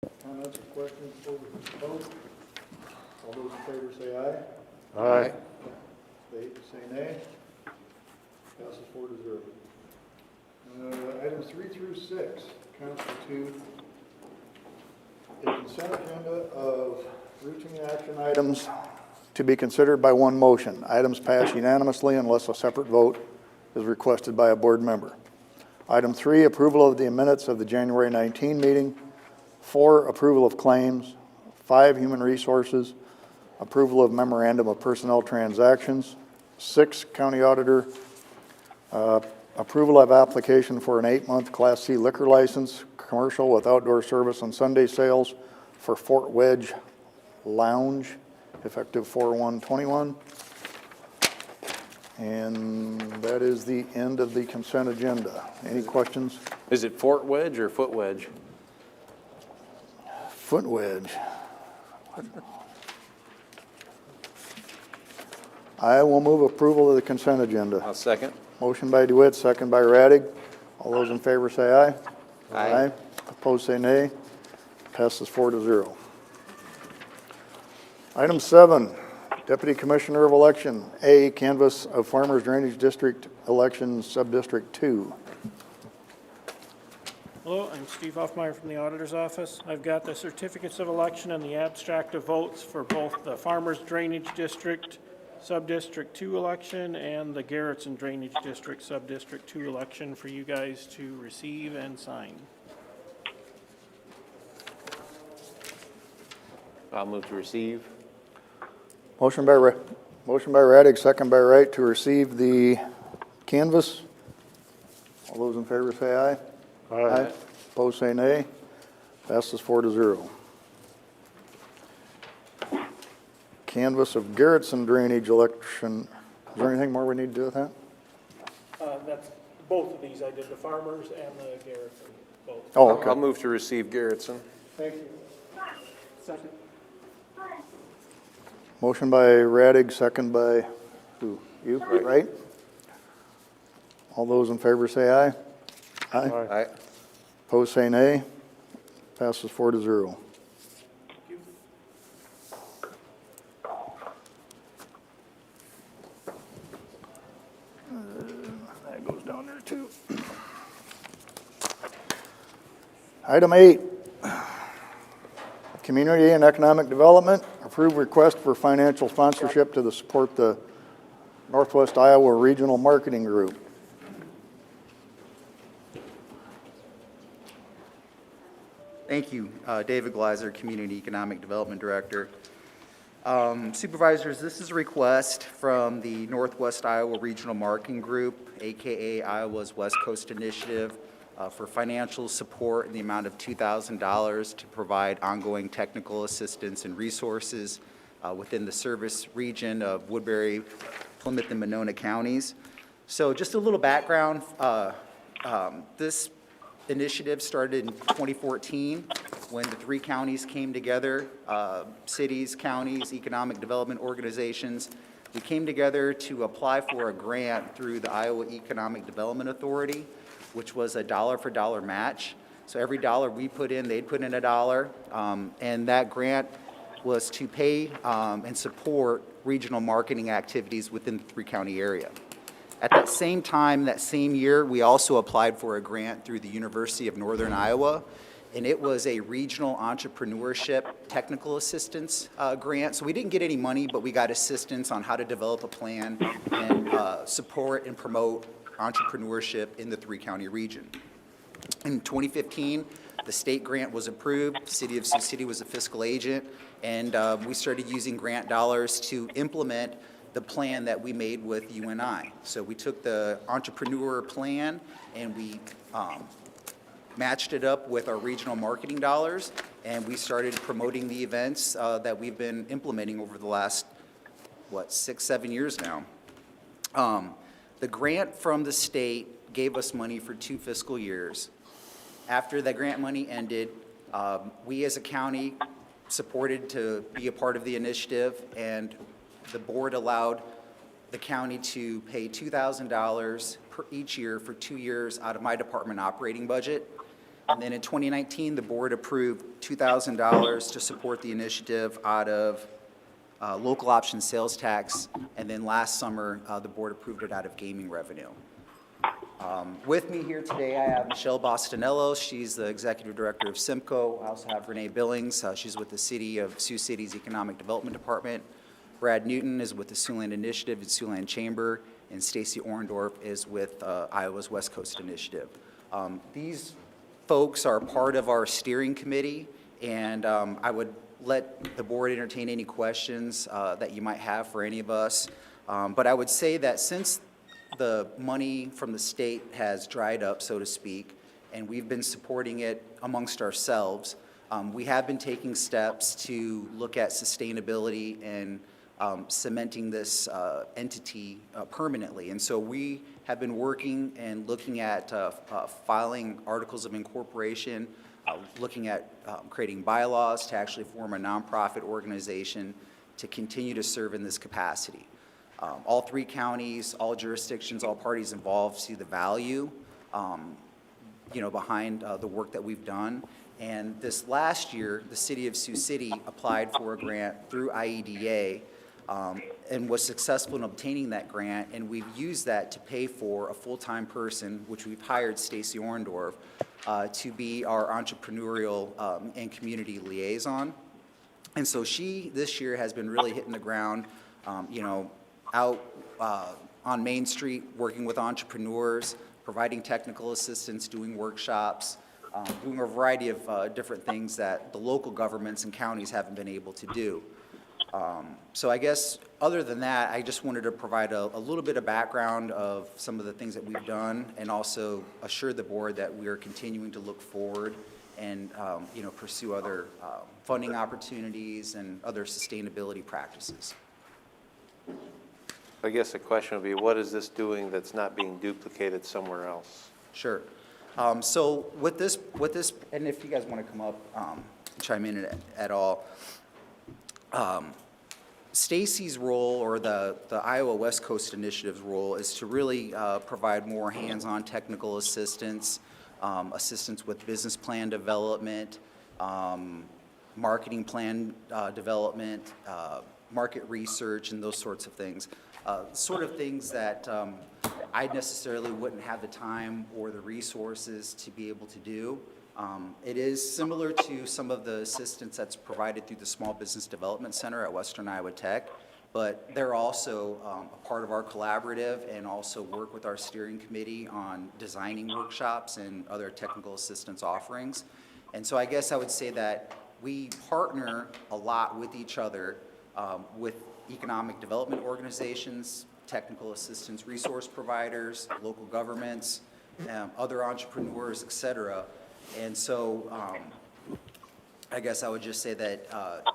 Comments or questions before we vote? All those in favor say aye. Aye. They say nay. Passes 4-0. Items 3 through 6 constitute a consent agenda of routine action items to be considered by one motion. Items pass unanimously unless a separate vote is requested by a board member. Item 3, approval of the minutes of the January 19 meeting. 4, approval of claims. 5, human resources. Approval of memorandum of personnel transactions. 6, county auditor. Approval of application for an 8-month Class C liquor license, commercial with outdoor service on Sunday sales for Fort Wedge Lounge, effective 4/1/21. And that is the end of the consent agenda. Any questions? Is it Fort Wedge or Foot Wedge? Foot Wedge. I will move approval of the consent agenda. I'll second. Motion by DeWitt, second by Radig. All those in favor say aye. Aye. Opposed say nay. Passes 4-0. Item 7, Deputy Commissioner of Election. A, canvass of Farmers Drainage District Election Subdistrict 2. Hello, I'm Steve Hoffmeyer from the Auditor's Office. I've got the certificates of election and the abstract of votes for both the Farmers Drainage District Subdistrict 2 election and the Garrettson Drainage District Subdistrict 2 election for you guys to receive and sign. I'll move to receive. Motion by Radig, second by Wright to receive the canvass. All those in favor say aye. Aye. Opposed say nay. Passes 4-0. Canvass of Garrettson Drainage election. Is there anything more we need to do with that? That's both of these. I did the Farmers and the Garrettson, both. Oh, okay. I'll move to receive Garrettson. Thank you. Second. Motion by Radig, second by who? You? Right? All those in favor say aye. Aye. Aye. Opposed say nay. Passes 4-0. That goes down there too. Item 8, Community and Economic Development. Approve request for financial sponsorship to support the Northwest Iowa Regional Marketing Group. Thank you. David Gleiser, Community Economic Development Director. Supervisors, this is a request from the Northwest Iowa Regional Marketing Group, AKA Iowa's West Coast Initiative, for financial support in the amount of $2,000 to provide ongoing technical assistance and resources within the service region of Woodbury, Plymouth, and Monona counties. So just a little background. This initiative started in 2014 when the 3 counties came together, cities, counties, economic development organizations. We came together to apply for a grant through the Iowa Economic Development Authority, which was a dollar-for-dollar match. So every dollar we put in, they'd put in a dollar, and that grant was to pay and support regional marketing activities within the 3-county area. At that same time, that same year, we also applied for a grant through the University of Northern Iowa, and it was a regional entrepreneurship technical assistance grant. So we didn't get any money, but we got assistance on how to develop a plan and support and promote entrepreneurship in the 3-county region. In 2015, the state grant was approved. The city of Sioux City was a fiscal agent, and we started using grant dollars to implement the plan that we made with UNI. So we took the entrepreneur plan and we matched it up with our regional marketing dollars, and we started promoting the events that we've been implementing over the last, 6-7 years now. The grant from the state gave us money for 2 fiscal years. After that grant money ended, we as a county supported to be a part of the initiative, and the board allowed the county to pay $2,000 per each year for 2 years out of my department operating budget. And then in 2019, the board approved $2,000 to support the initiative out of local option sales tax. And then last summer, the board approved it out of gaming revenue. With me here today, I have Michelle Bostonello. She's the executive director of Simcoe. I also have Renee Billings. She's with the City of Sioux City's Economic Development Department. Brad Newton is with the Siouxland Initiative at Siouxland Chamber, and Stacy Orndorff is with Iowa's West Coast Initiative. These folks are part of our steering committee, and I would let the board entertain any questions that you might have for any of us. But I would say that since the money from the state has dried up, so to speak, and we've been supporting it amongst ourselves, we have been taking steps to look at sustainability and cementing this entity permanently. And so we have been working and looking at filing articles of incorporation, looking at creating bylaws to actually form a nonprofit organization to continue to serve in this capacity. All three counties, all jurisdictions, all parties involved see the value, behind the work that we've done. And this last year, the City of Sioux City applied for a grant through IEDA and was successful in obtaining that grant, and we've used that to pay for a full-time person, which we've hired Stacy Orndorff, to be our entrepreneurial and community liaison. And so she, this year, has been really hitting the ground, out on Main Street, working with entrepreneurs, providing technical assistance, doing workshops, doing a variety of different things that the local governments and counties haven't been able to do. So I guess, other than that, I just wanted to provide a little bit of background of some of the things that we've done, and also assure the board that we are continuing to look forward and pursue other funding opportunities and other sustainability practices. I guess the question would be, what is this doing that's not being duplicated somewhere else? Sure. So with this, and if you guys want to come up, chime in at all, Stacy's role, or the Iowa West Coast Initiative's role, is to really provide more hands-on technical assistance, assistance with business plan development, marketing plan development, market research, and those sorts of things. Sort of things that I necessarily wouldn't have the time or the resources to be able to do. It is similar to some of the assistance that's provided through the Small Business Development Center at Western Iowa Tech, but they're also a part of our collaborative and also work with our steering committee on designing workshops and other technical assistance offerings. And so I guess I would say that we partner a lot with each other, with economic development organizations, technical assistance resource providers, local governments, other entrepreneurs, et cetera. And so I guess I would just say that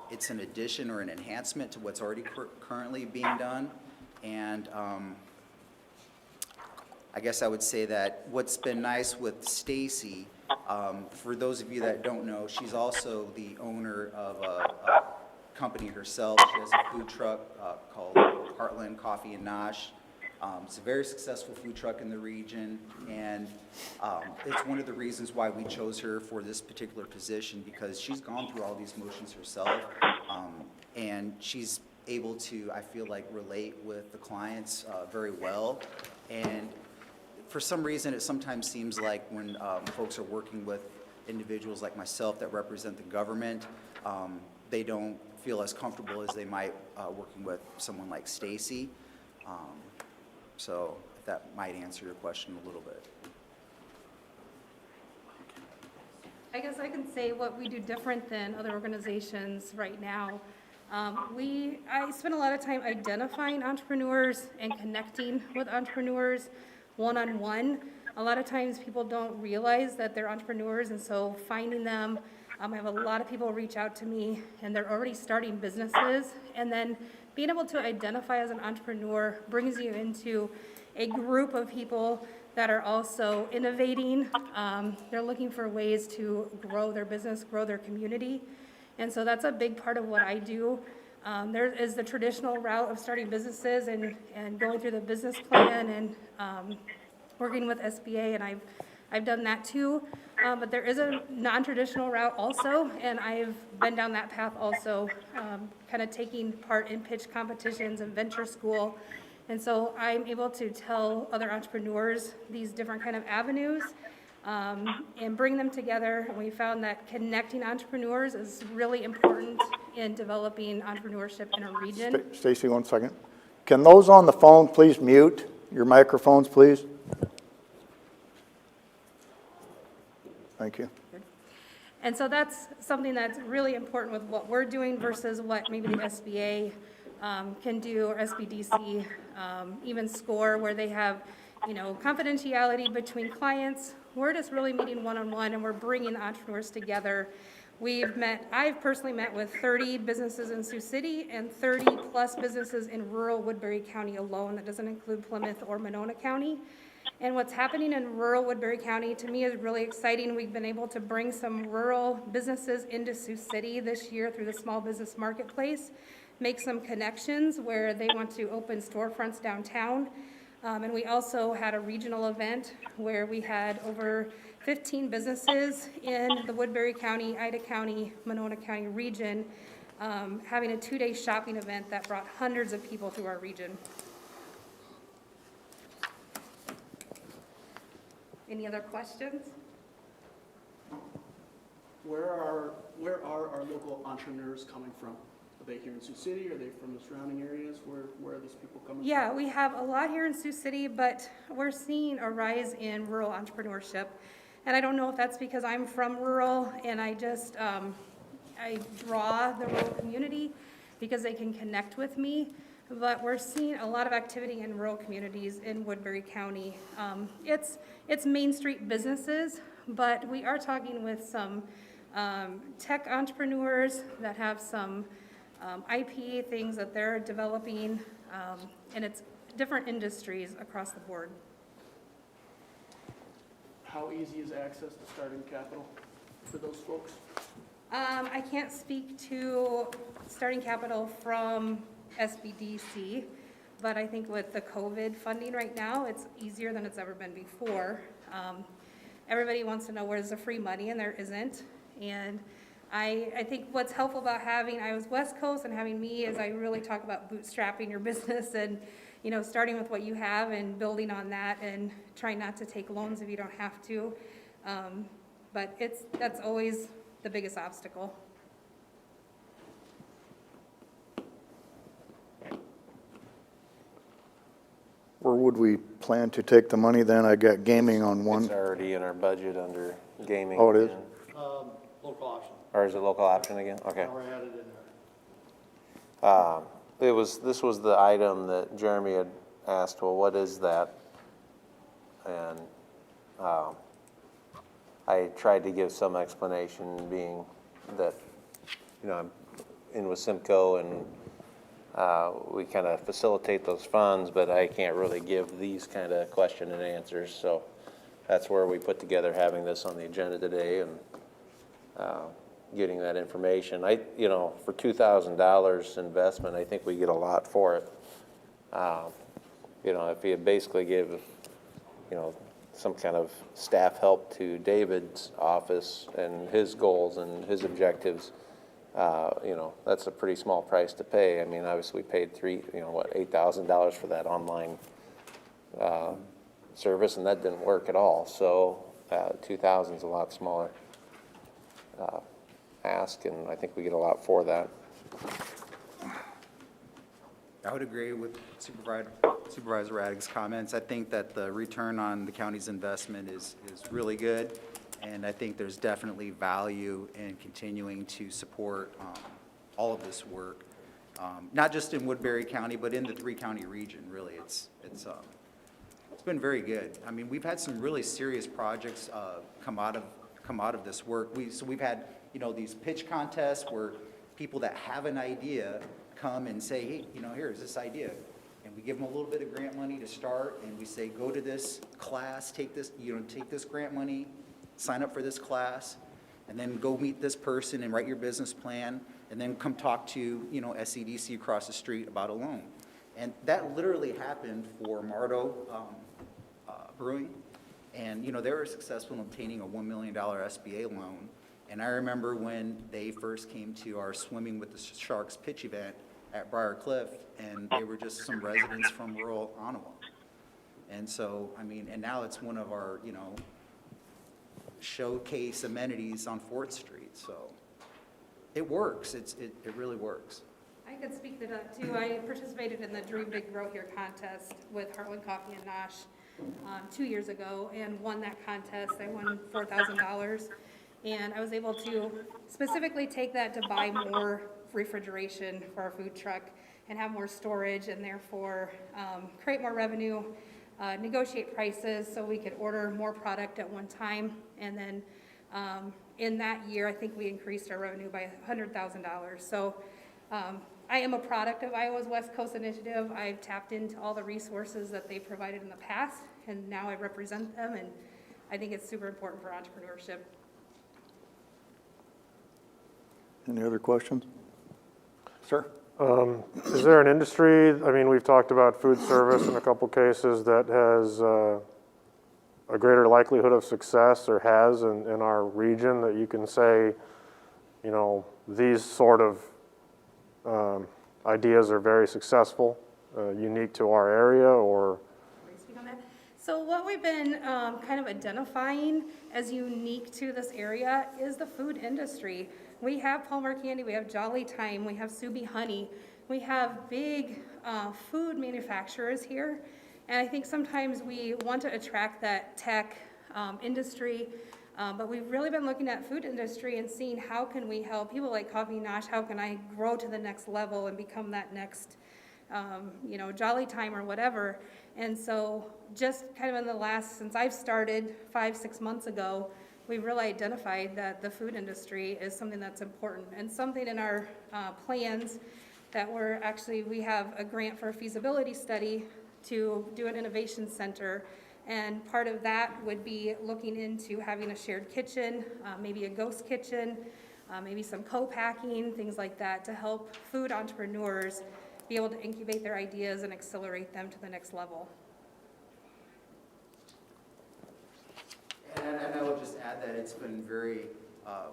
it's an addition or an enhancement to what's already currently being done. And I guess I would say that what's been nice with Stacy, for those of you that don't know, she's also the owner of a company herself. She has a food truck called Heartland Coffee and Nosh. It's a very successful food truck in the region, and it's one of the reasons why we chose her for this particular position, because she's gone through all these motions herself, and she's able to, I feel like, relate with the clients very well. And for some reason, it sometimes seems like when folks are working with individuals like myself that represent the government, they don't feel as comfortable as they might working with someone like Stacy. So if that might answer your question a little bit. I guess I can say what we do different than other organizations right now. I spend a lot of time identifying entrepreneurs and connecting with entrepreneurs one-on-one. A lot of times people don't realize that they're entrepreneurs, and so finding them, I have a lot of people reach out to me and they're already starting businesses, and then being able to identify as an entrepreneur brings you into a group of people that are also innovating. They're looking for ways to grow their business, grow their community. And so that's a big part of what I do. There is the traditional route of starting businesses and going through the business plan and working with SBA, and I've done that too, but there is a non-traditional route also, and I've been down that path also, kind of taking part in pitch competitions and venture school. And so I'm able to tell other entrepreneurs these different kind of avenues and bring them together. And we found that connecting entrepreneurs is really important in developing entrepreneurship in a region. Stacy, 1 second. Can those on the phone please mute your microphones, please? Thank you. And so that's something that's really important with what we're doing versus what maybe the SBA can do, or SBDC, even SCORE, where they have, you know, confidentiality between clients. We're just really meeting one-on-one, and we're bringing the entrepreneurs together. I've personally met with 30 businesses in Sioux City and 30-plus businesses in rural Woodbury County alone. That doesn't include Plymouth or Monona County. And what's happening in rural Woodbury County, to me, is really exciting. We've been able to bring some rural businesses into Sioux City this year through the Small Business Marketplace, make some connections where they want to open storefronts downtown. And we also had a regional event where we had over 15 businesses in the Woodbury County, Ida County, Monona County region, having a 2-day shopping event that brought hundreds of people through our region. Any other questions? Where are our local entrepreneurs coming from? Are they here in Sioux City? Are they from the surrounding areas? Where are these people coming from? Yeah, we have a lot here in Sioux City, but we're seeing a rise in rural entrepreneurship. And I don't know if that's because I'm from rural and I just, I draw the rural community because they can connect with me. But we're seeing a lot of activity in rural communities in Woodbury County. It's Main Street businesses, but we are talking with some tech entrepreneurs that have some IP things that they're developing, and it's different industries across the board. How easy is access to starting capital for those folks? I can't speak to starting capital from SBDC, but I think with the COVID funding right now, it's easier than it's ever been before. Everybody wants to know where's the free money, and there isn't. And I think what's helpful about having Iowa's West Coast and having me is I really talk about bootstrapping your business and, you know, starting with what you have and building on that and trying not to take loans if you don't have to. But that's always the biggest obstacle. Where would we plan to take the money then? I got gaming on one. It's already in our budget under gaming. Oh, it is? Local option. Or is it local option again? Okay. Now we're added in there. This was the item that Jeremy had asked, well, what is that? And I tried to give some explanation, being that, you know, I'm in with Simcoe and we kind of facilitate those funds, but I can't really give these kind of question and answers. So that's where we put together having this on the agenda today and getting that information. You know, for $2,000 investment, I think we get a lot for it. You know, if you basically give, you know, some kind of staff help to David's office and his goals and his objectives, you know, that's a pretty small price to pay. I mean, obviously we paid $8,000 for that online service, and that didn't work at all. So 2,000 is a lot smaller ask, and I think we get a lot for that. I would agree with Supervisor Raddick's comments. I think that the return on the county's investment is really good, and I think there's definitely value in continuing to support all of this work, not just in Woodbury County, but in the 3-county region, really. It's been very good. I mean, we've had some really serious projects come out of this work. So we've had, you know, these pitch contests where people that have an idea come and say, hey, you know, here's this idea. And we give them a little bit of grant money to start, and we say, go to this class, take this grant money, sign up for this class, and then go meet this person and write your business plan, and then come talk to, you know, SCDC across the street about a loan. And that literally happened for Mardo Brewing. And, they were successful in obtaining a $1 million SBA loan. And I remember when they first came to our Swimming with the Sharks pitch event at Briar Cliff, and they were just some residents from rural Ottawa. And so, and now it's one of our, showcase amenities on 4th Street. So it works. It really works. I could speak to that too. I participated in the Dream Big Grow Here contest with Heartland Coffee and Nosh 2 years ago and won that contest. I won $4,000, and I was able to specifically take that to buy more refrigeration for our food truck and have more storage, and therefore create more revenue, negotiate prices so we could order more product at one time. And then in that year, I think we increased our revenue by $100,000. So I am a product of Iowa's West Coast Initiative. I've tapped into all the resources that they provided in the past, and now I represent them, and I think it's super important for entrepreneurship. Any other questions? Sir? Is there an industry, we've talked about food service in a couple cases, that has a greater likelihood of success or has in our region that you can say, these sort of ideas are very successful, unique to our area, or? So what we've been kind of identifying as unique to this area is the food industry. We have Palmer Candy, we have Jolly Time, we have Subi Honey. We have big food manufacturers here. And I think sometimes we want to attract that tech industry, but we've really been looking at food industry and seeing how can we help people like Coffee Nosh, how can I grow to the next level and become that next, Jolly Time or whatever. And so just kind of in the last, since I've started 5-6 months ago, we've really identified that the food industry is something that's important and something in our plans that we have a grant for a feasibility study to do an innovation center. And part of that would be looking into having a shared kitchen, maybe a ghost kitchen, maybe some co-packing, things like that, to help food entrepreneurs be able to incubate their ideas and accelerate them to the next level. And I will just add that it's been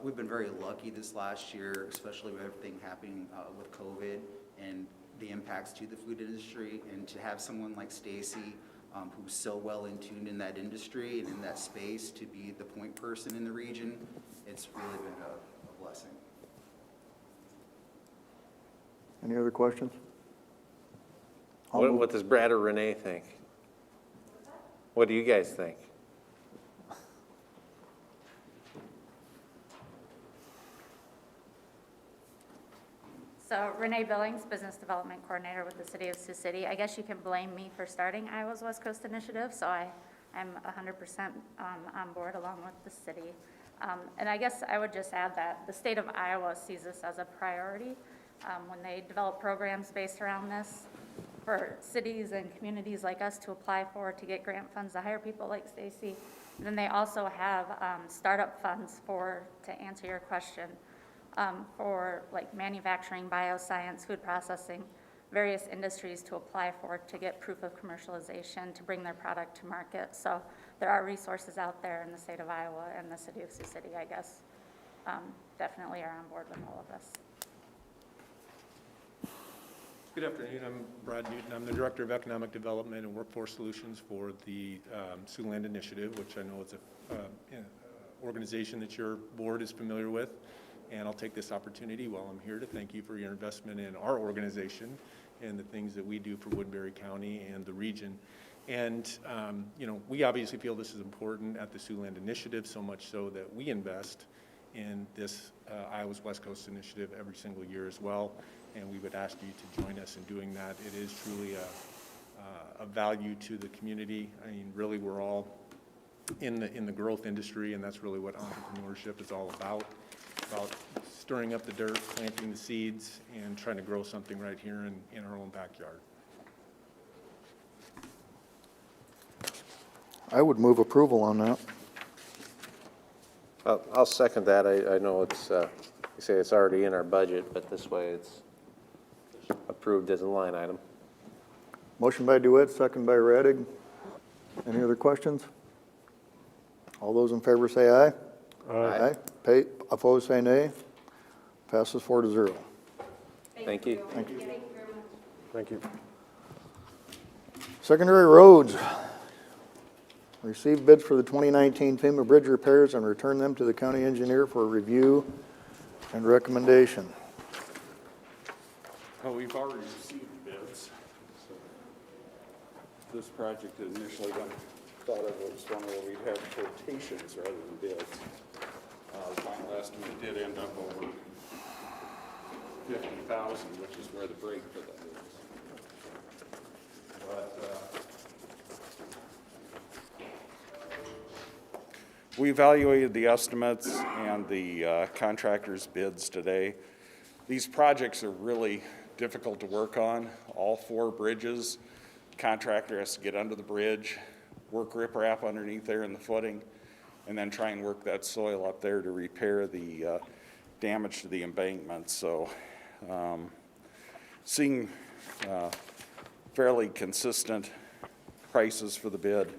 we've been very lucky this last year, especially with everything happening with COVID and the impacts to the food industry, and to have someone like Stacy, who's so well in tuned in that industry and in that space, to be the point person in the region, it's really been a blessing. Any other questions? What does Brad or Renee think? What do you guys think? So Renee Billings, Business Development Coordinator with the City of Sioux City. I guess you can blame me for starting Iowa's West Coast Initiative, so I'm 100% on board along with the city. And I guess I would just add that the state of Iowa sees this as a priority when they develop programs based around this for cities and communities like us to apply for, to get grant funds to hire people like Stacy. And then they also have startup funds to answer your question, for like manufacturing, bioscience, food processing, various industries to apply for to get proof of commercialization to bring their product to market. So there are resources out there in the state of Iowa, and the City of Sioux City, I guess, definitely are on board with all of this. Good afternoon. I'm Brad Newton. I'm the Director of Economic Development and Workforce Solutions for the Siouxland Initiative, which I know is an organization that your board is familiar with. And I'll take this opportunity while I'm here to thank you for your investment in our organization and the things that we do for Woodbury County and the region. And, we obviously feel this is important at the Siouxland Initiative, so much so that we invest in this Iowa's West Coast Initiative every single year as well. And we would ask you to join us in doing that. It is truly a value to the community. I mean, really, we're all in the growth industry, and that's really what entrepreneurship is all about stirring up the dirt, planting the seeds, and trying to grow something right here in our own backyard. I would move approval on that. I'll second that. I know it's, you say it's already in our budget, but this way it's approved as a line item. Motion by DeWitt, second by Radig. Any other questions? All those in favor say aye. Aye. Opposed, say nay. Passes 4-0. Thank you. Thank you. Thank you. Secondary roads. Receive bids for the 2019 FEMA bridge repairs and return them to the county engineer for review and recommendation. Well, we've already received bids. So this project initially thought of it was one where we'd have quotations rather than bids. The final estimate did end up over 50,000, which is where the break for that is. But we evaluated the estimates and the contractor's bids today. These projects are really difficult to work on. All 4 bridges, contractor has to get under the bridge, work riprap underneath there in the footing, and then try and work that soil up there to repair the damage to the embankment. So seeing fairly consistent prices for the bid,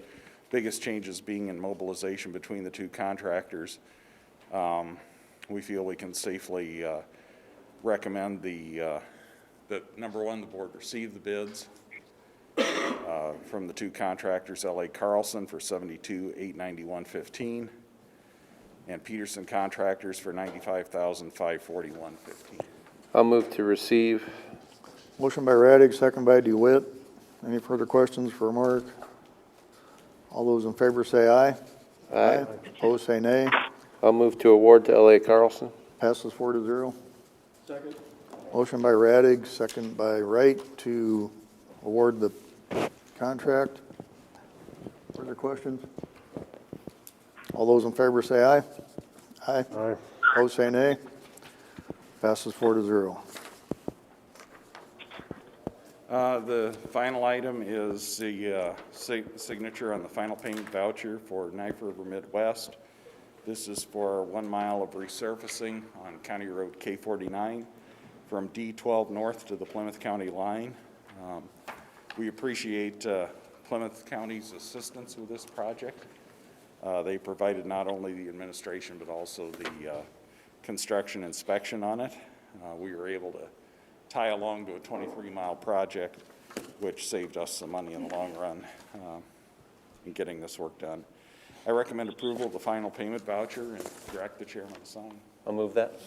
biggest changes being in mobilization between the 2 contractors. We feel we can safely recommend that number 1, the board receive the bids from the 2 contractors, L.A. Carlson for $72,891.15 and Peterson Contractors for $95,541.15. I'll move to receive. Motion by Radig, second by DeWitt. Any further questions for Mark? All those in favor say aye. Aye. Opposed, say nay. I'll move to award to L.A. Carlson. Passes 4-0. Second. Motion by Radig, second by Wright to award the contract. Further questions? All those in favor say aye. Aye. Aye. Opposed, say nay. Passes 4-0. The final item is the signature on the final payment voucher for Knife River Midwest. This is for 1 mile of resurfacing on County Road K49 from D12 north to the Plymouth County line. We appreciate Plymouth County's assistance with this project. They provided not only the administration but also the construction inspection on it. We were able to tie along to a 23-mile project, which saved us some money in the long run in getting this work done. I recommend approval of the final payment voucher and direct the chairman to sign. I'll move that.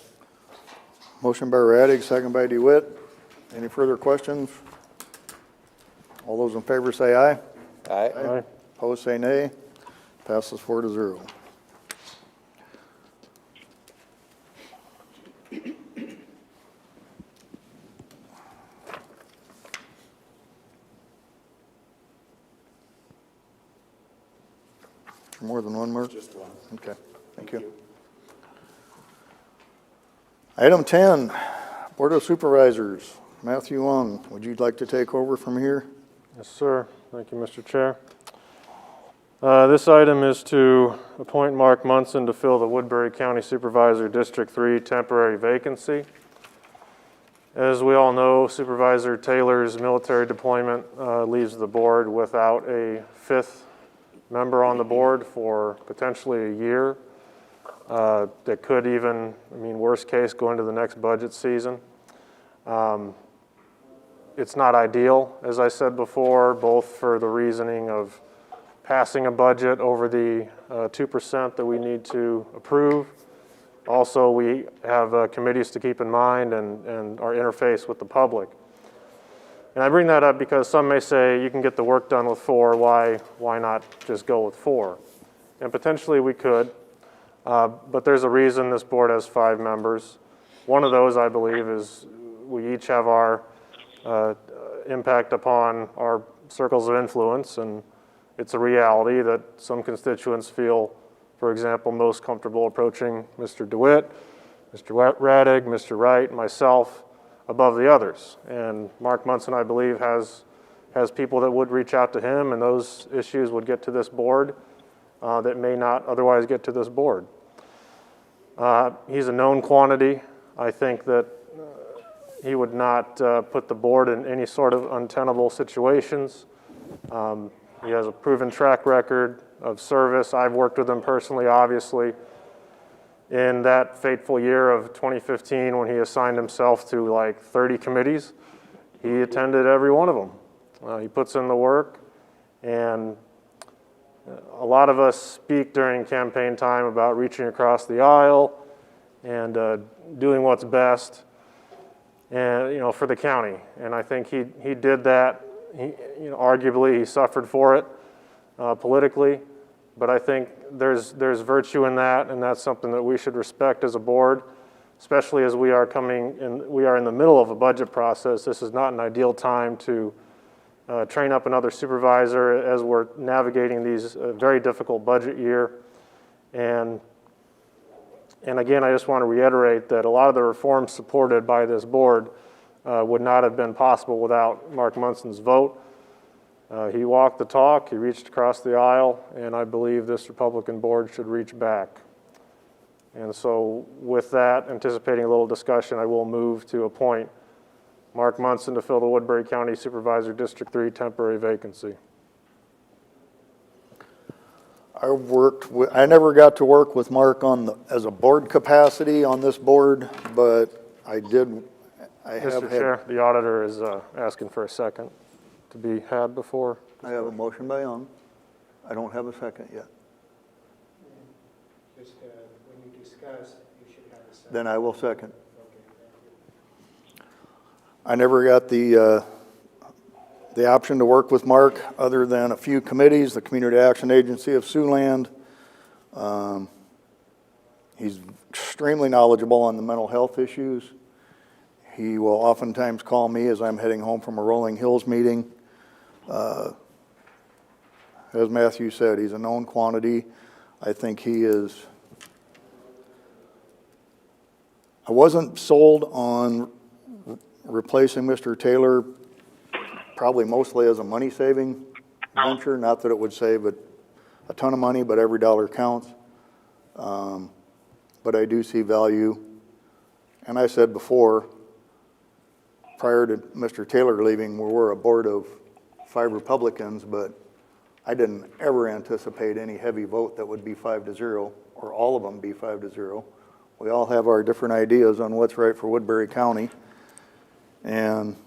Motion by Radig, second by DeWitt. Any further questions? All those in favor say aye. Aye. Aye. Opposed, say nay. Passes 4-0. More than one, Mark? Just one. Okay, thank you. Item 10, Board of Supervisors. Matthew Wong, would you like to take over from here? Yes, sir. Thank you, Mr. Chair. This item is to appoint Mark Munson to fill the Woodbury County Supervisor District 3 temporary vacancy. As we all know, Supervisor Taylor's military deployment leaves the board without a 5th member on the board for potentially a year. That could even, worst case, go into the next budget season. It's not ideal, as I said before, both for the reasoning of passing a budget over the 2% that we need to approve. Also, we have committees to keep in mind and our interface with the public. And I bring that up because some may say you can get the work done with 4, why not just go with 4? And potentially we could, but there's a reason this board has 5 members. One of those, I believe, is we each have our impact upon our circles of influence, and it's a reality that some constituents feel, for example, most comfortable approaching Mr. DeWitt, Mr. Radig, Mr. Wright, myself, above the others. And Mark Munson, I believe, has people that would reach out to him, and those issues would get to this board that may not otherwise get to this board. He's a known quantity. I think that he would not put the board in any sort of untenable situations. He has a proven track record of service. I've worked with him personally, obviously. In that fateful year of 2015, when he assigned himself to like 30 committees, he attended every one of them. He puts in the work, and a lot of us speak during campaign time about reaching across the aisle and doing what's best, and for the county. And I think he did that. Arguably he suffered for it politically, but I think there's virtue in that, and that's something that we should respect as a board, especially as we are in the middle of a budget process. This is not an ideal time to train up another supervisor as we're navigating these very difficult budget year. And again, I just want to reiterate that a lot of the reforms supported by this board would not have been possible without Mark Munson's vote. He walked the talk, he reached across the aisle, and I believe this Republican board should reach back. And so with that, anticipating a little discussion, I will move to appoint Mark Munson to fill the Woodbury County Supervisor District 3 temporary vacancy. I never got to work with Mark as a board capacity on this board, but I have Mr. had. Chair, the auditor is asking for a second to be had before. I have a motion by Young. I don't have a second yet. Just when you discuss, you should have a second. Then I will second. Okay, thank you. I never got the option to work with Mark other than a few committees, the Community Action Agency of Siouxland. He's extremely knowledgeable on the mental health issues. He will oftentimes call me as I'm heading home from a Rolling Hills meeting. As Matthew said, he's a known quantity. I think he is. I wasn't sold on replacing Mr. Taylor, probably mostly as a money-saving venture. Not that it would save a ton of money, but every dollar counts. But I do see value. And I said before, prior to Mr. Taylor leaving, we were a board of 5 Republicans, but I didn't ever anticipate any heavy vote that would be 5-0, or all of them be 5-0. We all have our different ideas on what's right for Woodbury County, and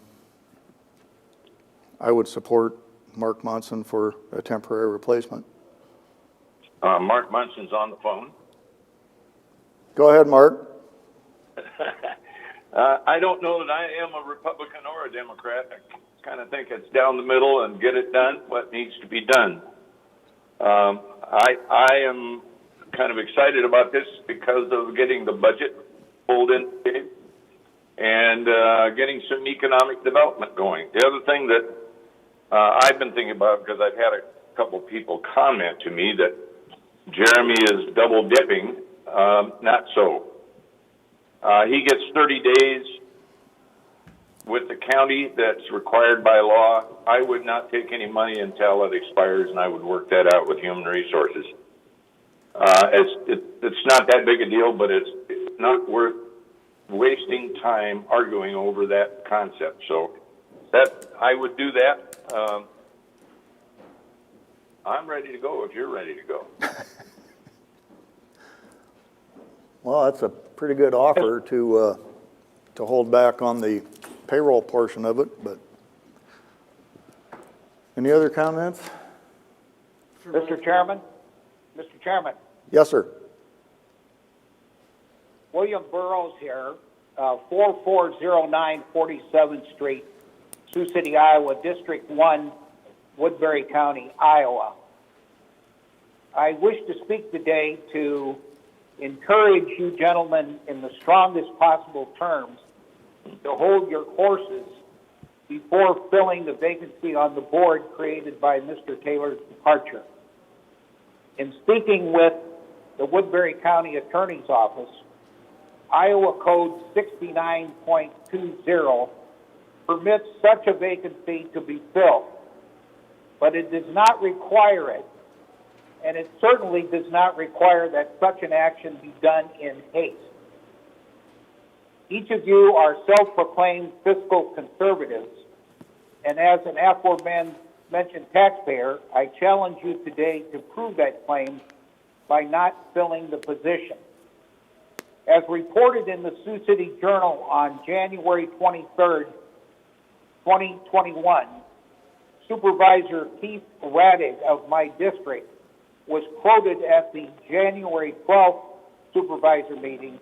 I would support Mark Munson for a temporary replacement. Mark Munson's on the phone. Go ahead, Mark. I don't know that I am a Republican or a Democrat. I kind of think it's down the middle and get it done, what needs to be done. I am kind of excited about this because of getting the budget pulled in and getting some economic development going. The other thing that I've been thinking about, because I've had a couple people comment to me that Jeremy is double dipping. Not so. He gets 30 days with the county that's required by law. I would not take any money until it expires, and I would work that out with Human Resources. It's not that big a deal, but it's not worth wasting time arguing over that concept. So that I would do that. I'm ready to go if you're ready to go. Well, that's a pretty good offer to hold back on the payroll portion of it, but any other comments? Mr. Chairman? Mr. Chairman, Yes, sir. William Burrows here, 4409 47th Street, Sioux City, Iowa, District 1, Woodbury County, Iowa. I wish to speak today to encourage you gentlemen in the strongest possible terms to hold your horses before filling the vacancy on the board created by Mr. Taylor's departure. In speaking with the Woodbury County Attorney's Office, Iowa Code 69.20 permits such a vacancy to be filled, but it does not require it, and it certainly does not require that such an action be done in haste. Each of you are self-proclaimed fiscal conservatives, and as an mentioned taxpayer, I challenge you today to prove that claim by not filling the position. As reported in the Sioux City Journal on January 23rd, 2021, Supervisor Keith Radig of my district was quoted at the January 12th supervisor meeting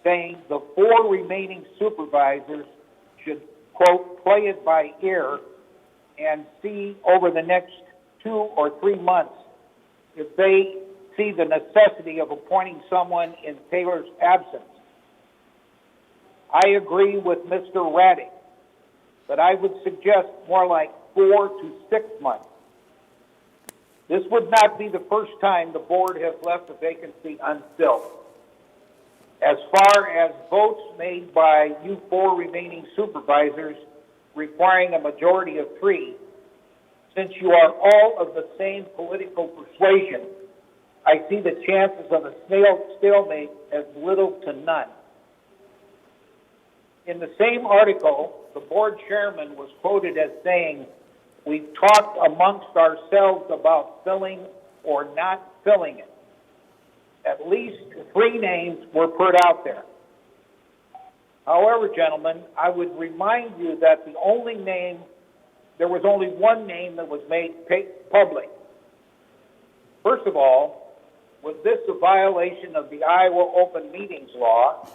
saying the 4 remaining supervisors should, quote, play it by ear and see over the next 2 or 3 months if they see the necessity of appointing someone in Taylor's absence. I agree with Mr. Radig, but I would suggest more like 4 to 6 months. This would not be the first time the board has left a vacancy unfilled. As far as votes made by you 4 remaining supervisors requiring a majority of 3, since you are all of the same political persuasion, I see the chances of a stalemate as little to none. In the same article, the board chairman was quoted as saying, "We've talked amongst ourselves about filling or not filling it." At least 3 names were put out there. However, gentlemen, I would remind you that there was only one name that was made public. First of all, was this a violation of the Iowa Open Meetings Law?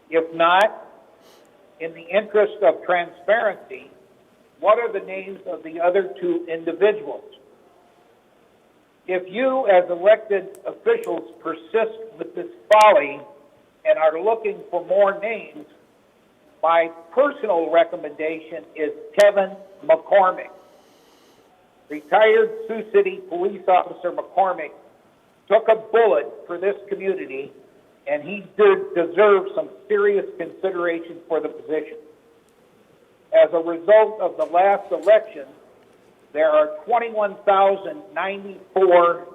If not, in the interest of transparency, what are the names of the other 2 individuals? If you, as elected officials, persist with this folly and are looking for more names, my personal recommendation is Kevin McCormick. Retired Sioux City Police Officer McCormick took a bullet for this community, and he deserves some serious consideration for the position. As a result of the last election, there are 21,094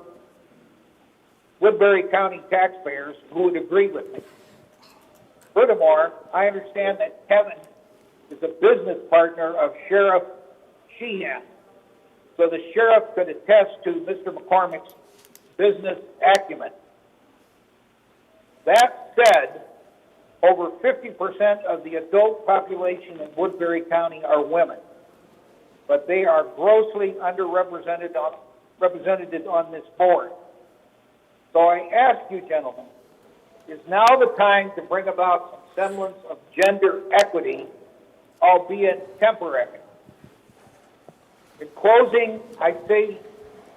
Woodbury County taxpayers who would agree with me. Furthermore, I understand that Kevin is a business partner of Sheriff Sheehan, so the sheriff could attest to Mr. McCormick's business acumen. That said, over 50% of the adult population in Woodbury County are women, but they are grossly underrepresented on this board. So I ask you, gentlemen, is now the time to bring about some semblance of gender equity, albeit temporary? In closing, I say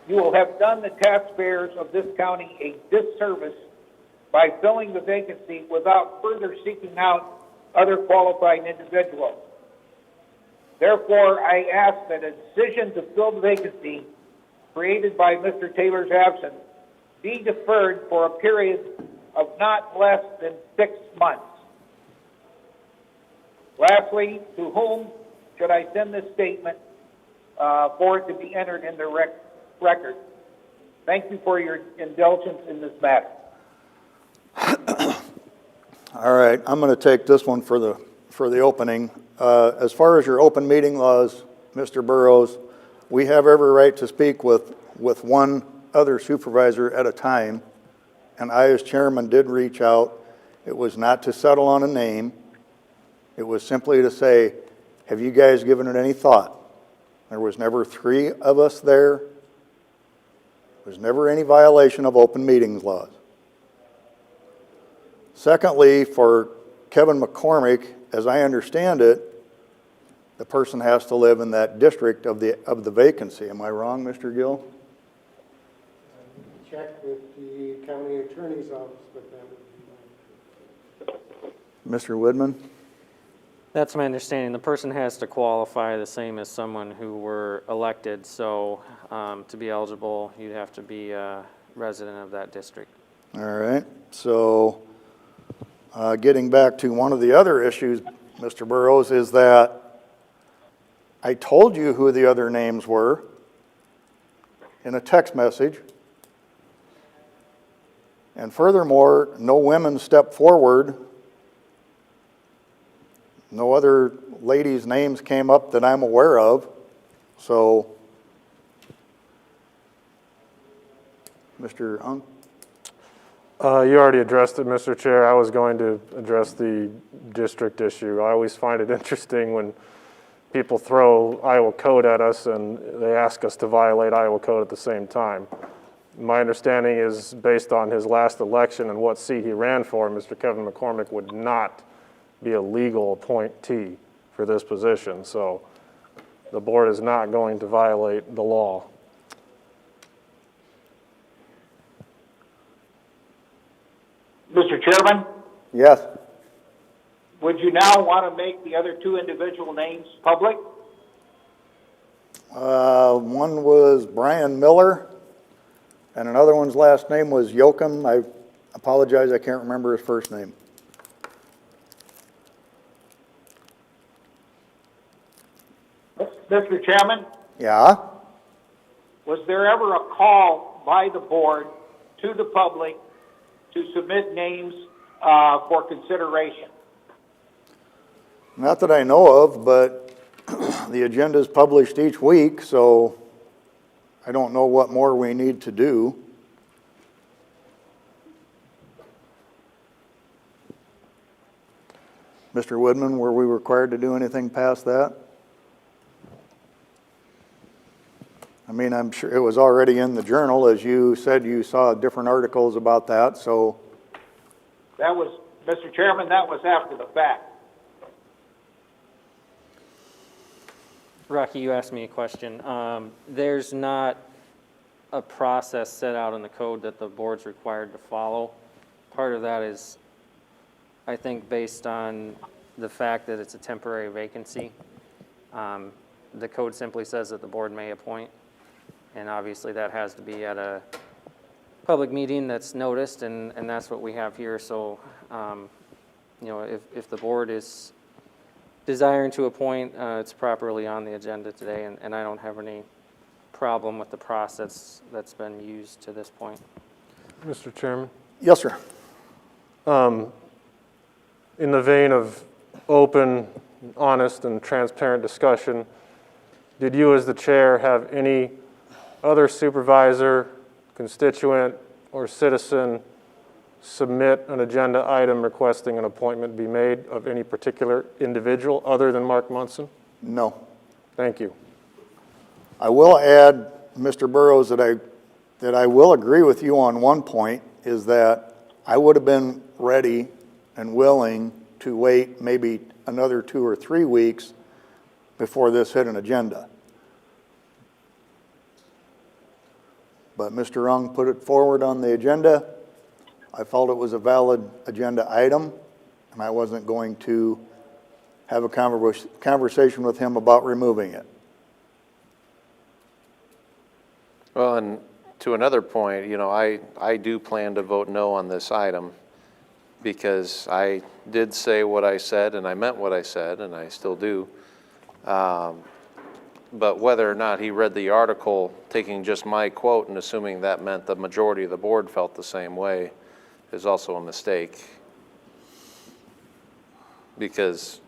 you will have done the taxpayers of this county a disservice by filling the vacancy without further seeking out other qualified individuals. Therefore, I ask that a decision to fill the vacancy created by Mr. Taylor's absence be deferred for a period of not less than 6 months. Lastly, to whom should I send this statement for it to be entered in the record? Thank you for your indulgence in this matter. All right, I'm going to take this one for the opening. As far as your open meeting laws, Mr. Burrows, we have every right to speak with one other supervisor at a time, and I, as chairman, did reach out. It was not to settle on a name. It was simply to say, have you guys given it any thought? There was never 3 of us there. There was never any violation of open meetings laws. Secondly, for Kevin McCormick, as I understand it, the person has to live in that district of the vacancy. Am I wrong, Mr. Gill? Check with the county attorney's office, but that would be Mr. Woodman? That's my understanding. The person has to qualify the same as someone who were elected, so to be eligible, you'd have to be a resident of that district. All right, so getting back to one of the other issues, Mr. Burrows, is that I told you who the other names were in a text message. And furthermore, no women stepped forward. No other ladies' names came up that I'm aware of. So, Mr. Ung? You already addressed it, Mr. Chair. I was going to address the district issue. I always find it interesting when people throw Iowa code at us and they ask us to violate Iowa code at the same time. My understanding is, based on his last election and what seat he ran for, Mr. Kevin McCormick would not be a legal appointee for this position. So the board is not going to violate the law. Mr. Chairman, Yes. would you now want to make the other two individual names public? One was Brian Miller, and another one's last name was Yoakum. I apologize, I can't remember his first name. Mr. Chairman, Yeah? was there ever a call by the board to the public to submit names for consideration? Not that I know of, but the agenda is published each week, so I don't know what more we need to do. Mr. Woodman, were we required to do anything past that? I mean, I'm sure it was already in the journal, as you said you saw different articles about that, so. That was, Mr. Chairman, that was after the fact. Rocky, you asked me a question. There's not a process set out in the code that the board's required to follow. Part of that is, I think, based on the fact that it's a temporary vacancy. The code simply says that the board may appoint, and obviously that has to be at a public meeting that's noticed, and that's what we have here. So, you know, if the board is desiring to appoint, it's properly on the agenda today, and I don't have any problem with the process that's been used to this point. Mr. Chairman? Yes, sir. In the vein of open, honest, and transparent discussion, did you as the chair have any other supervisor, constituent, or citizen submit an agenda item requesting an appointment be made of any particular individual other than Mark Munson? No. Thank you. I will add, Mr. Burrows, that I will agree with you on one point, is that I would have been ready and willing to wait maybe another 2 or 3 weeks before this hit an agenda. But Mr. Ung put it forward on the agenda. I felt it was a valid agenda item, and I wasn't going to have a conversation with him about removing it. Well, and to another point, you know, I do plan to vote no on this item because I did say what I said and I meant what I said, and I still do. But whether or not he read the article, taking just my quote and assuming that meant the majority of the board felt the same way, is also a mistake. Because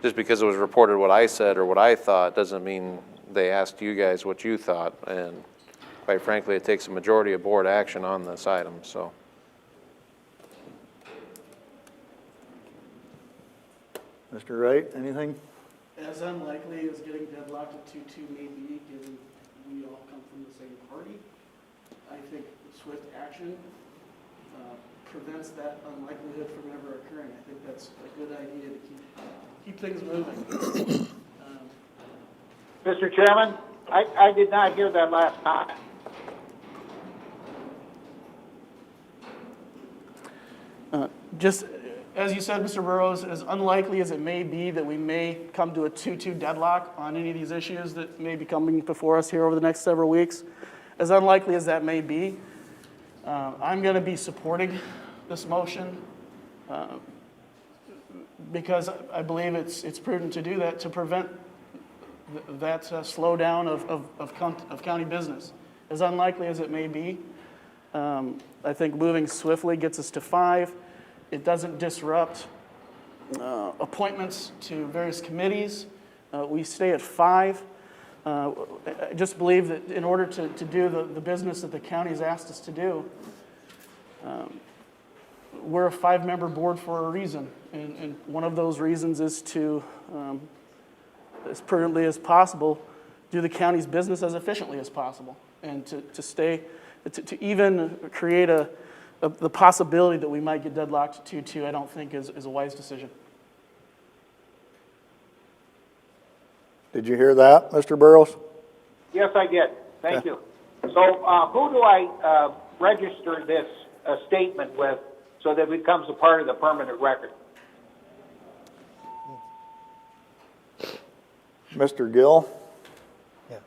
just because it was reported what I said or what I thought doesn't mean they asked you guys what you thought. And quite frankly, it takes a majority of board action on this item, so. Mr. Wright, anything? As unlikely as getting deadlocked at 2-2 may be, given we all come from the same party, I think swift action prevents that unlikelihood from ever occurring. I think that's a good idea to keep things moving. Mr. Chairman, I did not hear that last time. Just as you said, Mr. Burrows, as unlikely as it may be that we may come to a 2-2 deadlock on any of these issues that may be coming before us here over the next several weeks, as unlikely as that may be, I'm going to be supporting this motion because I believe it's prudent to do that to prevent that slowdown of county business. As unlikely as it may be, I think moving swiftly gets us to 5. It doesn't disrupt appointments to various committees. We stay at 5. I just believe that in order to do the business that the county has asked us to do, we're a 5-member board for a reason. And one of those reasons is to, as prudently as possible, do the county's business as efficiently as possible. And to even create the possibility that we might get deadlocked 2-2, I don't think is a wise decision. Did you hear that, Mr. Burrows? Yes, I did. Thank you. So who do I register this statement with so that it becomes a part of the permanent record? Mr. Gill? Yeah.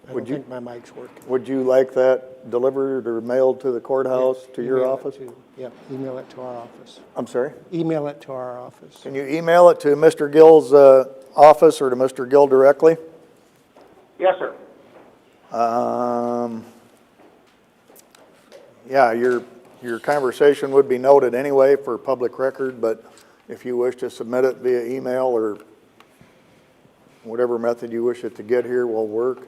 I Would don't you- think my mic's working. Would you like that delivered or mailed to the courthouse, to your Email it office? Yeah, email it to our office. I'm sorry? Email it to our office. Can you email it to Mr. Gill's office or to Mr. Gill directly? Yes, sir. Yeah, your conversation would be noted anyway for public record, but if you wish to submit it via email or whatever method you wish it to get here will work.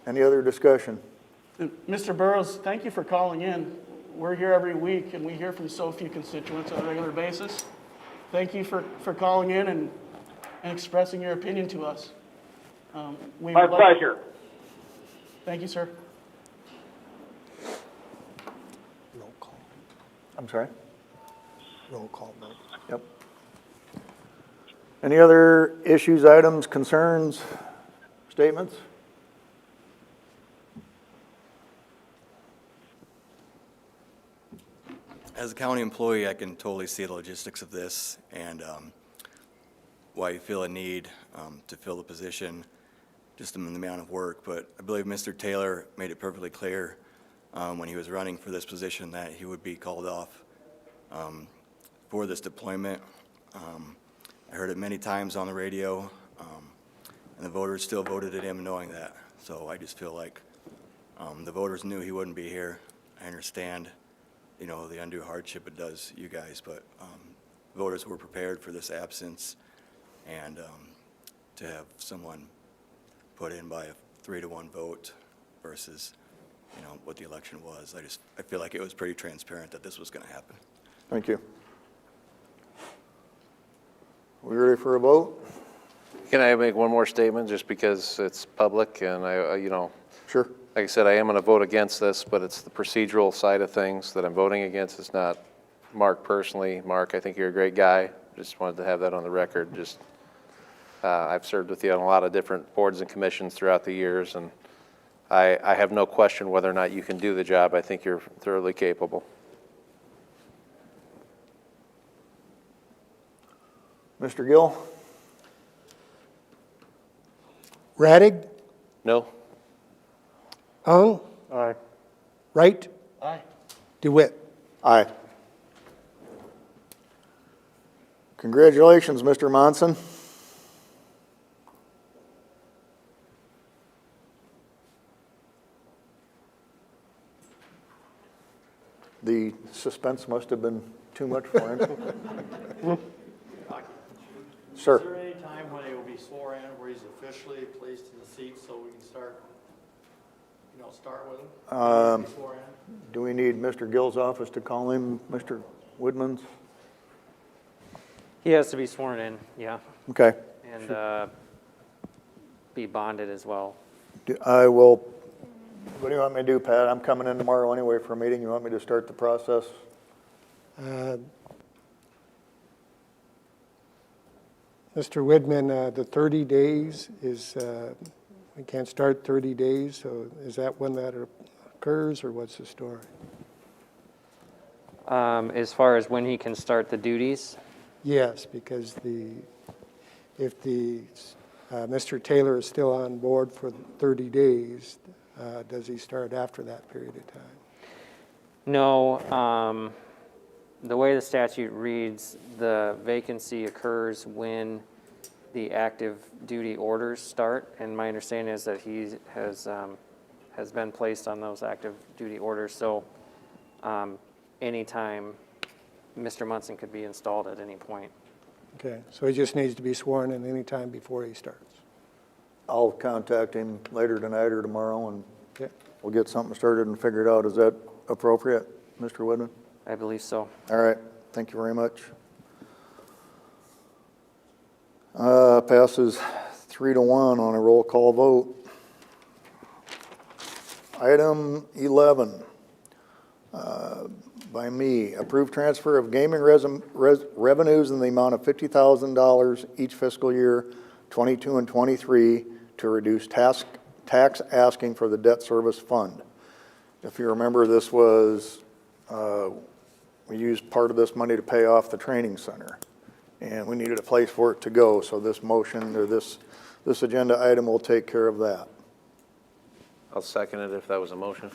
Any other discussion? Mr. Burrows, thank you for calling in. We're here every week, and we hear from so few constituents on a regular basis. Thank you for calling in and expressing your opinion to us. My pleasure. Thank you, sir. Roll call. I'm sorry? Roll call vote. Yep. Any other issues, items, concerns, statements? As a county employee, I can totally see the logistics of this and why you feel a need to fill the position, just the amount of work. But I believe Mr. Taylor made it perfectly clear when he was running for this position that he would be called off for this deployment. I heard it many times on the radio, and the voters still voted at him knowing that. So I just feel like the voters knew he wouldn't be here. I understand, you know, the undue hardship it does you guys, but voters were prepared for this absence, and to have someone put in by a 3-1 vote versus, you know, what the election was, I feel like it was pretty transparent that this was going to happen. Thank you. We ready for a vote? Can I make one more statement, just because it's public and you know? Sure. Like I said, I am going to vote against this, but it's the procedural side of things that I'm voting against. It's not Mark personally. Mark, I think you're a great guy. Just wanted to have that on the record. Just, I've served with you on a lot of different boards and commissions throughout the years, and I have no question whether or not you can do the job. I think you're thoroughly capable. Mr. Gill? Radig? No? Ung? Aye. Wright? Aye. DeWitt? Aye. Congratulations, Mr. Monson. The suspense must have been too much for him. Sir. Is there any time when he will be sworn in where he's officially placed in the seat so we can start, you know, start with him? Be sworn in? Do we need Mr. Gill's office to call him, Mr. Woodman's? He has to be sworn in, yeah, Okay. and be bonded as well. I will, what do you want me to do, Pat? I'm coming in tomorrow anyway for a meeting. You want me to start the process? Mr. Widman, the 30 days is, we can't start 30 days, so is that when that occurs, or what's the story? As far as when he can start the duties, Yes, because if Mr. Taylor is still on board for 30 days, does he start after that period of time? no, the way the statute reads, the vacancy occurs when the active duty orders start, and my understanding is that he has been placed on those active duty orders, so anytime Mr. Munson could be installed at any point. Okay, so he just needs to be sworn in any time before he starts. I'll contact him later tonight or tomorrow, and Okay. we'll get something started and figured out. Is that appropriate, Mr. Whitman? I believe so. All right, thank you very much. Passes 3-1 on a roll call vote. Item 11, by me, approve transfer of gaming revenues in the amount of $50,000 each fiscal year, 22 and 23, to reduce tax asking for the debt service fund. If you remember, this was, we used part of this money to pay off the training center, and we needed a place for it to go, so this motion, or this agenda item will take care of that. I'll second it if that was a motion.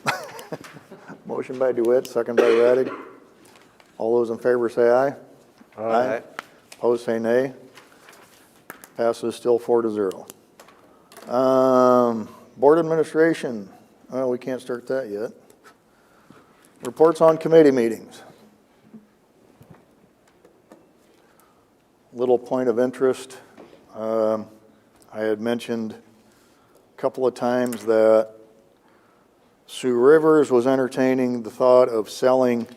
Motion by DeWitt, second by Radig. All those in favor say aye. Aye. Opposed say nay. Passes still 4-0. Board administration, well, we can't start that yet. Reports on committee meetings. Little point of interest. I had mentioned a couple of times that Sioux Rivers was entertaining the thought of selling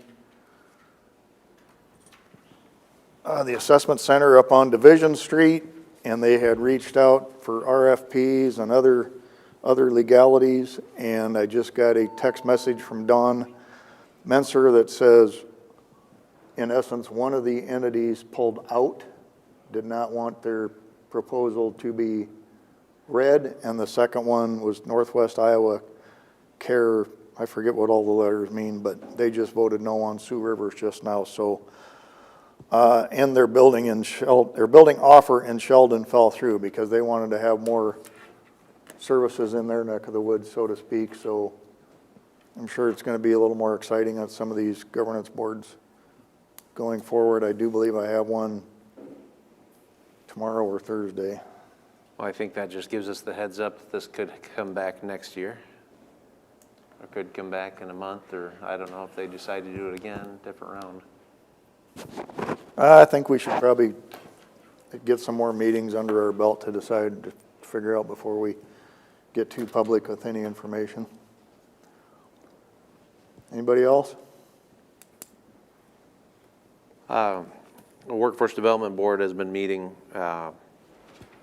the assessment center up on Division Street, and they had reached out for RFPs and other legalities, and I just got a text message from Don Menser that says, in essence, one of the entities pulled out, did not want their proposal to be read, and the second one was Northwest Iowa Care, I forget what all the letters mean, but they just voted no on Sioux Rivers just now, so, and their building offer in Sheldon fell through because they wanted to have more services in their neck of the woods, so to speak, so I'm sure it's going to be a little more exciting on some of these governance boards going forward. I do believe I have one tomorrow or Thursday. Well, I think that just gives us the heads up. This could come back next year, or could come back in a month, or I don't know if they decide to do it again, different round. I think we should probably get some more meetings under our belt to decide, to figure out before we get too public with any information. Anybody else? The Workforce Development Board has been meeting,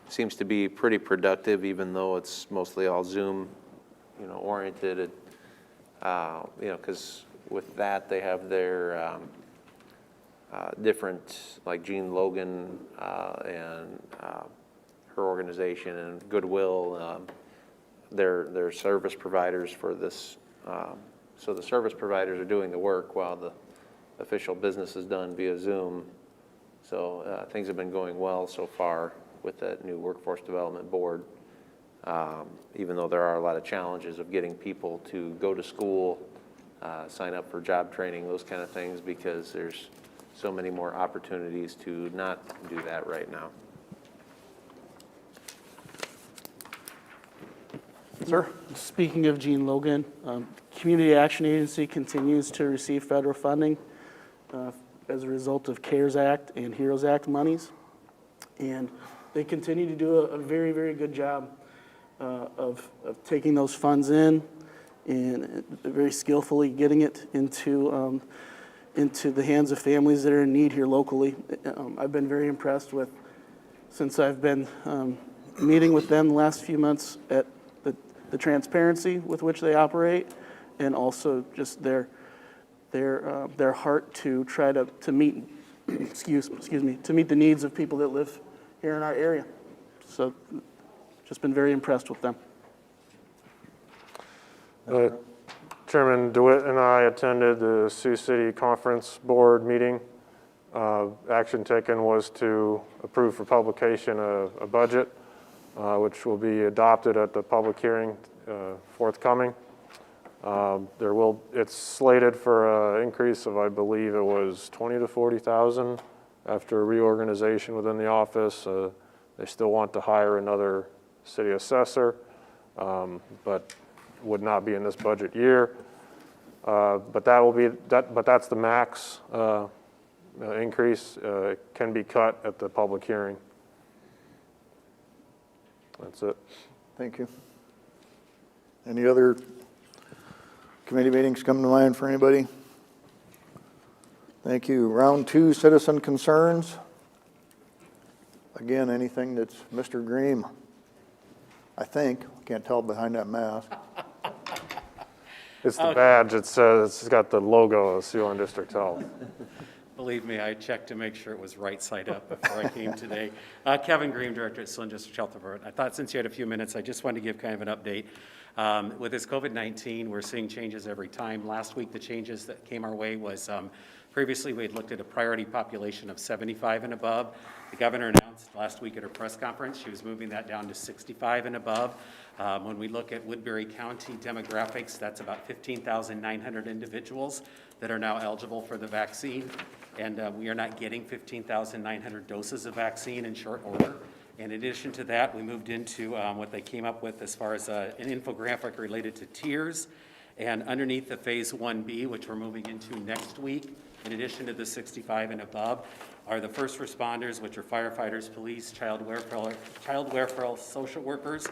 seems to be pretty productive, even though it's mostly all Zoom, oriented. Because with that, they have their different, like Jean Logan and her organization and Goodwill, they're service providers for this. So the service providers are doing the work while the official business is done via Zoom. So things have been going well so far with that new Workforce Development Board, even though there are a lot of challenges of getting people to go to school, sign up for job training, those kind of things, because there's so many more opportunities to not do that right now. Sir? Speaking of Gene Logan, Community Action Agency continues to receive federal funding as a result of CARES Act and HEROES Act monies. And they continue to do a very, very good job of taking those funds in and very skillfully getting it into the hands of families that are in need here locally. I've been very impressed with, since I've been meeting with them the last few months, at the transparency with which they operate, and also just their heart to try to meet excuse me, to meet the needs of people that live here in our area. So just been very impressed with them. Chairman DeWitt and I attended the Sioux City Conference Board meeting. Action taken was to approve for publication a budget, which will be adopted at the public hearing forthcoming. It's slated for an increase of, I believe it was 20 to 40,000 after a reorganization within the office. They still want to hire another city assessor, but would not be in this budget year. But that's the max increase. It can be cut at the public hearing. That's it. Thank you. Any other committee meetings come to mind for anybody? Thank you. Round 2, citizen concerns. Again, anything that's Mr. Green, I think, can't tell behind that mask. It's the badge. It's got the logo of Siouxland District Health. Believe me, I checked to make sure it was right side up before I came today. Kevin Green, Director at Siouxland District Health Department. I thought since you had a few minutes, I just wanted to give kind of an update. With this COVID-19, we're seeing changes every time. Last week, the changes that came our way was previously we had looked at a priority population of 75 and above. The governor announced last week at her press conference she was moving that down to 65 and above. When we look at Woodbury County demographics, that's about 15,900 individuals that are now eligible for the vaccine. And we are not getting 15,900 doses of vaccine in short order. In addition to that, we moved into what they came up with as far as an infographic related to tiers. And underneath the Phase 1B, which we're moving into next week, in addition to the 65 and above, are the first responders, which are firefighters, police, child welfare, social workers,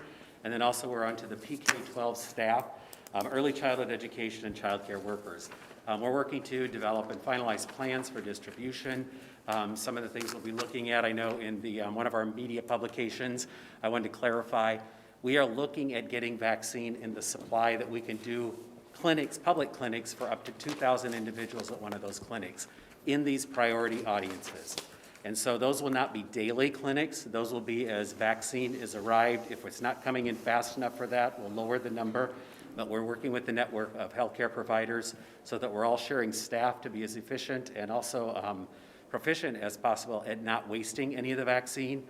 and then also we're onto the PK-12 staff, early childhood education, and child care workers. We're working to develop and finalize plans for distribution. Some of the things we'll be looking at, I know in the one of our media publications, I wanted to clarify, we are looking at getting vaccine in the supply that we can do clinics, public clinics, for up to 2,000 individuals at one of those clinics in these priority audiences. And so those will not be daily clinics. Those will be as vaccine is arrived. If it's not coming in fast enough for that, we'll lower the number. But we're working with the network of healthcare providers so that we're all sharing staff to be as efficient and also proficient as possible at not wasting any of the vaccine.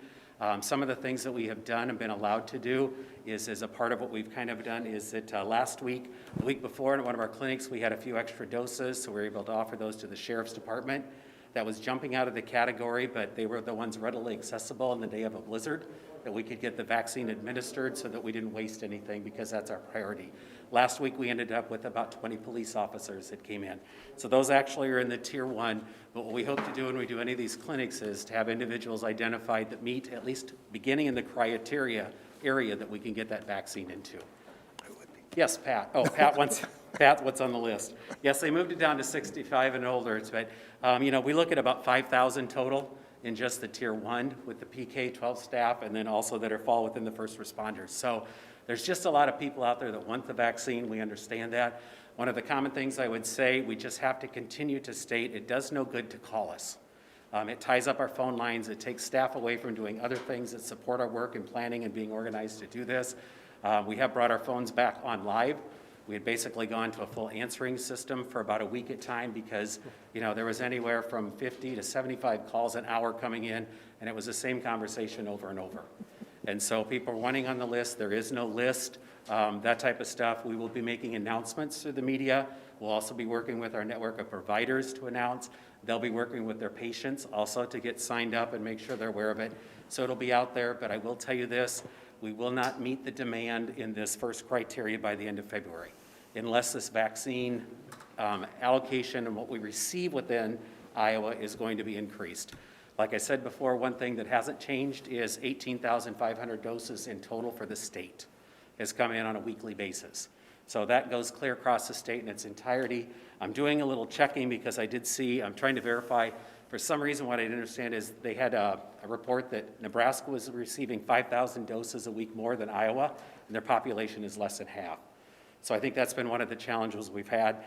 Some of the things that we have done and been allowed to do is, as a part of what we've kind of done, is that last week, the week before, in one of our clinics, we had a few extra doses, so we were able to offer those to the sheriff's department. That was jumping out of the category, but they were the ones readily accessible on the day of a blizzard, that we could get the vaccine administered so that we didn't waste anything, because that's our priority. Last week, we ended up with about 20 police officers that came in. So those actually are in the tier 1, but what we hope to do when we do any of these clinics is to have individuals identified that meet, at least beginning in the criteria area, that we can get that vaccine into. Yes, Pat. Oh, Pat wants, Pat, what's on the list? Yes, they moved it down to 65 and older, but we look at about 5,000 total in just the tier 1 with the PK-12 staff, and then also that fall within the first responders. So there's just a lot of people out there that want the vaccine. We understand that. One of the common things I would say, we just have to continue to state, it does no good to call us. It ties up our phone lines. It takes staff away from doing other things that support our work and planning and being organized to do this. We have brought our phones back on live. We had basically gone to a full answering system for about a week at a time because, there was anywhere from 50 to 75 calls an hour coming in, and it was the same conversation over and over. And so people are wanting on the list. There is no list, that type of stuff. We will be making announcements through the media. We'll also be working with our network of providers to announce. They'll be working with their patients also to get signed up and make sure they're aware of it. So it'll be out there, but I will tell you this, we will not meet the demand in this first criteria by the end of February unless this vaccine allocation and what we receive within Iowa is going to be increased. Like I said before, one thing that hasn't changed is 18,500 doses in total for the state has come in on a weekly basis. So that goes clear across the state in its entirety. I'm doing a little checking because I did see, I'm trying to verify, for some reason what I didn't understand is they had a report that Nebraska was receiving 5,000 doses a week more than Iowa, and their population is less than half. So I think that's been one of the challenges we've had.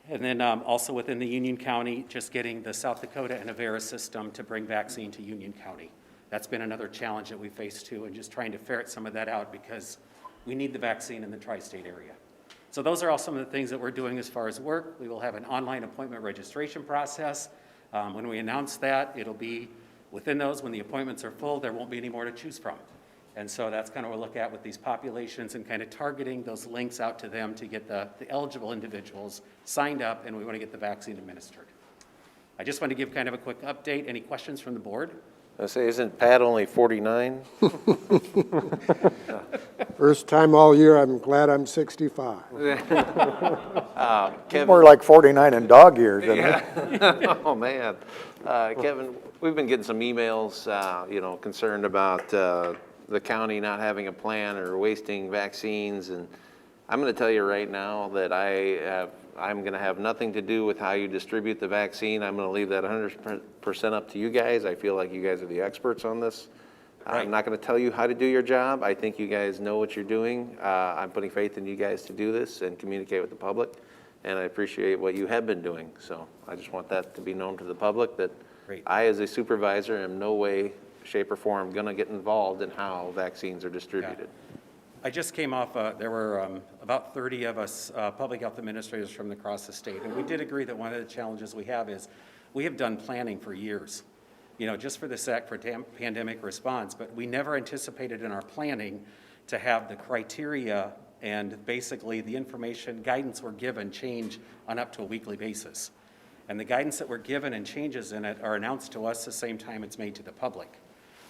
And then also within the Union County, just getting the South Dakota and Avera system to bring vaccine to Union County. That's been another challenge that we face too, and just trying to ferret some of that out because we need the vaccine in the tri-state area. So those are all some of the things that we're doing as far as work. We will have an online appointment registration process. When we announce that, it'll be within those, when the appointments are full, there won't be any more to choose from. And so that's kind of what we'll look at with these populations and kind of targeting those links out to them to get the eligible individuals signed up, and we want to get the vaccine administered. I just want to give kind of a quick update. Any questions from the board? I say, isn't Pat only 49? First time all year, I'm glad I'm 65. Kevin, More like 49 in dog years, isn't it? Oh, man. Kevin, we've been getting some emails, concerned about, the county not having a plan or wasting vaccines, and I'm going to tell you right now that I'm going to have nothing to do with how you distribute the vaccine. I'm going to leave that 100% up to you guys. I feel like you guys are the experts on this. I'm not going to tell you how to do your job. I think you guys know what you're doing. I'm putting faith in you guys to do this and communicate with the public, and I appreciate what you have been doing. So I just want that to be known to the public, that I, as a supervisor, am no way, shape, or form going to get involved in how vaccines are distributed. I just came off, there were about 30 of us public health administrators from across the state, and we did agree that one of the challenges we have is we have done planning for years, you know, just for the pandemic response, but we never anticipated in our planning to have the criteria and basically the information, guidance we're given change on up to a weekly basis. And the guidance that we're given and changes in it are announced to us the same time it's made to the public.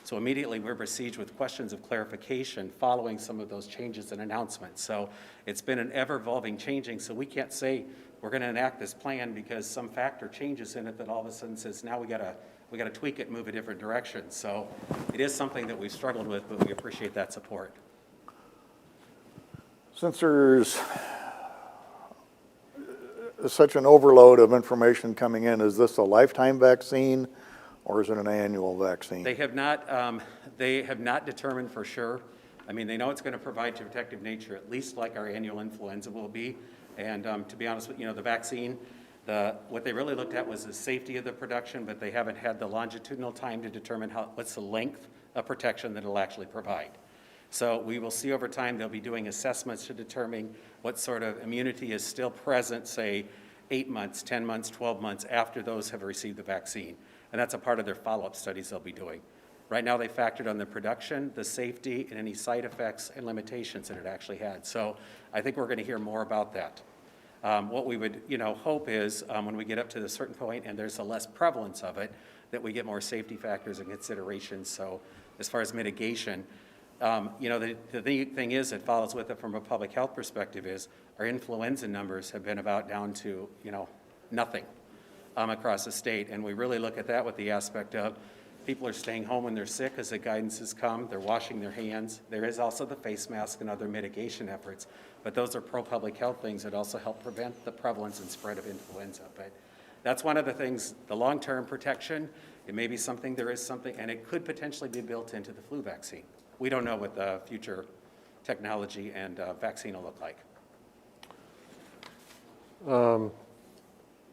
So immediately we're besieged with questions of clarification following some of those changes and announcements. So it's been an ever-evolving changing, so we can't say we're going to enact this plan because some factor changes in it that all of a sudden says now we got to tweak it and move a different direction. So it is something that we've struggled with, but we appreciate that support. Since there's such an overload of information coming in, is this a lifetime vaccine or is it an annual vaccine? They have not determined for sure. I mean, they know it's going to provide protective nature, at least like our annual influenza will be. And to be honest with you, the vaccine, what they really looked at was the safety of the production, but they haven't had the longitudinal time to determine what's the length of protection that it'll actually provide. So we will see over time, they'll be doing assessments to determine what sort of immunity is still present, say, 8 months, 10 months, 12 months after those have received the vaccine. And that's a part of their follow-up studies they'll be doing. Right now, they factored on the production, the safety, and any side effects and limitations that it actually had. So I think we're going to hear more about that. What we would, hope is when we get up to a certain point and there's a less prevalence of it, that we get more safety factors and considerations. So as far as mitigation, the thing is that follows with it from a public health perspective is our influenza numbers have been about down to, nothing across the state. And we really look at that with the aspect of people are staying home when they're sick as the guidance has come. They're washing their hands. There is also the face mask and other mitigation efforts. But those are pro-public health things that also help prevent the prevalence and spread of influenza. But that's one of the things, the long-term protection, it may be something, there is something, and it could potentially be built into the flu vaccine. We don't know what the future technology and vaccine will look like.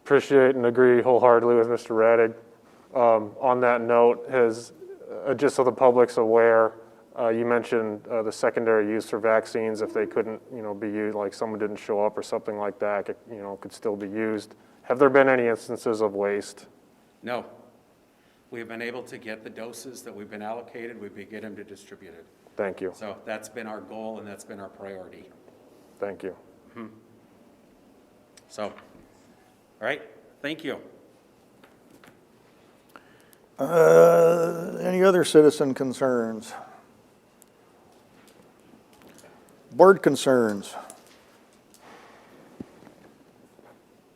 Appreciate and agree wholeheartedly with Mr. Radig. On that note, just so the public's aware, you mentioned the secondary use for vaccines, if they couldn't, be used, like someone didn't show up or something like that, could still be used. Have there been any instances of waste? No. We have been able to get the doses that we've been allocated, we've been getting them to distribute it. Thank you. So that's been our goal and that's been our priority. Thank you. Mm-hmm. So, all right, thank you. Any other citizen concerns? Board concerns?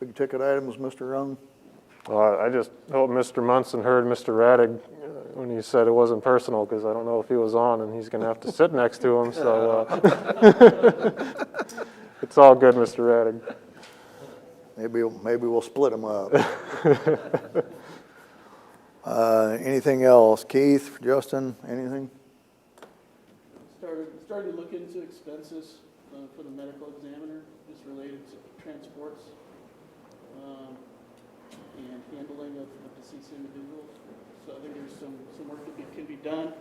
Big ticket items, Mr. Young? I just hope Mr. Munson heard Mr. Radig when he said it wasn't personal, because I don't know if he was on, and he's going to have to sit next to him. So it's all good, Mr. Radig. Maybe we'll split them up. Anything else? Keith, Justin, anything? Started to look into expenses for the medical examiner, just related to transports and handling of deceased individuals. So I think there's some work that can be done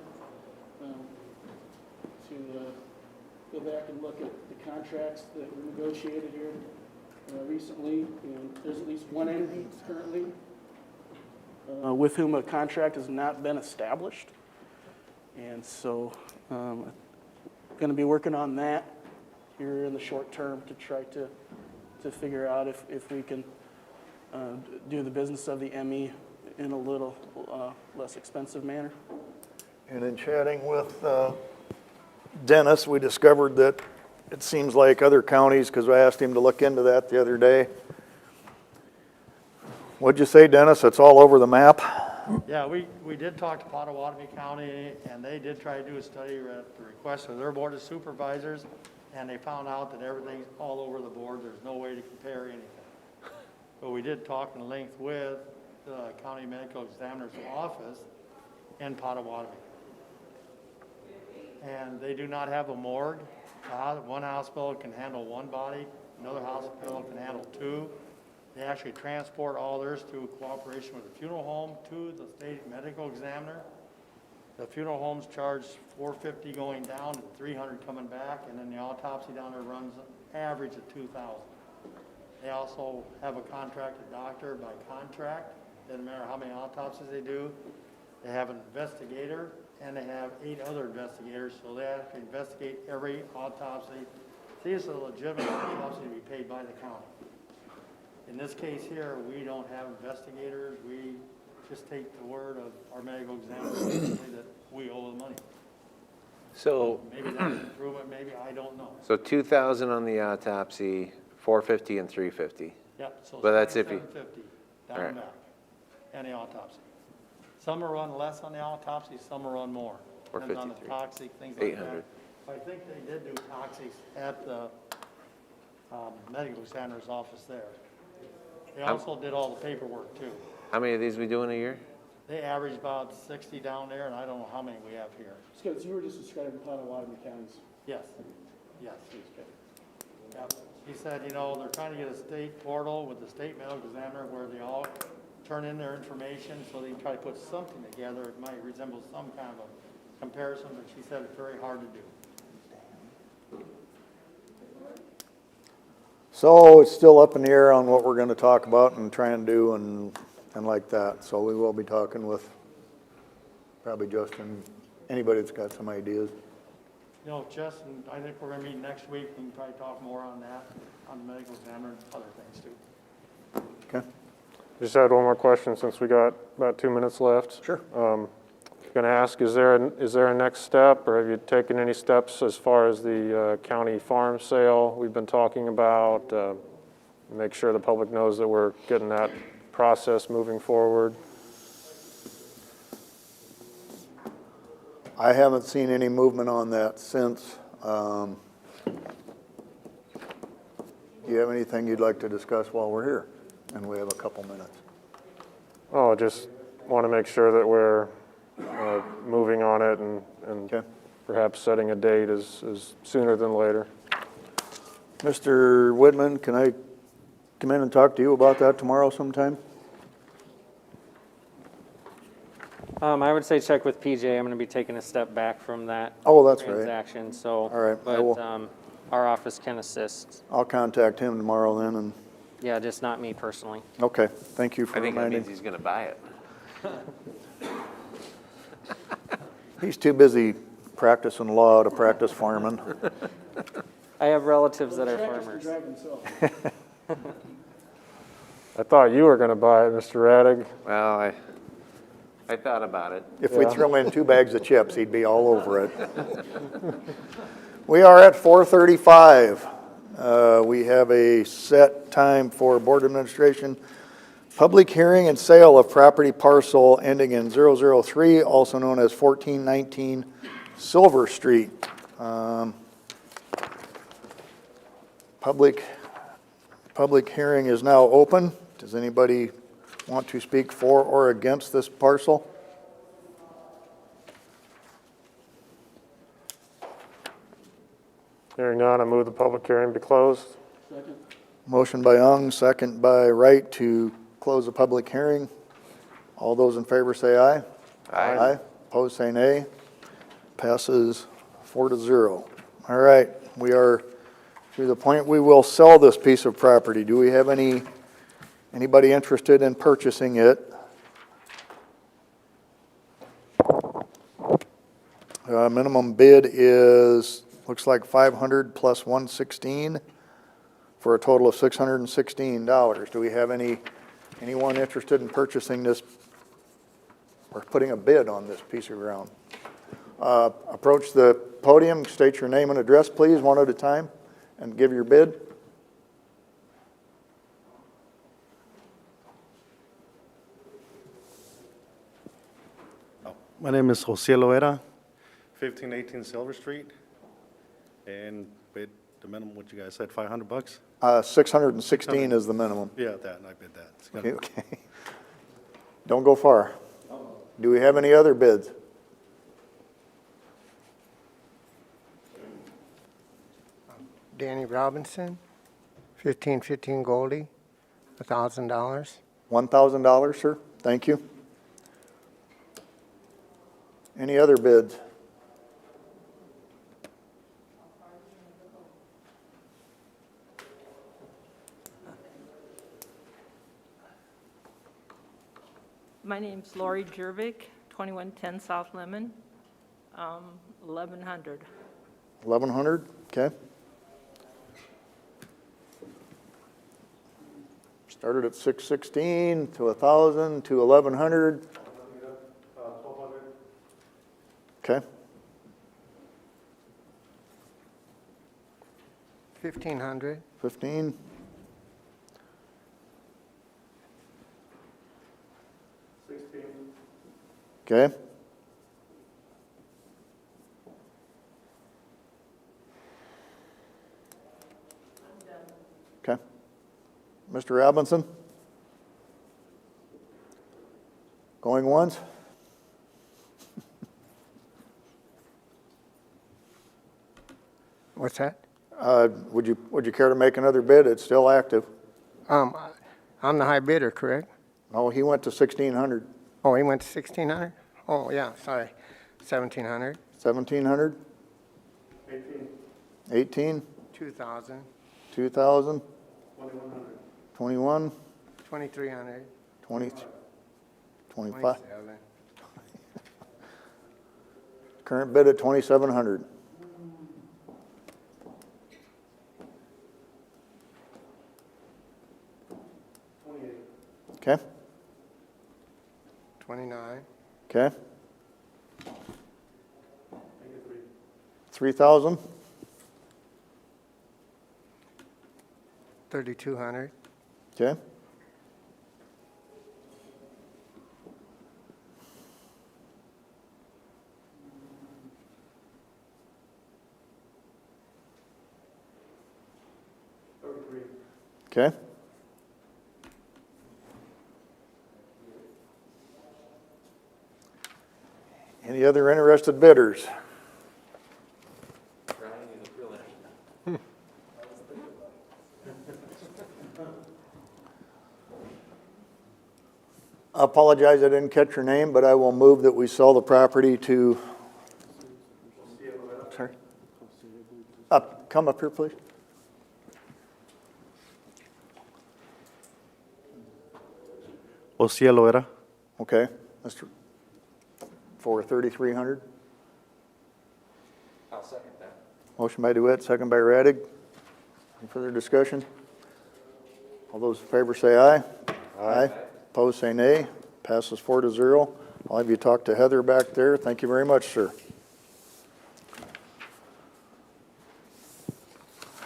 to go back and look at the contracts that were negotiated here recently. And there's at least one entity currently with whom a contract has not been established. And so I'm going to be working on that here in the short term to try to figure out if we can do the business of the ME in a little less expensive manner. And in chatting with Dennis, we discovered that it seems like other counties, because I asked him to look into that the other day. What'd you say, Dennis? It's all over the map? Yeah, we did talk to Potawatomi County, and they did try to do a study at the request of their board of supervisors, and they found out that everything's all over the board. There's no way to compare anything. But we did talk in length with the county medical examiner's office in Potawatomi. And they do not have a morgue. One hospital can handle one body, another hospital can handle two. They actually transport all theirs through cooperation with the funeral home to the state medical examiner. The funeral homes charge $450 going down and $300 coming back, and then the autopsy down there runs an average of $2,000. They also have a contracted doctor by contract. Doesn't matter how many autopsies they do. They have an investigator, and they have 8 other investigators, so they have to investigate every autopsy. These are legitimate autopsies to be paid by the county. In this case here, we don't have investigators. We just take the word of our medical examiner that we owe the money. So, Maybe that's an improvement, maybe, I don't know. so 2,000 on the autopsy, 450 and 350. Yep, so But that's if you, $750 down and back, and the autopsy. Some will run less on the autopsy, some will run more. Depends on the 453. toxic, things like 800. that. I think they did do toxics at the medical examiner's office there. They also did all the paperwork too. How many of these we do in a year? They average about 60 down there, and I don't know how many we have here. Scott, so you were just describing Potawatomi counties. Yes, yes. Yep. He said, you know, they're trying to get a state portal with the state medical examiner where they all turn in their information so they can try to put something together. It might resemble some kind of a comparison, but she said it's very hard to do. So it's still up in the air on what we're going to talk about and try and do and like that. So we will be talking with probably Justin, anybody that's got some ideas. You know, Justin, I think we're gonna meet next week, we can probably talk more on that, on the medical examiner and other things too. Okay. Just had one more question since we got about 2 minutes left. Sure. Going to ask, is there a next step, or have you taken any steps as far as the county farm sale we've been talking about? Make sure the public knows that we're getting that process moving forward. I haven't seen any movement on that since. Do you have anything you'd like to discuss while we're here? And we have a couple minutes. Oh, just want to make sure that we're moving on it and Okay. perhaps setting a date is sooner than later. Mr. Whitman, can I come in and talk to you about that tomorrow sometime? I would say check with PJ. I'm going to be taking a step back from that Oh, that's right. transaction, so. All right, I will. But our office can assist. I'll contact him tomorrow then and, Yeah, just not me personally. okay, thank you for I think that reminding. means he's gonna buy it. He's too busy practicing law to practice farming. I have relatives that are farmers. I thought you were going to buy it, Mr. Radig. Well, I thought about it. If we throw in 2 bags of chips, he'd be all over it. We are at 4:35. We have a set time for board administration. Public hearing and sale of property parcel ending in 003, also known as 1419 Silver Street. Public hearing is now open. Does anybody want to speak for or against this parcel? Hearing none, I move the public hearing be closed. Second. Motion by Ung, second by Wright to close the public hearing. All those in favor say aye. Aye. Opposed say nay. Passes 4-0. All right, we are to the point we will sell this piece of property. Do we have anybody interested in purchasing it? Minimum bid is, looks like 500 plus 116 for a total of $616. Do we have anyone interested in purchasing this or putting a bid on this piece of ground? Approach the podium, state your name and address, please, one at a time, and give your bid. My name is Jose Loera, 1518 Silver Street. And bid the minimum, what you guys said, $500? 616 is the minimum. Yeah, that, and I bid that. It's gonna- Okay. Don't go far. Do we have any other bids? Danny Robinson, 1515 Goldie, $1,000. $1,000, sir? Thank you. Any other bids? My name's Lori Jervik, 2110 South Lemon, 1100. 1,100, okay. Started at 616 to 1,000 to 1,100. 1,200. Okay. 1,500. 15. 16. Okay. Okay. Mr. Robinson? Going once? What's that? Would you care to make another bid? It's still active. I'm the high bidder, correct? Oh, he went to 1,600. Oh, he went to 1,600? Oh, yeah, sorry. 1,700. 1,700? 18. 18? 2,000. 2,000? 2,100. 21? 2,300. 20? 25? 27. Current bid at 2,700. Okay. 29. Okay. 3,000. 3,200. Okay. 33. Okay. Any other interested bidders? I apologize, I didn't catch your name, but I will move that we sell the property to, sorry? Come up here, please. Jose Loera. Okay, Mr. For 3,300. I'll second that. Motion by DeWitt, second by Radig. Any further discussion? All those in favor say aye. Aye. Opposed say nay. Passes 4-0. I'll have you talk to Heather back there. Thank you very much, sir.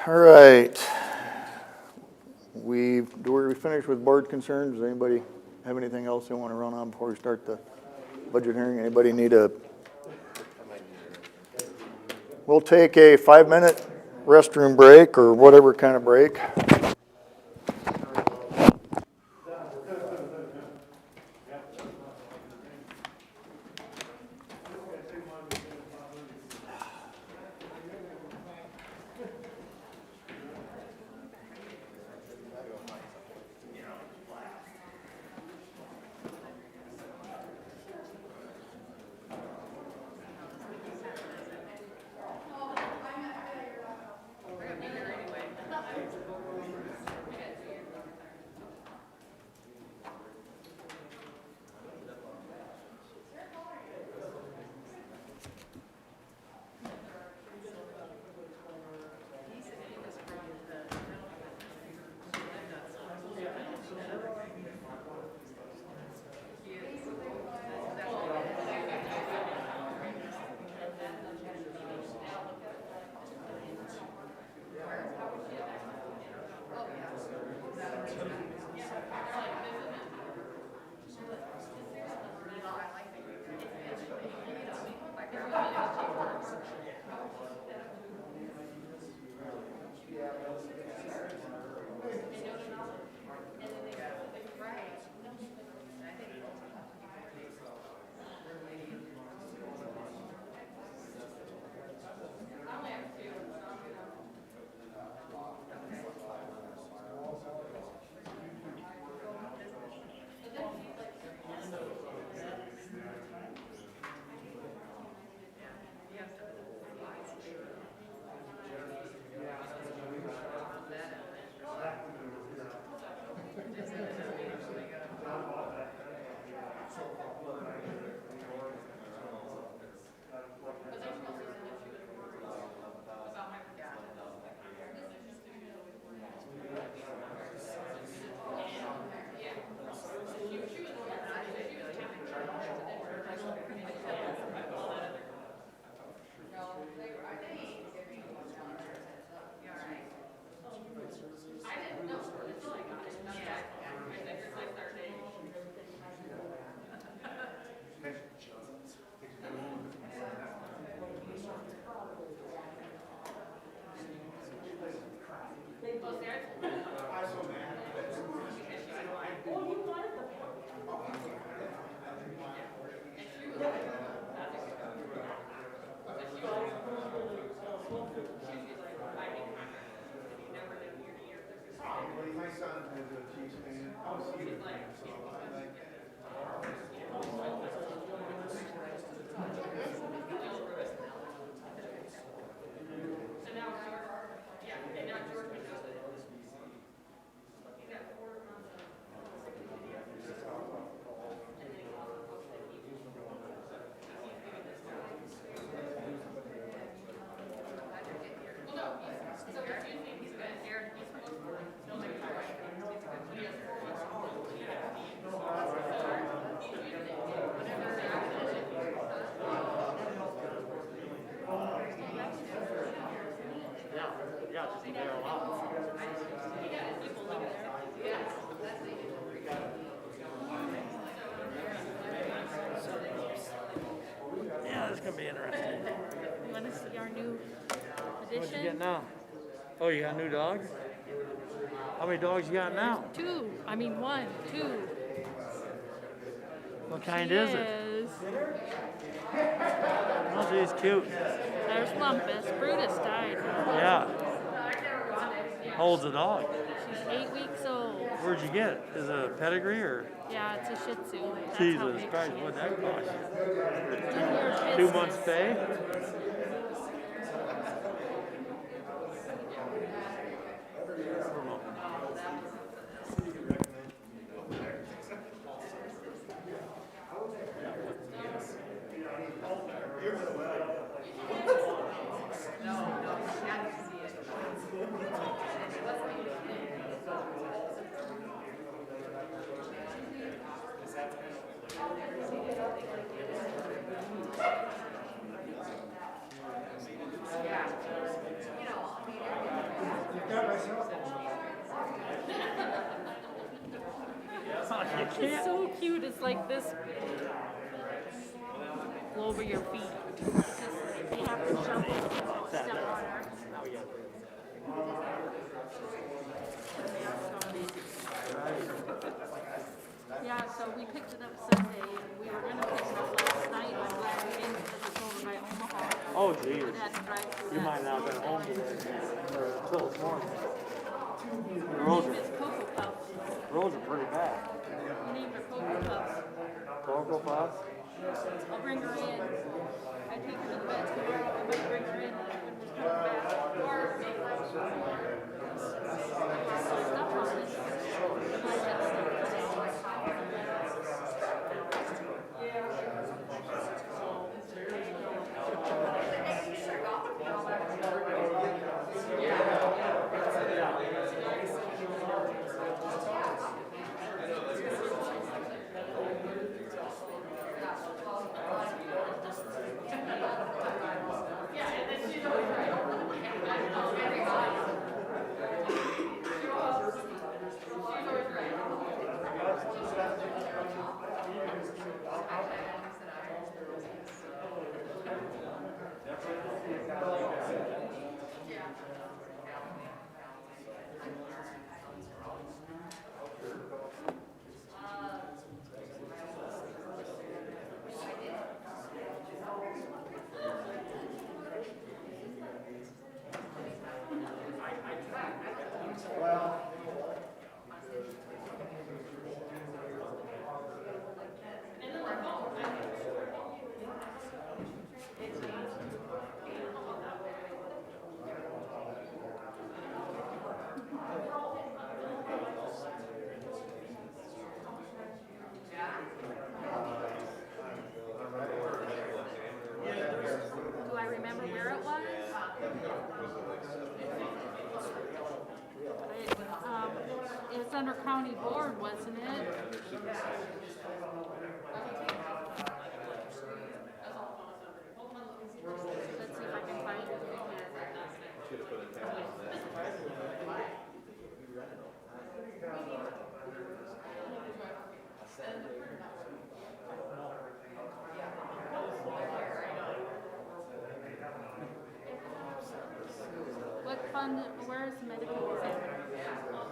All right. We finished with board concerns? Does anybody have anything else they want to run on before we start the budget hearing? Anybody need a? We'll take a 5-minute restroom break or whatever kind of break. much as there a lot. Yeah, this is gonna be interesting. You want to see our new What you addition? get now? Oh, you got a new dog? How many dogs you got now? One, two. What kind She is it? is- Oh, she's cute. There's Lumpus. Brutus died. Yeah. How old's the dog? She's 8 weeks old. Where'd you get it? Is it a pedigree or? Yeah, it's a Shih Tzu. That's how Jesus big Christ, she what'd is. that cost 10 years you? 2 business. months pay? It's so cute. It's like this. Go over your feet. You have to jump and step on her. Yeah, so we picked it up Sunday, and we were gonna pick it up last night. I'm glad we didn't because it's over by Omaha. Oh, geez. We had to drive through You that. might not have been home today or until this morning. The Her roads name is are, Cocoa Puffs. roads are pretty bad. We named her Cocoa Puffs. Cocoa Puffs? I'll bring her in. I take her to the vet tomorrow. I might bring her in when we're coming back. Or make like stuff on this. Do I remember where it was? It's under county board, wasn't it? Let's see if I can find it here. What fund, where is medical examiner?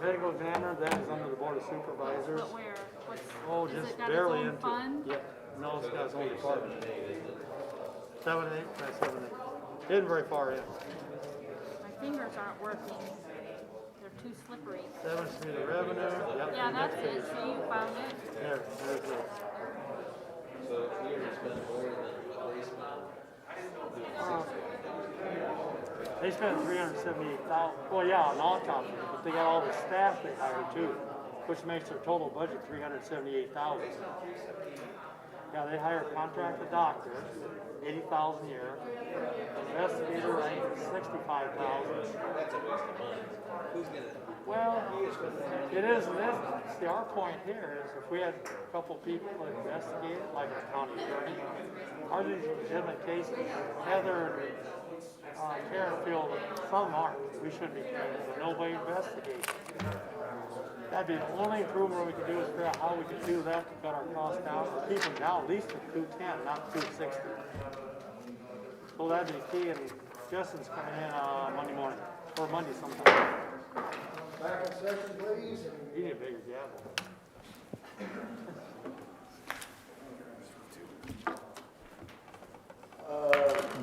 Medical examiner, that is under the Board of Supervisors. But where? What's, Oh, is just it got barely its own into fund? it. Yep, no, it's got its own department. 7-8, that's 7-8. Isn't very far in. My fingers aren't working. They're too slippery. 7th Street of Revenue, yep. Yeah, that's it. See, you found it. There's it. They spent $378,000, well, yeah, on autopsy, but they got all the staff they hired too, which makes their total budget $378,000. Yeah, they hire a contracted doctor, $80,000 a year, investigator, I think, $65,000. Well, it is and isn't. See, our point here is if we had a couple people that investigate it, like a county attorney, are these legitimate cases? Heather Karen feel that some aren't. We should be paying, but nobody investigates. That'd be the only improvement we could do is figure out how we could do that to cut our costs down, or keep them down at least to 210, not 260. So that'd be key, and Justin's coming in Monday morning, or Monday sometime. Back in session, please. You need a bigger gavel.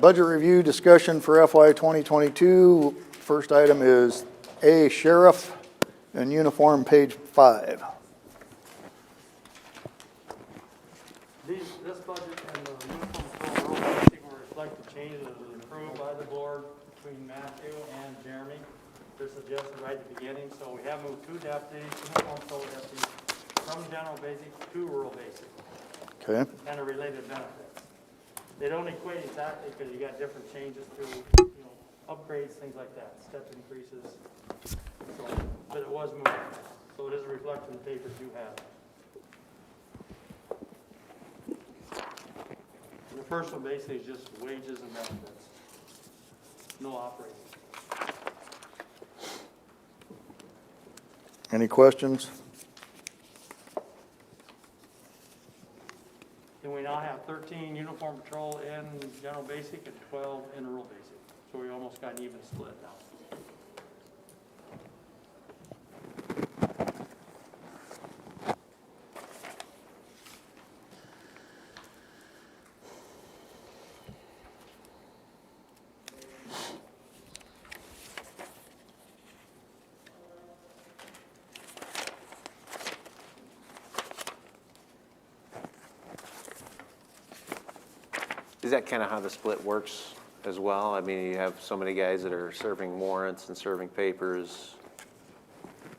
Budget review discussion for FY 2022. First item is A, Sheriff in uniform, page 5. This budget and the uniform patrol basic will reflect the changes that was approved by the board between Matthew and Jeremy. They're suggested right at the beginning, so we have moved 2 deputies, uniform patrol deputies, from general basic to rural basic. Okay. And a related benefits. They don't equate exactly because you got different changes to, upgrades, things like that, step increases. So, but it was moved, so it is reflected in the papers you have. And the first one basically is just wages and benefits. No operating. Any questions? And we now have 13 uniform patrol in general basic and 12 in rural basic. So we almost got an even split now. Is that kind of how the split works as well? I mean, you have so many guys that are serving warrants and serving papers,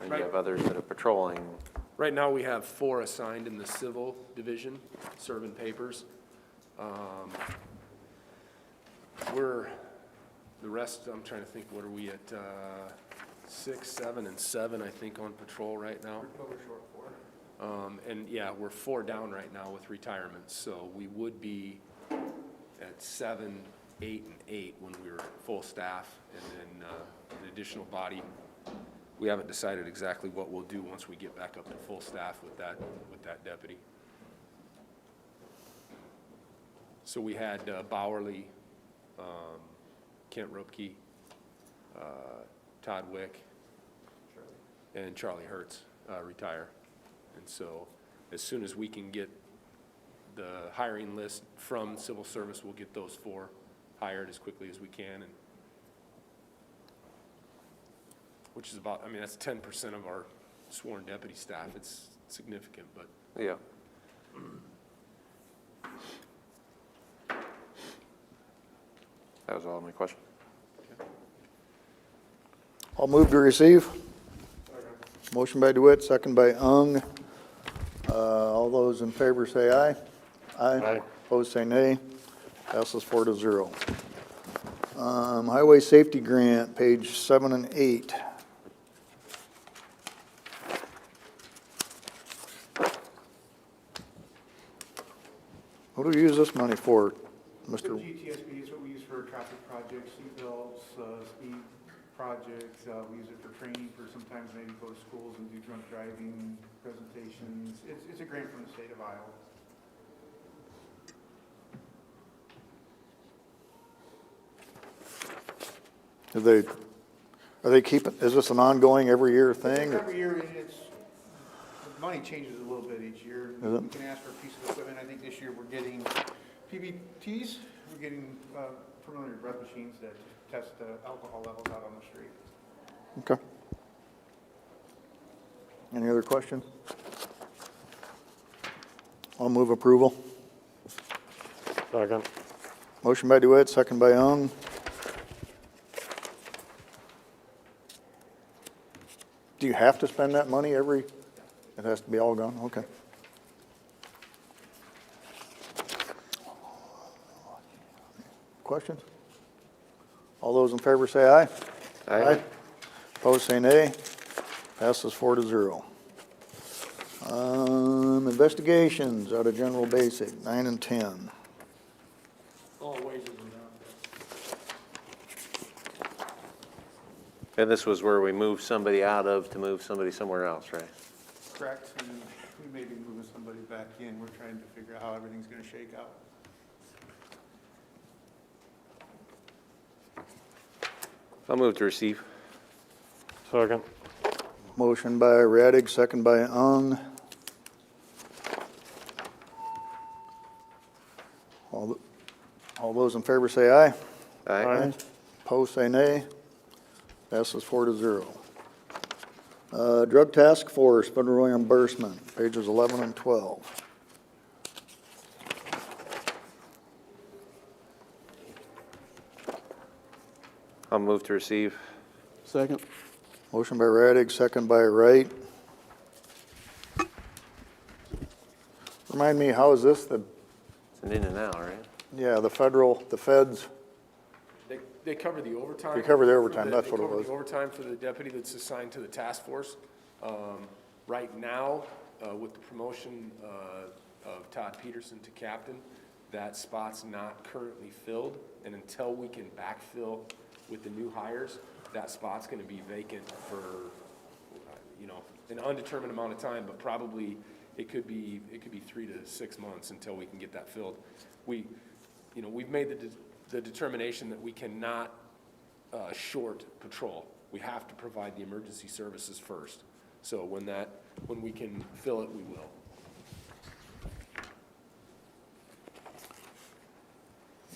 and you have others that are patrolling. Right now, we have 4 assigned in the civil division, serving papers. The rest, I'm trying to think, what are we at, 6, 7, and 7, I think, on patrol right now. We're short 4. And yeah, we're 4 down right now with retirements, so we would be at 7, 8, and 8 when we were full staff, and then an additional body. We haven't decided exactly what we'll do once we get back up to full staff with that deputy. So we had Bowerly, Kent Rupke, Todd Wick, and Charlie Hertz retire. And so as soon as we can get the hiring list from civil service, we'll get those 4 hired as quickly as we can, and which is about, I mean, that's 10% of our sworn deputy staff. It's significant, but Yeah. That was all my question. I'll move to receive. Motion by DeWitt, second by Ung. All those in favor say aye. Aye. Opposed say nay. Passes 4-0. Highway Safety Grant, page 7 and 8. What do we use this money for, Mr.? GTSB is what we use for traffic projects, seat belts, speed projects. We use it for training for sometimes maybe go to schools and do drunk driving presentations. It's a grant from the state of Iowa. Are they keeping, is this an ongoing every year thing? or- Every year, the money changes a little bit each year. Is it? We can ask for a piece of equipment. I think this year we're getting PBTs, we're getting preliminary breath machines that test alcohol levels out on the street. Okay. Any other questions? I'll move approval. Second. Motion by DeWitt, second by Ung. Do you have to spend that money every, it has to be all gone? Okay. Questions? All those in favor say aye. Aye. Opposed say nay. Passes 4-0. Investigations out of general basic, 9 and 10. All wages and benefits. And this was where we moved somebody out of to move somebody somewhere else, right? Correct, and we may be moving somebody back in. We're trying to figure out how everything's gonna shake out. I'll move to receive. Second. Motion by Radig, second by Ung. All those in favor say aye. Aye. Opposed, say nay. Passes 4-0. Drug Task Force, federal reimbursement, pages 11 and 12. I'll move to receive. Second. Motion by Radig, second by Wright. Remind me, how is this the, It's an in and out, right? yeah, the feds? They cover the overtime. They cover the overtime, that's what it They cover was. the overtime for the deputy that's assigned to the task force. Right now, with the promotion of Todd Peterson to captain, that spot's not currently filled, and until we can backfill with the new hires, that spot's gonna be vacant for, an undetermined amount of time, but probably it could be 3 to 6 months until we can get that filled. We've made the determination that we cannot short patrol. We have to provide the emergency services first. So when we can fill it, we will.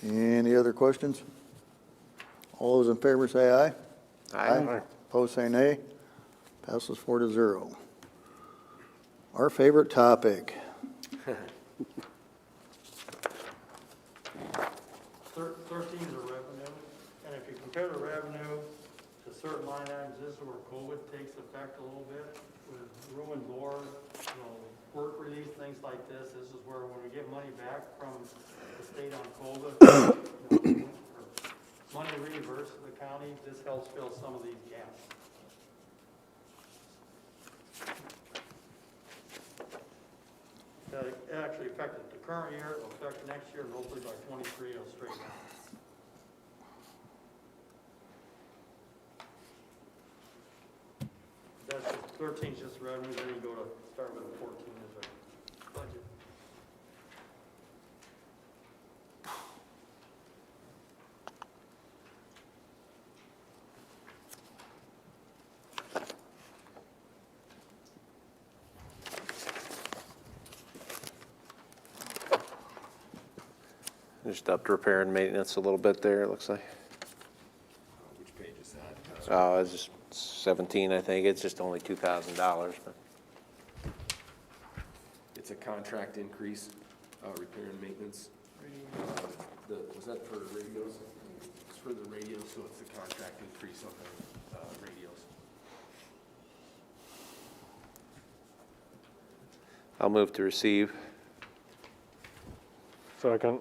Any other questions? All those in favor say aye. Aye. Opposed, say nay. Passes 4-0. Our favorite topic. 13 is the revenue, and if you compare the revenue to certain line items, this is where COVID takes effect a little bit, with room and board, work release, things like this. This is where when we get money back from the state on COVID, money reimbursed to the county, this helps fill some of these gaps. It actually affected the current year, it'll affect next year, and hopefully by 23 it'll straighten out. That's just, 13 is just revenue, then you go to start with 14 is a budget. Just upped repair and maintenance a little bit there, it looks like. Which page is that? Oh, it's just 17, I think. It's just only $2,000, but. It's a contract increase, repair and maintenance. Was that for radios? It's for the radios, so it's the contract increase on the radios. I'll move to receive. Second.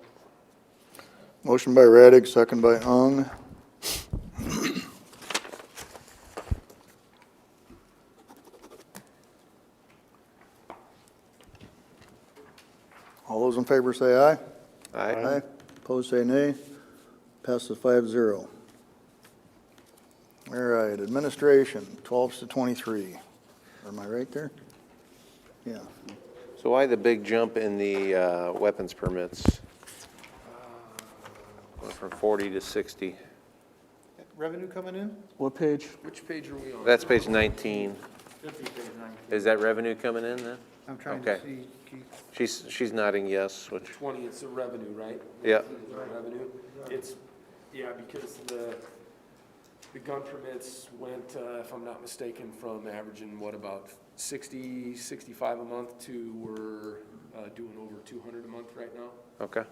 Motion by Radig, second by Ung. All those in favor say aye. Aye. Opposed, say nay. Passes 5-0. All right, administration, 12s to 23. Am I right there? Yeah. So why the big jump in the weapons permits? Went from 40 to 60. Revenue coming in? What page? Which page are we on? That's page 19. 50 page 19. Is that revenue coming in then? I'm trying Okay. to see, Keith. She's nodding yes, which, 20, it's the revenue, right? Yeah. 19 is the revenue. It's, because the gun permits went, if I'm not mistaken, from averaging, about 60, 65 a month to we're doing over 200 a month right now. okay.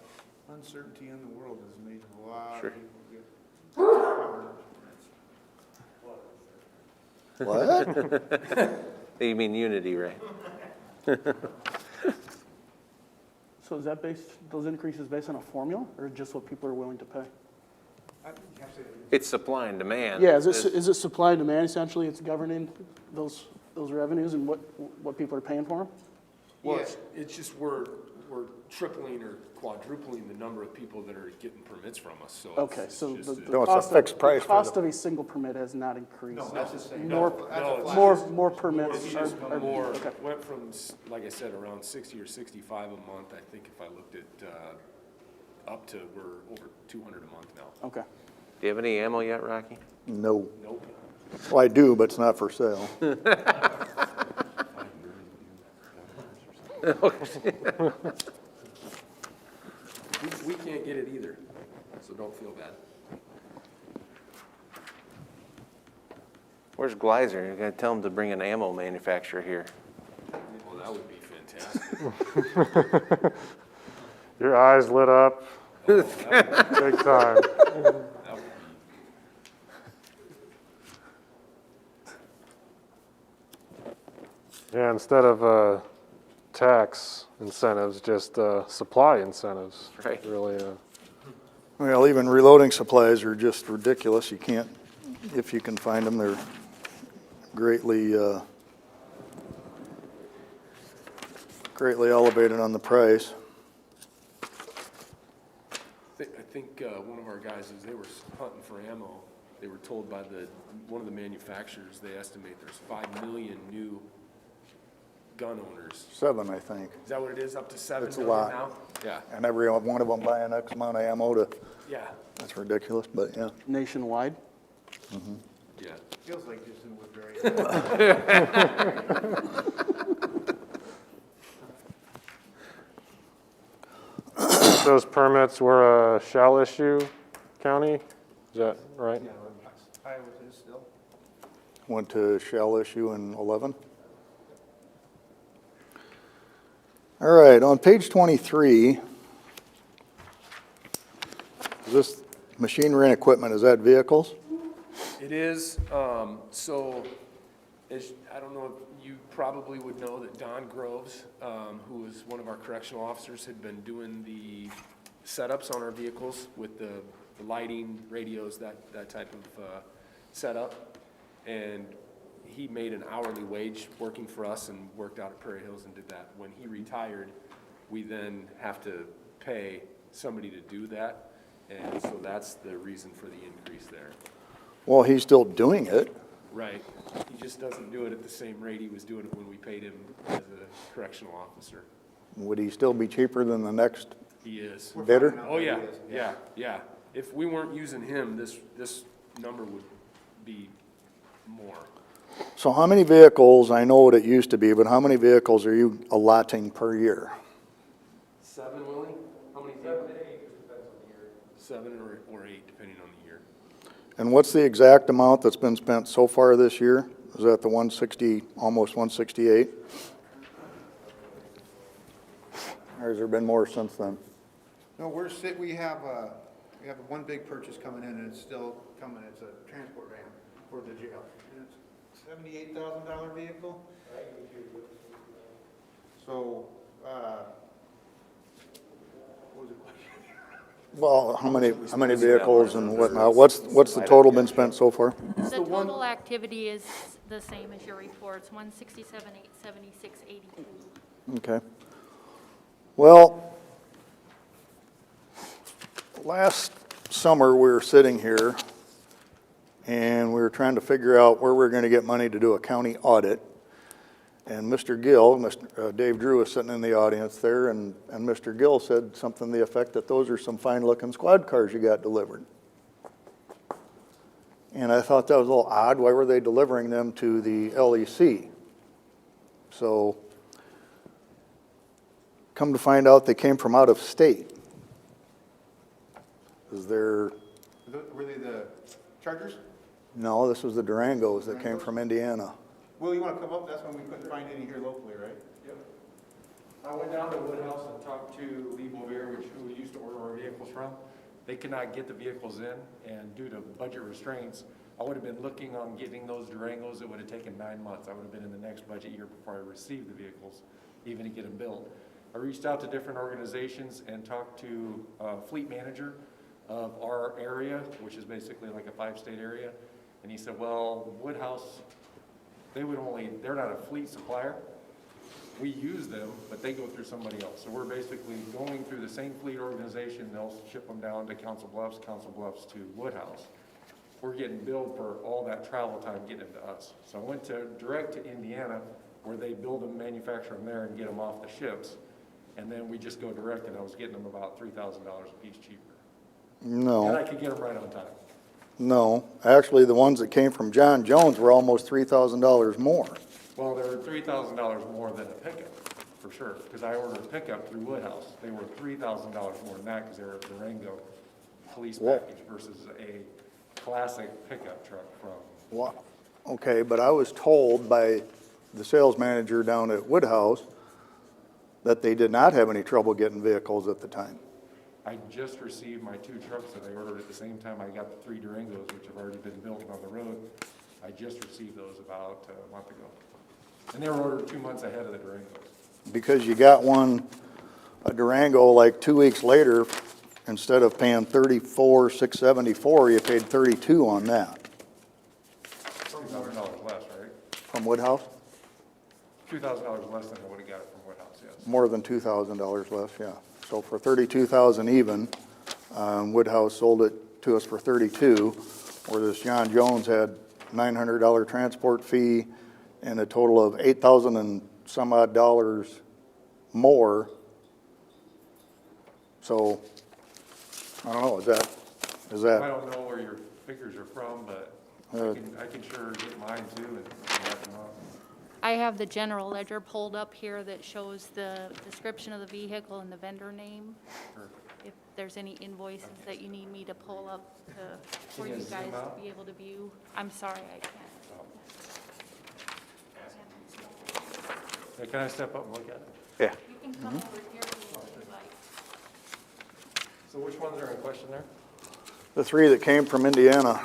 Uncertainty in the world has made a lot Sure. of people get. What? You mean unity, right? So is that those increases based on a formula, or just what people are willing to pay? It's supply and demand. Yeah, is it supply and demand essentially? It's governing those revenues and what people are paying for them? Well, it's just we're tripling or quadrupling the number of people that are getting permits from us, so. Okay, it's so just the a- cost the cost of a single permit has not increased? No, that's the same. More, more permits It's are, just more, okay. went from, like I said, around 60 or 65 a month, I think if I looked at, up to, we're over 200 a month now. Okay. Do you have any ammo yet, Rocky? No. Nope. Well, I do, but it's not for sale. We can't get it either, so don't feel bad. Where's Gleiser? You're gonna tell him to bring an ammo manufacturer here. Well, that would be fantastic. Your eyes lit up. Big time. Yeah, instead of tax incentives, just supply incentives. Right. Really. Well, even reloading supplies are just ridiculous. You can't, if you can find them, they're greatly elevated on the price. I think one of our guys, as they were hunting for ammo, they were told by one of the manufacturers, they estimate there's 5 million new gun owners. 7, I think. Is that what it is, up to 7 It's a million lot. now? Yeah. And every one of them buying X amount of ammo to, Yeah. that's ridiculous, but yeah. Nationwide? Yeah. Feels like just in Woodbury. Those permits were a shall issue county, is that right? Iowa is still. Went to shall issue in 11. All right, on page 23, is this machinery and equipment, is that vehicles? It is, so, I don't know if you probably would know that Don Groves, who is one of our correctional officers, had been doing the setups on our vehicles with the lighting, radios, that type of setup. And he made an hourly wage working for us and worked out at Prairie Hills and did that. When he retired, we then have to pay somebody to do that. And so that's the reason for the increase there. Well, he's still doing it. Right. He just doesn't do it at the same rate he was doing it when we paid him as a correctional officer. Would he still be cheaper than the next He is. bidder? Oh, yeah, yeah. If we weren't using him, this number would be more. So how many vehicles, I know what it used to be, but how many vehicles are you allotting per year? 7, Willie? How many? 7 to 8, it depends on the year. 7 or 8, depending on the year. And what's the exact amount that's been spent so far this year? Is that the 160, almost 168? Or has there been more since then? No, we have one big purchase coming in, and it's still coming. It's a transport van for the jail. And it's $78,000 vehicle. So, what was the question? Well, how many vehicles and whatnot? What's the total been spent so far? The total activity is the same as your reports, 167, 876, 82. Okay. Well, last summer, we were sitting here, and we were trying to figure out where we were going to get money to do a county audit. And Mr. Gill, Dave Drew was sitting in the audience there, and Mr. Gill said something to the effect that those are some fine-looking squad cars you got delivered. And I thought that was a little odd. Why were they delivering them to the LEC? So, come to find out, they came from out of state. Is there... Were they the Chargers? No, this was the Durangos that came from Indiana. Will, you want to come up? That's when we couldn't find any here locally, right? Yep. I went down to Woodhouse and talked to Lee Bovier, who we used to order our vehicles from. They could not get the vehicles in, and due to budget restraints, I would have been looking on getting those Durangos. It would have taken 9 months. I would have been in the next budget year before I received the vehicles, even to get them built. I reached out to different organizations and talked to a fleet manager of our area, which is basically like a 5-state area. And he said, well, Woodhouse, they're not a fleet supplier. We use them, but they go through somebody else. So we're basically going through the same fleet organization. They'll ship them down to Council Bluffs to Woodhouse. We're getting billed for all that travel time getting them to us. So I went direct to Indiana, where they build them, manufacture them there, and get them off the ships. And then we just go direct, and I was getting them about $3,000 a piece cheaper. No. And I could get them right on time. No, actually, the ones that came from John Jones were almost $3,000 more. Well, they were $3,000 more than a pickup, for sure, because I ordered a pickup through Woodhouse. They were $3,000 more than that because they were a Durango police package versus a classic pickup truck from. Wow. Okay, but I was told by the sales manager down at Woodhouse that they did not have any trouble getting vehicles at the time. I just received my 2 trucks that I ordered at the same time I got the 3 Durangos, which have already been built on the road. I just received those about a month ago. And they were ordered 2 months ahead of the Durangos. Because you got a Durango, like 2 weeks later, instead of paying $34,674, you paid $32 on that. $2,000 less, right? From Woodhouse? $2,000 less than I would have got it from Woodhouse, yes. More than $2,000 less, yeah. So for $32,000 even, Woodhouse sold it to us for $32,000, where this John Jones had $900 transport fee and a total of $8,000 and some odd dollars more. So, I don't know, is that? I don't know where your figures are from, but I can sure get mine too and back them up. I have the general ledger pulled up here that shows the description of the vehicle and the vendor name. Sure. If there's any invoices that you need me to pull up for Can you you guys zoom out? to be able to view. I'm sorry, I can't. Hey, can I step up and look at it? Yeah. You can come over here if you'd like. So which ones are in question there? The 3 that came from Indiana.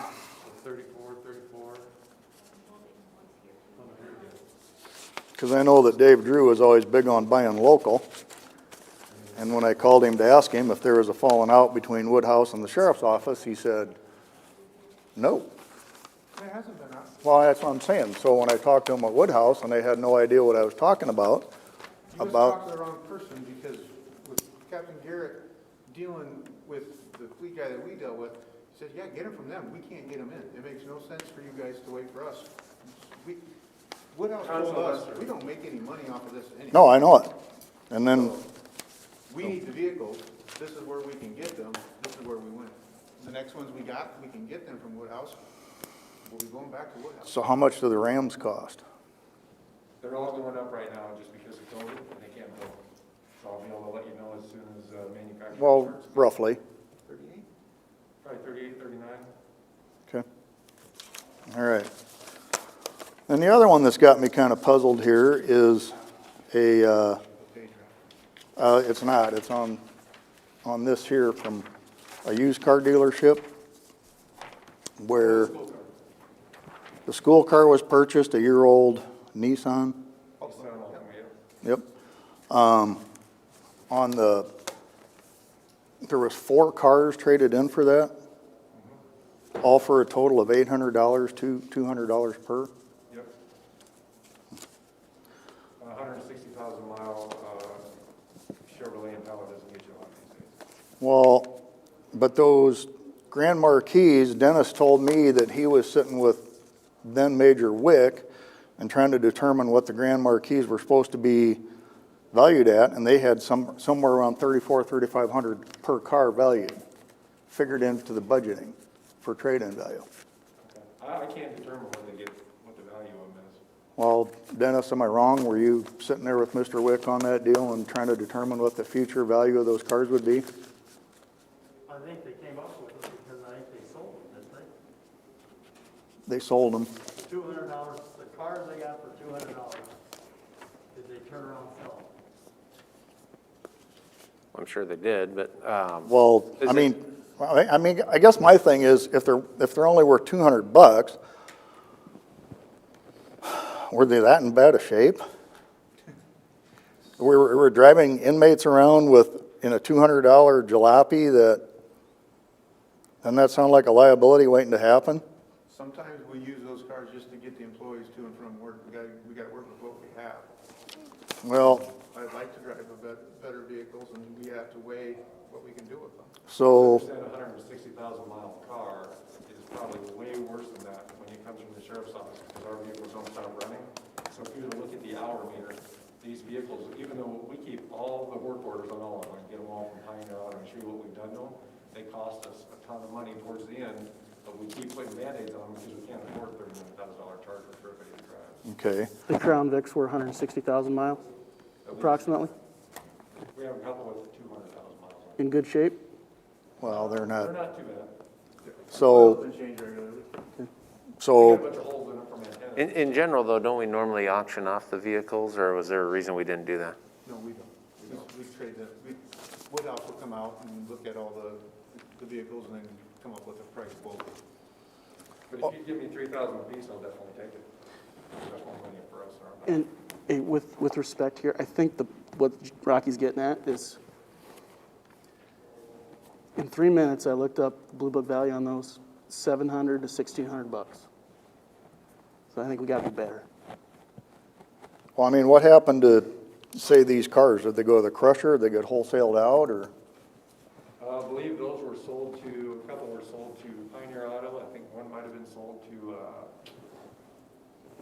34, 34. Because I know that Dave Drew is always big on buying local. And when I called him to ask him if there was a falling out between Woodhouse and the sheriff's office, he said, no. There hasn't been. Well, that's what I'm saying. So when I talked to him at Woodhouse, and they had no idea what I was talking about. You must talk to the wrong person, because with Captain Garrett dealing with the fleet guy that we dealt with, he said, yeah, get them from them. We can't get them in. It makes no sense for you guys to wait for us. Woodhouse told us, we don't make any money off of this anyway. No, I know it. And then, We need the vehicles. This is where we can get them. This is where we went. The next ones we got, we can get them from Woodhouse. We'll be going back to Woodhouse. so how much do the Rams cost? They're all going up right now just because of COVID, and they can't build them. So I'll be able to let you know as soon as manufacturing Well, starts. roughly. 38? Probably 38, 39. Okay. All right. And the other one that's got me kind of puzzled here is it's not, it's on this here from a used car dealership where the school car was purchased, a year-old Nissan. Yep. There was 4 cars traded in for that, all for a total of $800 to $200 per. Yep. 160,000 mile Chevrolet Impala doesn't get you a lot these days. Well, but those Grand Marquis, Dennis told me that he was sitting with then Major Wick and trying to determine what the Grand Marquis were supposed to be valued at, and they had somewhere around $3,500 per car valued, figured into the budgeting for trade-in value. Okay. I can't determine what the value of them is. Well, Dennis, am I wrong? Were you sitting there with Mr. Wick on that deal and trying to determine what the future value of those cars would be? I think they came up with it because I think they sold them, didn't they? They sold them. $200, the cars they got for $200, did they turn around and sell them? I'm sure they did, but, Well, I guess my thing is, if they're only worth $200, were they that in bad a shape? We were driving inmates around in a $200 jalopy doesn't that sound like a liability waiting to happen? Sometimes we use those cars just to get the employees to and from work. We got to work with what we have. Well, I'd like to drive better vehicles, and we have to weigh what we can do with them. So. I understand a 160,000 mile car is probably way worse than that when it comes from the sheriff's office, because our vehicles don't stop running. So if you were to look at the hour meter, these vehicles, even though we keep all the work orders on all of them, get them all from Pioneer Auto and show you what we've done to them, they cost us a ton of money towards the end, but we keep putting Band-Aids on them because we can't afford a $39,000 charge for everybody to drive. Okay. The Crown Vics were 160,000 miles, approximately, We have a couple with 200,000 miles on them. in good shape. Well, they're They're not, not too bad. so, They change regularly. so, Got a bunch of holes in them from antennas. In general, though, don't we normally auction off the vehicles, or was there a reason we didn't do that? No, we don't. We trade them. Woodhouse will come out and look at all the vehicles and then come up with a price quote. But if you give me 3,000 apiece, I'll definitely take it. That's more money for us. in our budget. And with respect here, I think what Rocky's getting at is, in 3 minutes, I looked up Blue Book value on those, $700 to $1,600. So I think we got to be better. well, I mean, what happened to, say, these cars? Did they go to the crusher, they get wholesaled out, or? I believe those were sold to, a couple were sold to Pioneer Auto. I think one might have been sold to,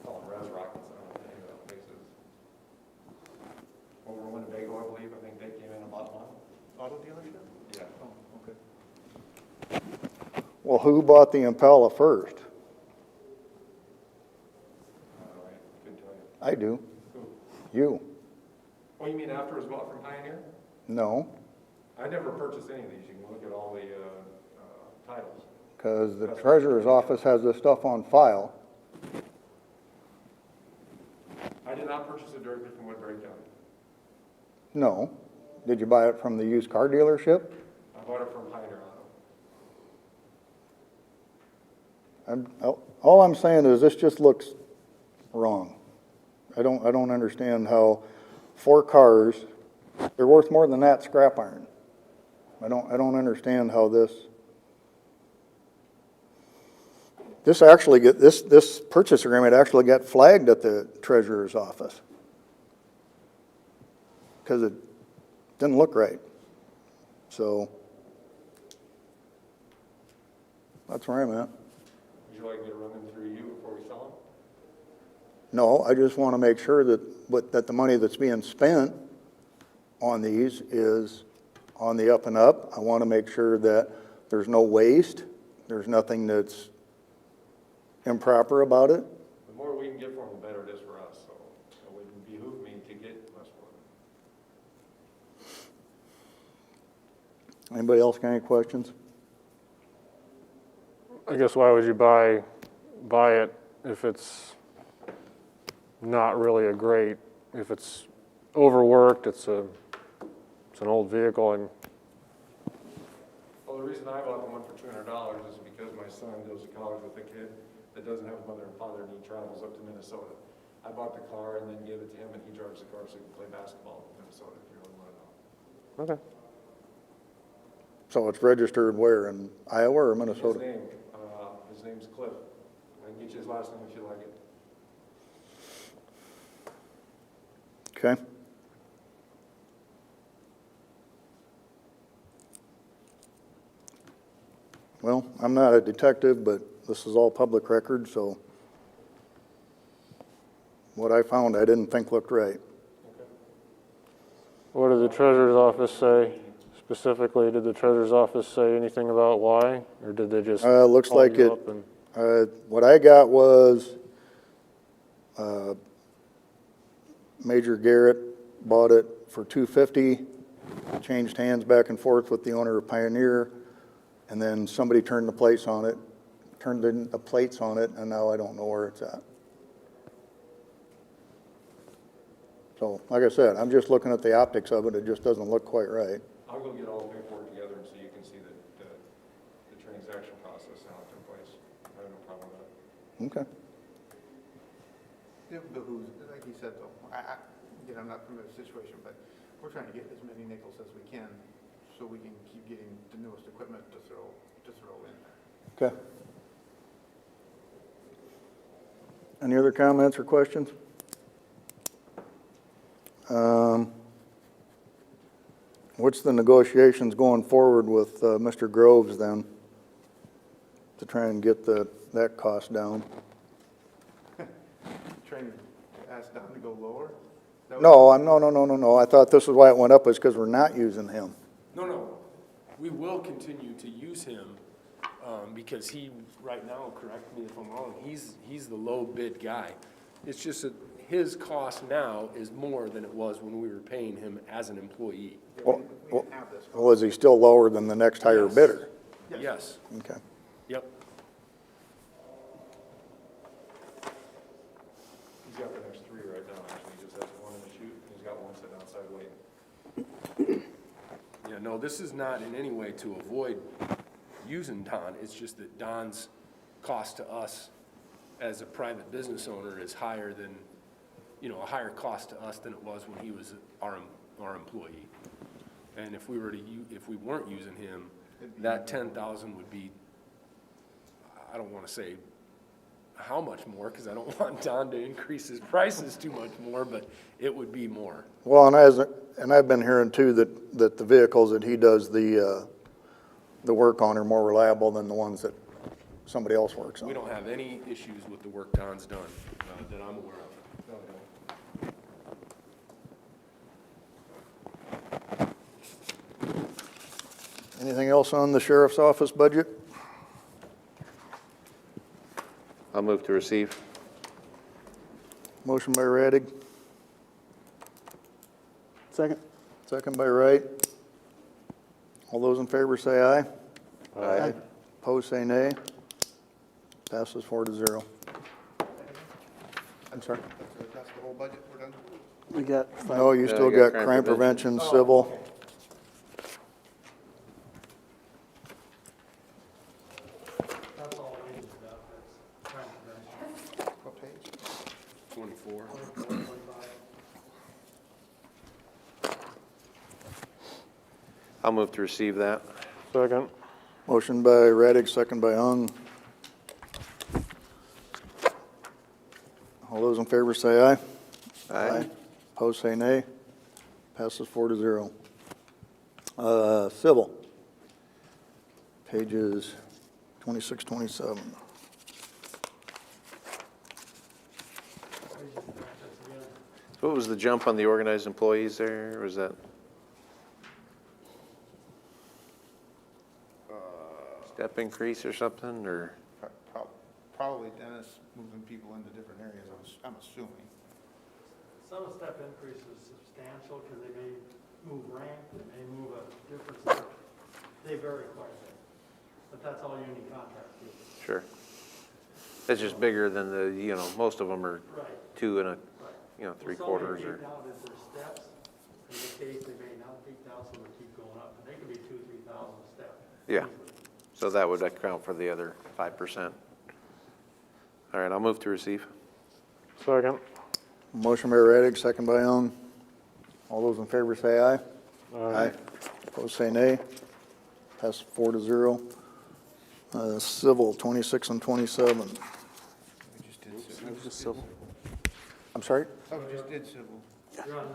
call them Res Rockets, I don't know what the name of that place is. Over in Winnebago, I believe. I think they came in and bought one. Auto dealership? Yeah. Oh, okay. Well, who bought the Impala first? I couldn't tell you. I do. Who? You. Oh, you mean after it was bought from Pioneer? No, I never purchased any of these. You can look at all the titles. because the treasurer's office has this stuff on file. I did not purchase it directly from Woodbury County. No. Did you buy it from the used car dealership? I bought it from Pioneer Auto. All I'm saying is this just looks wrong. I don't understand how 4 cars, they're worth more than that scrap iron. I don't understand how this actually this purchase agreement actually got flagged at the treasurer's office because it didn't look right. So that's where I'm at. Would you like me to run them through you before we sell them? No, I just want to make sure that the money that's being spent on these is on the up and up. I want to make sure that there's no waste. There's nothing that's improper about it. The more we can get for them, the better it is for us. So it would behoove me to get less for them. Anybody else got any questions? I guess why would you buy it if it's not really a great, if it's overworked, it's an old vehicle, and Well, the reason I bought the one for $200 is because my son goes to college with a kid that doesn't have a mother and father, and he travels up to Minnesota. I bought the car and then gave it to him, and he drives the car so he can play basketball in Minnesota, if you really want to know. okay. So it's registered where, in Iowa or Minnesota? His name's Cliff. I can get you his last name if you like it. Okay. Well, I'm not a detective, but this is all public record, so what I found I didn't think looked right. What did the treasurer's office say specifically? Did the treasurer's office say anything about why, or did they just Looks call like you it, up and- what I got was, Major Garrett bought it for $250, changed hands back and forth with the owner of Pioneer, and then somebody turned the plates on it, and now I don't know where it's at. So, like I said, I'm just looking at the optics of it, it just doesn't look quite right. I'll go get all the paperwork together and so you can see the transaction process and how it took place. I have no problem with that. Okay. It behooves, like he said though, again, I'm not familiar with the situation, but we're trying to get as many nickels as we can so we can keep getting the newest equipment to throw in there. Okay. Any other comments or questions? What's the negotiations going forward with Mr. Groves then, to try and get that cost down? Trying to ask Don to go lower? No, no. I thought this is why it went up, is because we're not using him. No, we will continue to use him, because he, right now, correct me if I'm wrong, he's the low bid guy. It's just that his cost now is more than it was when we were paying him as an employee. Well, is he still lower than the next higher bidder? Yes. Okay. Yep. He's got the next 3 right now, actually, he just has 1 in the chute, and he's got 1 sitting outside waiting. Yeah, no, this is not in any way to avoid using Don, it's just that Don's cost to us as a private business owner is higher than, a higher cost to us than it was when he was our employee. And if we weren't using him, that 10,000 would be, I don't want to say how much more, because I don't want Don to increase his prices too much more, but it would be more. Well, and I've been hearing too that the vehicles that he does the work on are more reliable than the ones that somebody else works on. We don't have any issues with the work Don's done that I'm aware of. Anything else on the sheriff's office budget? I'll move to receive. Motion by Radig. Second. Second by Wright. All those in favor say aye. Aye. Opposed say nay. Passes 4-0. I'm sorry? That's the whole budget we're done? We got No, you still got crime prevention, civil. That's all we need, that's crime prevention. What page? 24. I'll move to receive that. Second. Motion by Radig, second by Ung. All those in favor say aye. Aye. Opposed say nay. Passes 4-0. Civil. Pages 26, 27. What was the jump on the organized employees there? Was that step increase or something, or? Probably Dennis moving people into different areas, I'm assuming. Some step increase is substantial because they may move rank, they may move a different step. They vary quite a bit, but that's all union contracts do. Sure. It's just bigger than most of them are Right. 2 and a, Right. 3/4 Some or. may peak out as their steps, in this case, they may not peak out, so they keep going up, but they could be 2,000-3,000 a step. Yeah. So that would account for the other 5%. All right, I'll move to receive. Second. Motion by Radig, second by Ung. All those in favor say aye. Aye. Opposed say nay. Passes 4-0. Civil, 26 and 27. We just did civil. I'm sorry? Oh, we just did civil.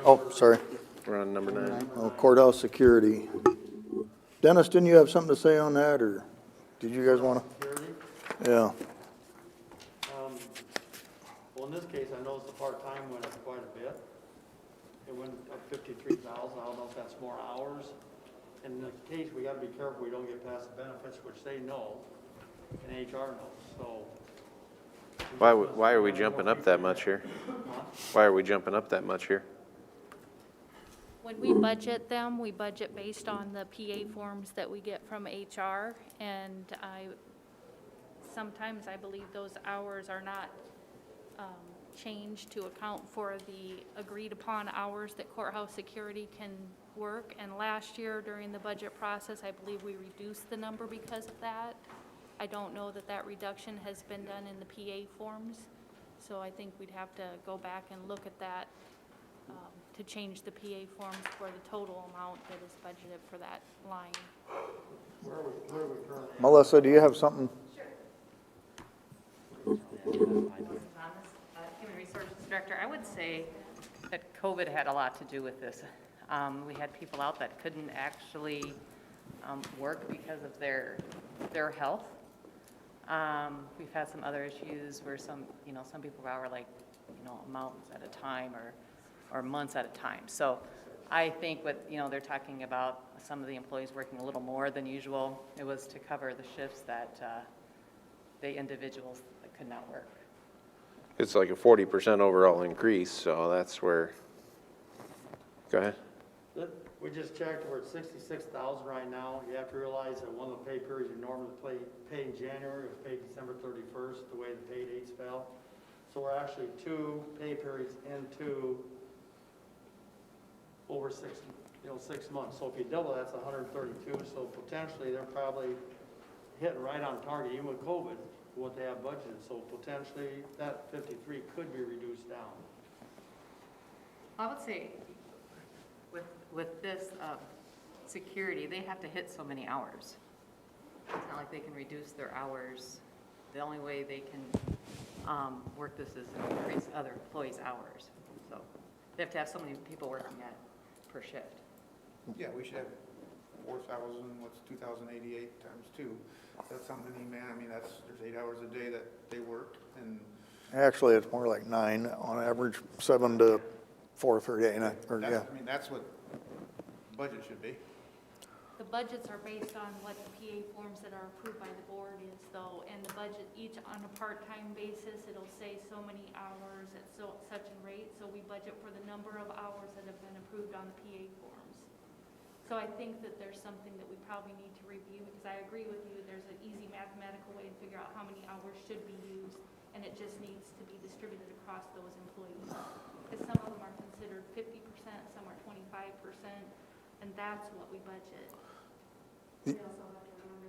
Oh, sorry. We're on number 9. Courthouse security. Dennis, didn't you have something to say on that, or did you guys want to? Security? Yeah. Well, in this case, I noticed the part-time went up quite a bit. It went up 53,000, I don't know if that's more hours. In the case, we gotta be careful we don't get past the benefits, which they know, and HR knows, so. Why are we jumping up that much here? Why are we jumping up that much here? When we budget them, we budget based on the PA forms that we get from HR, and sometimes I believe those hours are not changed to account for the agreed-upon hours that courthouse security can work. And last year, during the budget process, I believe we reduced the number because of that. I don't know that that reduction has been done in the PA forms, so I think we'd have to go back and look at that to change the PA forms for the total amount that is budgeted for that line. Where are we currently? Melissa, do you have something? Human Resources Director, I would say that COVID had a lot to do with this. We had people out that couldn't actually work because of their health. We've had some other issues where some people are like, months at a time or months at a time. So I think what, they're talking about some of the employees working a little more than usual. It was to cover the shifts that the individuals that could not work. It's like a 40% overall increase, so that's where, go ahead. We just checked, we're at 66,000 right now. You have to realize that one of the pay periods you normally pay in January was paid December 31st, the way the pay dates fell. So we're actually 2 pay periods into over 6 months. So if you double, that's 132. So potentially they're probably hitting right on target, even with COVID, what they have budgeted. So potentially that 53 could be reduced down. I would say with this security, they have to hit so many hours. It's not like they can reduce their hours. The only way they can work this is to increase other employees' hours. So they have to have so many people working per shift. Yeah, we should have 4,000, what's 2,088 times 2? That's how many, man, I mean, there's 8 hours a day that they work, and Actually, it's more like 9 on average, 7 to 4:30, yeah. I mean, that's what budget should be. The budgets are based on what the PA forms that are approved by the board is though, and the budget, each on a part-time basis, it'll say so many hours at such a rate, so we budget for the number of hours that have been approved on the PA forms. So I think that there's something that we probably need to review, because I agree with you, there's an easy mathematical way to figure out how many hours should be used, and it just needs to be distributed across those employees. Because some of them are considered 50%, some are 25%, and that's what we budget.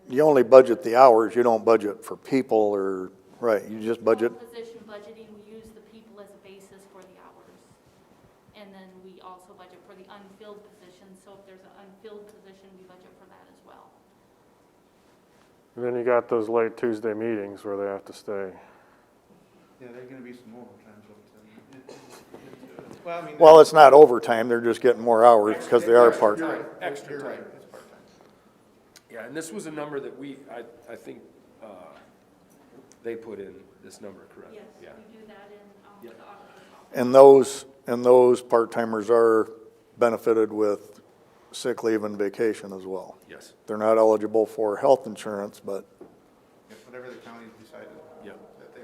You only budget the hours, you don't budget for people or, right, you just budget. Position budgeting, we use the people as a basis for the hours. And then we also budget for the unfilled position, so if there's an unfilled position, we budget for that as well. And then you got those late Tuesday meetings where they have to stay. Yeah, there's gonna be some overtime. Well, I mean. Well, it's not overtime, they're just getting more hours because they are part-time. Extra time. It's part-time. Yeah, and this was a number that I think they put in this number, correct? Yes, Yeah. we do that in the auditor's office. And those part-timers are benefited with sick leave and vacation as well. Yes. They're not eligible for health insurance, but Whatever the county's decided. Yeah.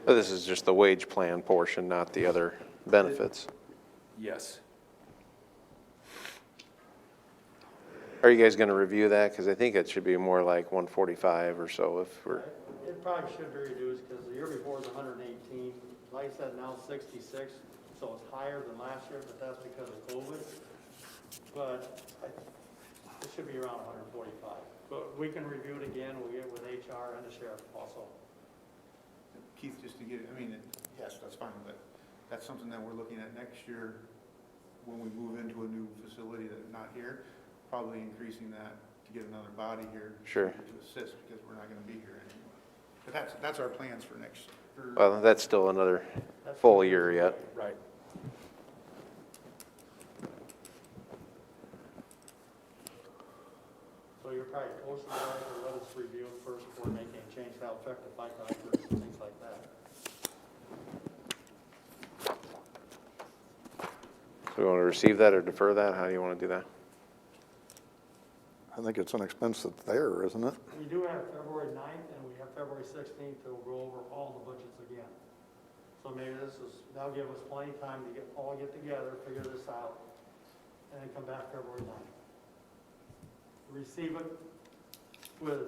But this is just the wage plan portion, not the other benefits. Yes. Are you guys going to review that? Because I think it should be more like 145 or so if we're, It probably should be reduced because the year before was 118. Like I said, now 66, so it's higher than last year, but that's because of COVID. But it should be around 145. But we can review it again. We'll get with HR and the sheriff also. Keith, just to get it, I mean, yes, that's fine, but that's something that we're looking at next year when we move into a new facility that's not here, probably increasing that to get another body here. Sure. To assist, because we're not gonna be here anymore. But that's our plans for next. well, that's still another full year yet. Right. So you're probably posting that or let us review it first before making a change that'll affect the FICA first and things like that. So we want to receive that or defer that? How do you want to do that? I think it's an expense that's there, isn't it? We do have February 9th and we have February 16th to go over all the budgets again. So maybe that'll give us plenty of time to get together, figure this out, and then come back February 9th. Receive it with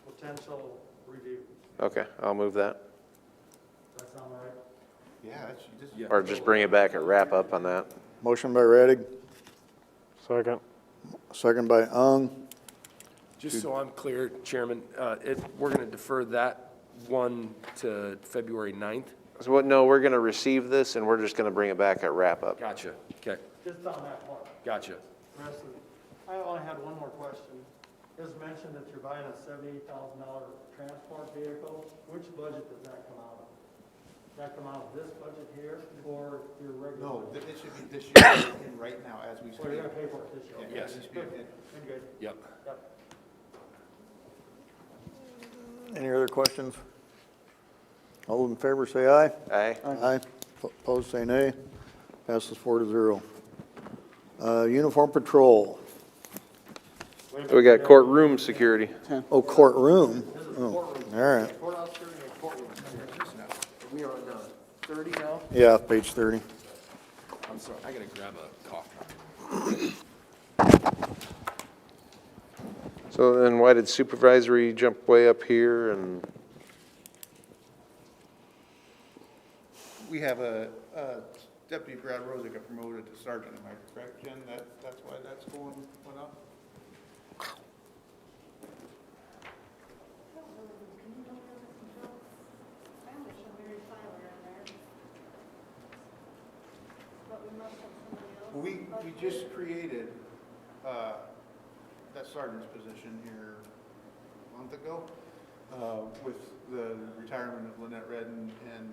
potential review. Okay, I'll move that. Does that sound right? Yeah, that's, just. Or just bring it back at wrap up on that. Motion by Radig, Second. second by Ung. Just so I'm clear, Chairman, we're going to defer that one to February 9th? So what, no, we're going to receive this and we're just going to bring it back at wrap up. Gotcha, okay, Just on that part. gotcha. Rest of it. I only had one more question. It was mentioned that you're buying a $78,000 transport vehicle. Which budget does that come out of? that come out of this budget here or your regular? No, budget? it should be this year in right now as we speak. Or you're gonna pay for it this year? Yeah, Yes. as we speak. Good. Yep. Yep. Any other questions? All those in favor say aye. Aye. Aye. Opposed, say nay. Passes 4-0. Uniform patrol. We got courtroom security. Oh, courtroom. Oh, all right. Courthouse security and courtroom security. We are on 30 now? Yeah, page 30. I'm sorry, I gotta grab a cough. So then why did supervisory jump way up here and? We have a Deputy Brad Rose that got promoted to sergeant, am I correct, Jen? That's why that's went up? We just created that sergeant's position here a month ago with the retirement of Lynette Redden and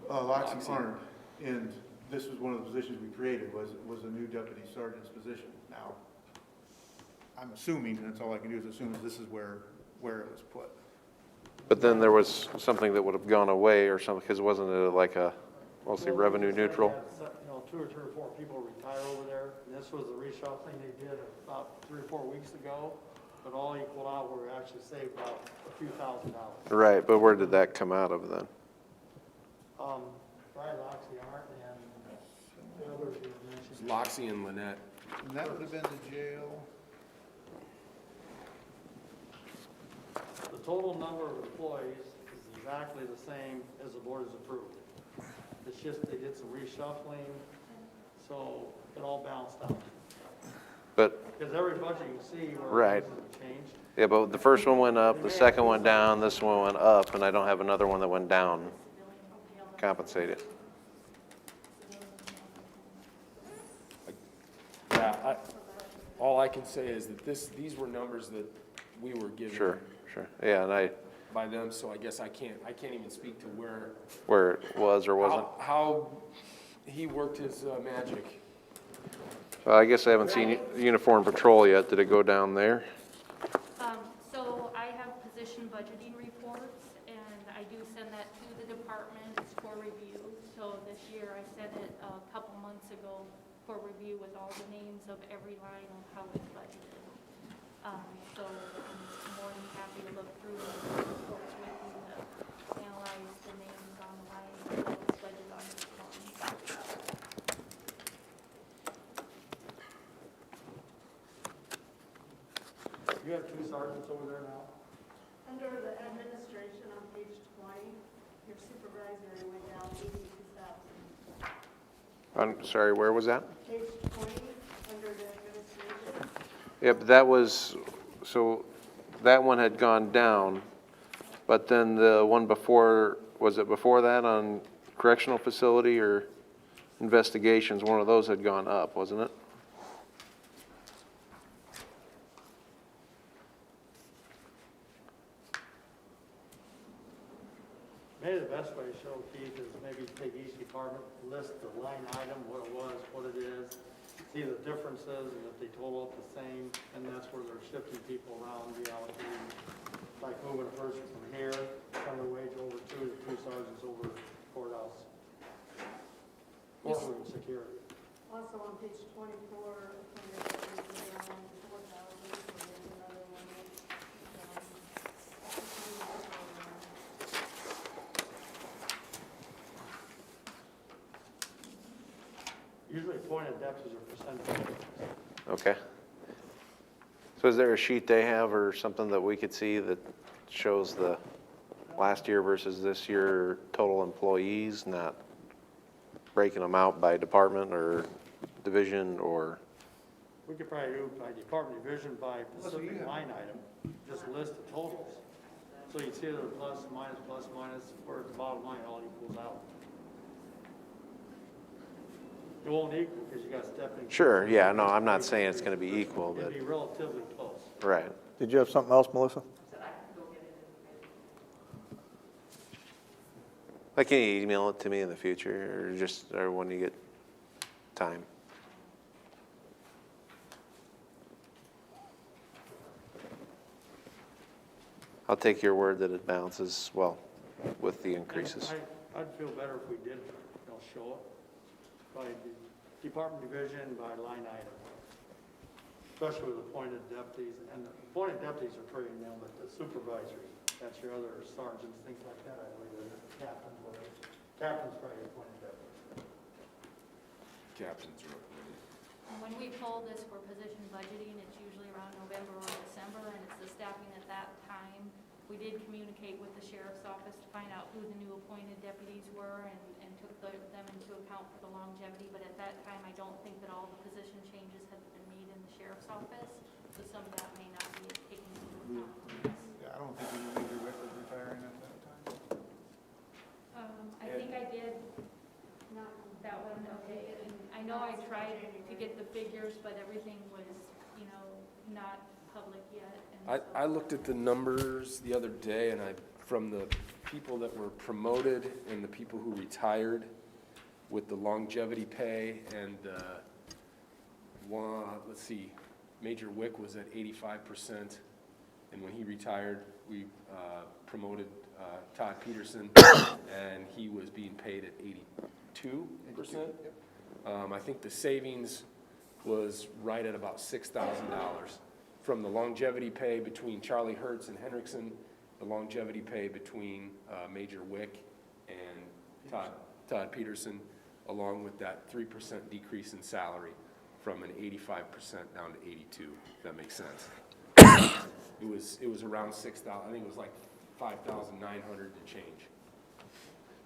Loxie Arndt. And this was one of the positions we created, was a new deputy sergeant's position. Now, I'm assuming, and that's all I can do is assume, this is where it was put. But then there was something that would have gone away or something, because wasn't it like a, mostly revenue neutral? You know, 2 or 3 or 4 people retire over there, and this was the reshuffling they did about 3 or 4 weeks ago, but all equal out, we actually saved about a few $1,000s. Right, but where did that come out of then? Brian Loxie Art and the others you mentioned. Loxie and Lynette. And that would have been the jail. The total number of employees is exactly the same as the board has approved. It's just they did some reshuffling, so it all balanced out. But, Because every budget you see where right. things have changed. Yeah, but the first one went up, the second went down, this one went up, and I don't have another one that went down. Compensated. Yeah, all I can say is that these were numbers that we were given. Sure, yeah, and By them, so I guess I can't even speak to where it was or wasn't. how he worked his magic. Well, I guess I haven't seen uniform patrol yet. Did it go down there? So I have position budgeting reports, and I do send that to the departments for review. So this year, I sent it a couple months ago for review with all the names of every line of how it's budgeted. So I'm more than happy to look through the reports with you to analyze the names on the line and how it's budgeted on each one. You have 2 sergeants over there now? Under the administration on page 20, your supervisor went down 82,000. I'm sorry, where was that? Page 20, under the administration. Yeah, but that was, so that one had gone down, but then the one before, was it before that on correctional facility or investigations, one of those had gone up, wasn't it? Maybe the best way to show, Keith, is maybe take each department, list the line item, what it was, what it is, see the differences, and if they total up the same, and that's where they're shifting people around, reallocating, like moving a person from here, from the wage over to the 2 sergeants over courthouse. Courtroom security. Also on page 24, under the 4,000, so there's another one. Usually appointed deputies are percentage. Okay. So is there a sheet they have or something that we could see that shows the last year versus this year total employees, not breaking them out by department or division or? We could probably do by department division, by specific line item, just list the totals. So you see the plus, minus, where at the bottom line, all equals out. It won't equal because you got stepping. Sure, yeah, no, I'm not saying it's gonna be equal, but, It'd be relatively close. right. Did you have something else, Melissa? Like, can you email it to me in the future, or when you get time? I'll take your word that it balances well with the increases. I'd feel better if we did, show it by department division, by line item. Especially with appointed deputies, and the appointed deputies are pretty nailed, but the supervisors, that's your other sergeants, things like that, I believe, or captains, whatever. Captains probably appointed deputies. Captains are appointed. When we pull this for position budgeting, it's usually around November or December, and it's the staffing at that time. We did communicate with the sheriff's office to find out who the new appointed deputies were and took them into account for the longevity, but at that time, I don't think that all the position changes had been made in the sheriff's office, so some of that may not be taken into account. Yeah, I don't think we knew Major Wick was retiring at that time. I think I did, not that one, okay. And I know I tried to get the figures, but everything was, not public yet. And I looked at the numbers the other day, and from the people that were promoted and the people who retired with the longevity pay, and let's see, Major Wick was at 85%, and when he retired, we promoted Todd Peterson, and he was being paid at 82%. I think the savings was right at about $6,000 from the longevity pay between Charlie Hertz and Hendrickson, the longevity pay between Major Wick and Todd Peterson, along with that 3% decrease in salary from an 85% down to 82, if that makes sense. It was around 6,000, I think it was like 5,900 to change.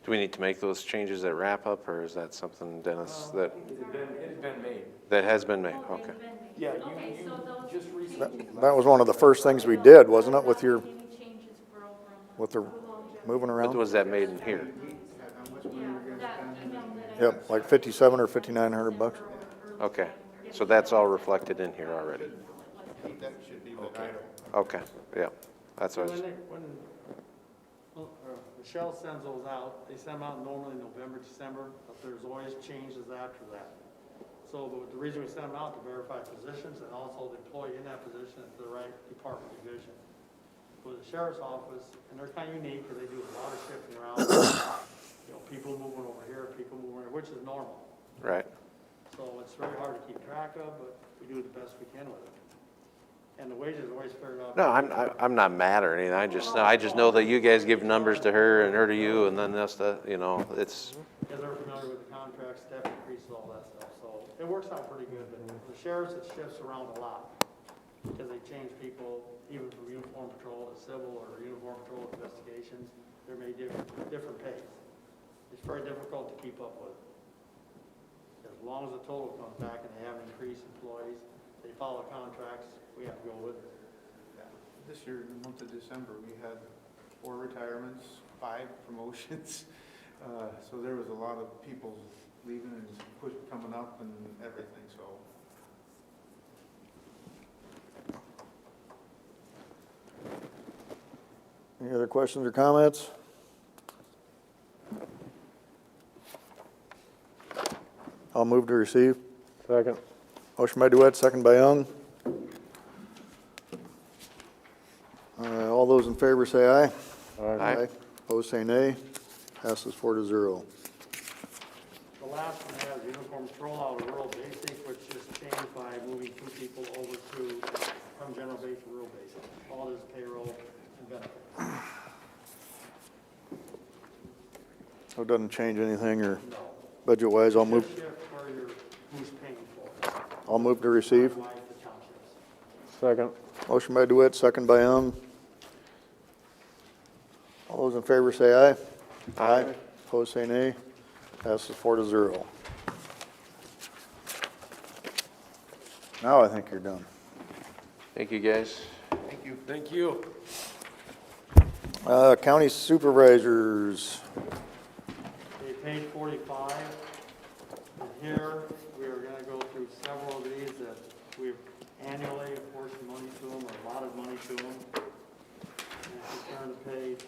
Do we need to make those changes at wrap-up, or is that something, Dennis, that? It had been made. That has been made, okay. Yeah, you just recently. That was one of the first things we did, wasn't it, with the moving But around? was that made in here? Yep, like 5,700 or 5,900 bucks. Okay, so that's all reflected in here already? That should be the item. Okay, yeah, that's what I was. When Michelle sends those out, they send them out normally November, December, but there's always changes after that. So but the reason we send them out to verify positions and also the employee in that position at the right department division. With the sheriff's office, and they're kind of unique because they do a lot of shifting around. People moving over here, people moving over, which is normal. Right. So it's very hard to keep track of, but we do the best we can with it. And the wages are always figured out. No, I'm not mad or anything, I just know that you guys give numbers to her and her to you, and then that's it's. Because they're familiar with the contract, step increases, all that stuff, so it works out pretty good, but the sheriffs, it shifts around a lot. Because they change people, even from uniform patrol to civil or uniform patrol investigations, there may be different pays. It's very difficult to keep up with. As long as the total comes back and they have increased employees, they follow contracts, we have to go with it. Yeah. This year, in the month of December, we had 4 retirements, 5 promotions. So there was a lot of people leaving and coming up and everything, so. Any other questions or comments? I'll move to receive. Second. Motion by Duet, second by Young. All those in favor say aye. Aye. Opposed say nay. Passes 4-0. The last one has uniform patrol out of rural basic, which is changed by moving 2 people over from general base to rural basic. All this payroll and benefits. So it doesn't change anything or budget-wise, I'll move. Shift where who's paying for it. I'll move to receive. Otherwise, the townships. Second. Motion by Dewitt, second by Young. All those in favor say aye. Aye. Opposed say nay. Passes 4-0. Now I think you're done. Thank you, guys. Thank you. Thank you. County supervisors. They paid 45. And here, we are going to go through several of these that we've annually apportioned money to them, or allotted money to them. And if you turn the page,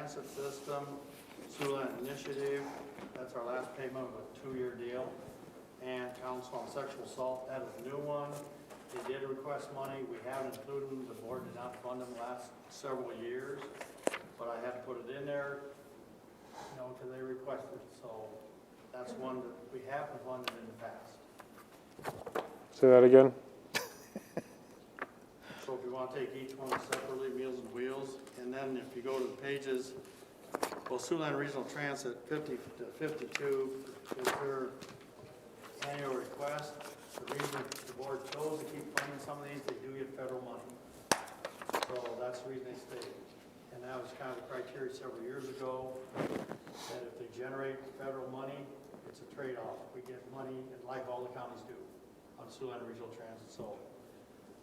transit system, Siouxland Initiative, that's our last payment with a 2-year deal. And Council on Sexual Assault, that is a new one. They did request money, we haven't included them, the board did not fund them the last several years, but I had to put it in there, you know, because they requested, so that's one that we haven't funded in the past. Say that again? So if you want to take each one separately, Meals and Wheels, and then if you go to the pages, well, Siouxland Regional Transit 50 to 52 is their annual request. The reason the board chose to keep funding some of these, they do get federal money. So that's the reason they stayed. And that was kind of the criteria several years ago, that if they generate federal money, it's a trade-off. We get money, like all the counties do, on Siouxland Regional Transit. So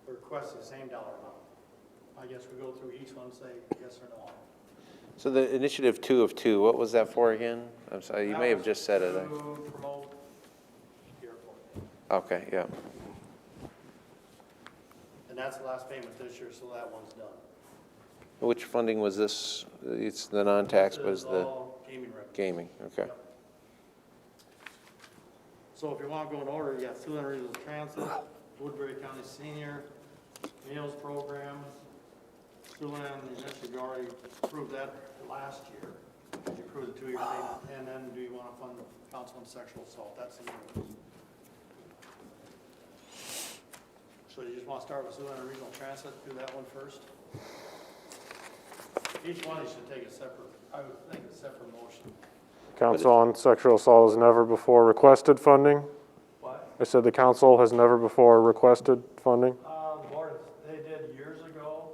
the request is the same dollar amount. I guess we go through each one and say yes or no. So the initiative 2 of 2, what was that for again? I'm sorry, you may have just said it. To promote the airport. Okay, yeah. And that's the last payment this year, so that one's done. Which funding was this? It's the non-tax, This was is the all gaming revenue. gaming, okay. Yep. So if you want to go in order, you got Siouxland Regional Transit, Woodbury County Senior, Meals Program, Siouxland Initiative, you already approved that last year. You approved the 2-year payment, and then do you want to fund the Council on Sexual Assault? That's the new one. So you just want to start with Siouxland Regional Transit, do that one first? Each one you should take a separate, I would think a separate motion. Council on Sexual Assault has never before requested funding? What? I said the council has never before requested funding? The board, they did years ago,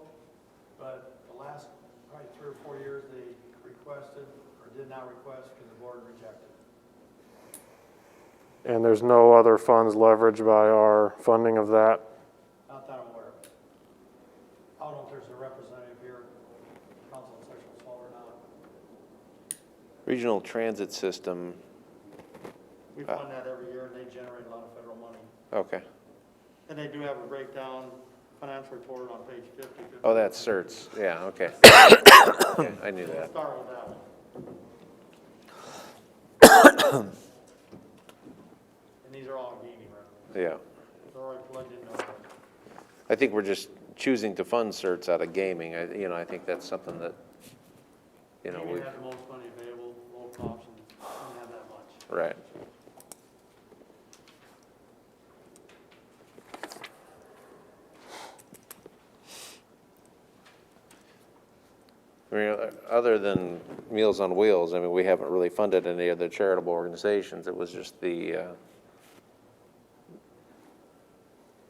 but the last probably 3 or 4 years they requested or did not request because the board rejected. And there's no other funds leveraged by our funding of that? Not that I'm aware of. I don't know if there's a representative here, Council on Sexual Assault or not. Regional Transit System, We fund that every year and they generate a lot of federal money. okay. And they do have a breakdown financial report on page 50. Oh, that's certs, yeah, okay. Okay, I knew that. Start with that one. And these are all gaming revenue. Yeah. They're already plugged into our. I think we're just choosing to fund certs out of gaming. I think that's something that, we Gaming had the most money available, local option, didn't have that much. right. I mean, other than Meals on Wheels, I mean, we haven't really funded any other charitable organizations. It was just the,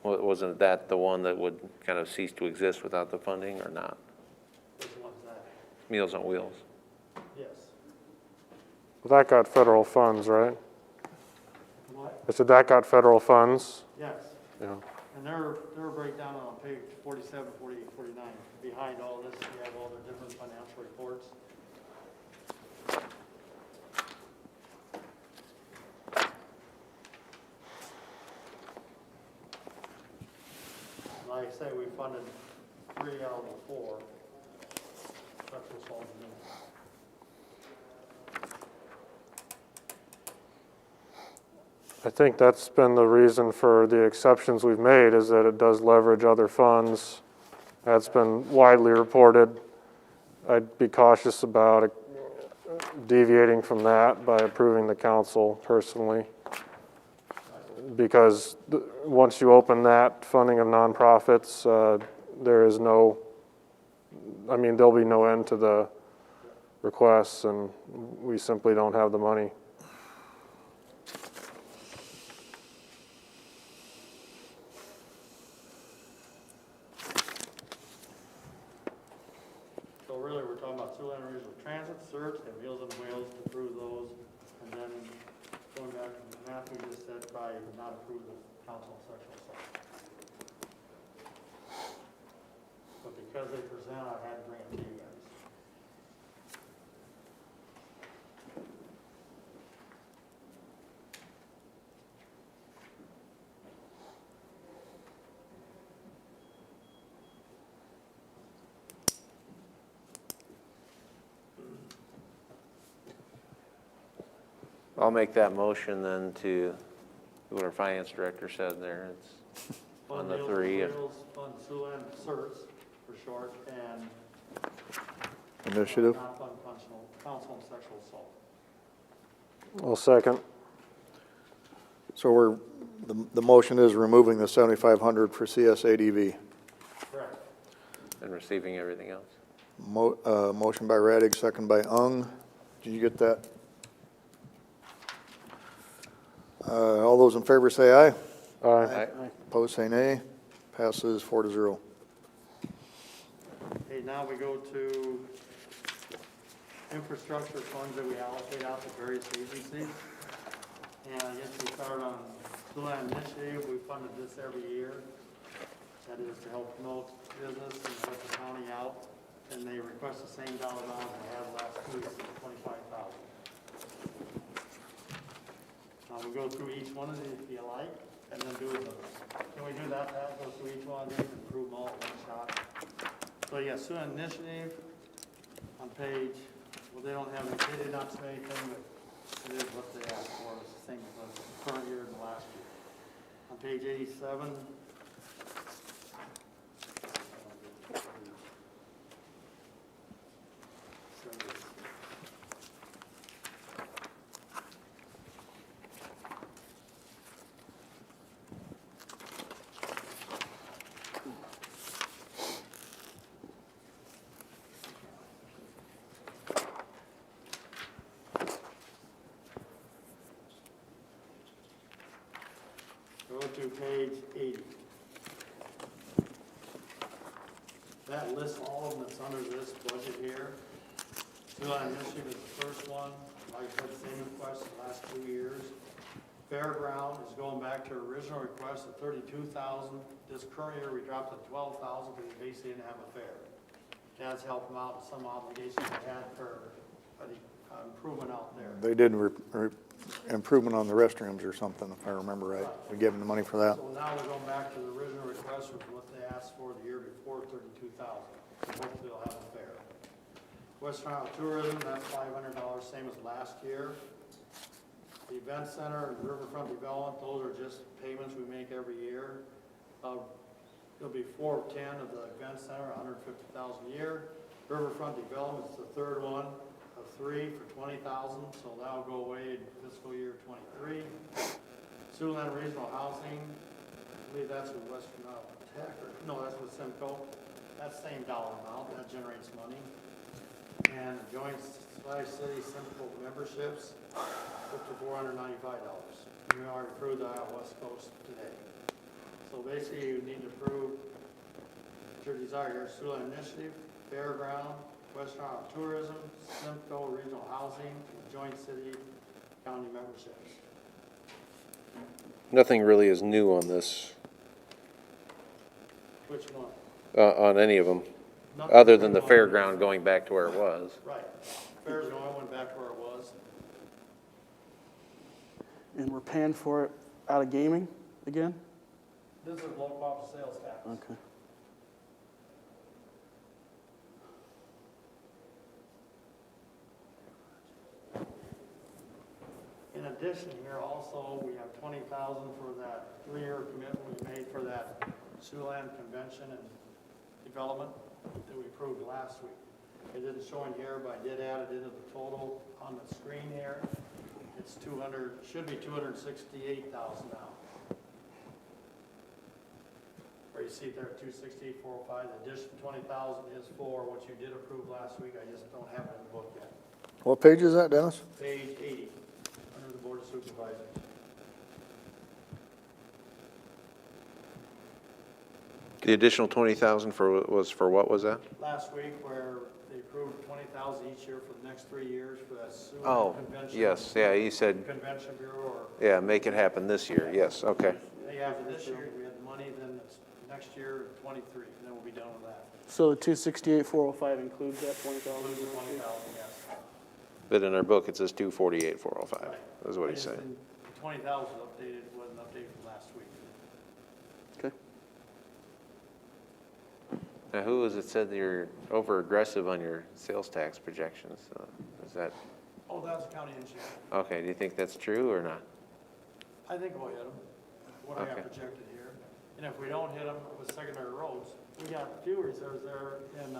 wasn't that the one that would kind of cease to exist without the funding or not? Which one's that? Meals on Wheels. Yes. Well, that got federal funds, right? What? I said that got federal funds? Yes. Yeah. And they're breakdown on page 47, 48, 49. Behind all this, you have all the different financial reports. Like I say, we funded 3 out of the 4. Sexual assault and abuse. I think that's been the reason for the exceptions we've made, is that it does leverage other funds. That's been widely reported. I'd be cautious about deviating from that by approving the council personally. Because once you open that funding of nonprofits, there is no, there'll be no end to the requests, and we simply don't have the money. So really, we're talking about Siouxland Regional Transit, CERT, and Meals on Wheels to approve those, and then going back to the math we just said, probably not approve the Council on Sexual Assault. But because they present, I had to bring it to you guys. I'll make that motion then to what our finance director said there. It's on the 3. Fund Siouxland Certs for short, and Initiative. non-fund counsel and sexual assault. I'll second. So the motion is removing the 7,500 for CSADV. Correct. And receiving everything else. Motion by Radig, second by Ung. Did you get that? All those in favor say aye. Aye. Opposed say nay. Passes 4-0. Okay, now we go to infrastructure funds that we allocate out to various agencies. And I guess we start on Siouxland Initiative. We funded this every year. That is to help promote business and help the county out. And they request the same dollar amount we had last week, $25,000. Now we go through each one of these if you like, and then do the, can we do that, Pat? Go through each one of these and prove them all at one shot. So yeah, Siouxland Initiative on page, well, they don't have, they did not say anything, but it is what they asked for. It's the same as the current year and the last year. On page 87, go to page 80. That lists all of them that's under this budget here. Siouxland Initiative is the first one. Like I said, same request the last 2 years. Fairground is going back to original request of $32,000. This current year we dropped to $12,000 because we basically didn't have a fair. That's helped them out with some obligations they had for the improvement out there. They did improvement on the restrooms or something, if I remember right. We gave them the money for that. So now we're going back to the original request, which is what they asked for the year before, $32,000. So hopefully they'll have a fair. Western Isle Tourism, that's $500, same as last year. The Event Center and Riverfront Development, those are just payments we make every year. It'll be 4 of 10 of the Event Center, $150,000 a year. Riverfront Development is the third one of 3 for $20,000, so that'll go away in fiscal year '23. Siouxland Regional Housing, I believe that's with Western Isle Tech, or no, that's with Simcoe. That's same dollar amount, that generates money. And Joint City Simcoe memberships, up to $495. We already approved the Iowa West Coast today. So basically, you need to approve what your desire here: Siouxland Initiative, Fairground, Western Isle Tourism, Simcoe Regional Housing, Joint City County memberships. Nothing really is new on this, Which one? on any of them, Nothing other than the new on fairground going back to where it was. Right. Fair's the only one back where it was. And we're paying for it out of gaming again? This is local office sales tax. Okay. In addition, here also, we have $20,000 for that 3-year commitment we made for that Siouxland Convention and Development that we approved last week. It didn't show in here, but I did add it into the total on the screen here. It's 200, should be 268,000 now. Where you see it there, 268,405. The additional 20,000 is for what you did approve last week. I just don't have it in the book yet. What page is that, Dennis? Page 80, under the Board of Supervisors. The additional 20,000 was for what was that? Last week, where they approved 20,000 each year for the next 3 years for that Oh, Siouxland Convention. yes, yeah, you said, Convention Bureau, or yeah, make it happen this year, yes, okay. they have it this year, we have the money, then it's next year, 23, and then we'll be done with that. So the 268,405 includes that 20,000? Includes the 20,000, yes. But in our book, it says 248,405, Right. is what he's I just saying. didn't- The 20,000 updated, wasn't updated from last week. Okay. Now, who was it said that you're over aggressive on your sales tax projections? Is that Oh, that's a county issue. Okay, do you think that's true or not? I think we'll hit them, what I Okay. have projected here. And if we don't hit them with secondary roads, we got fuel reserves there in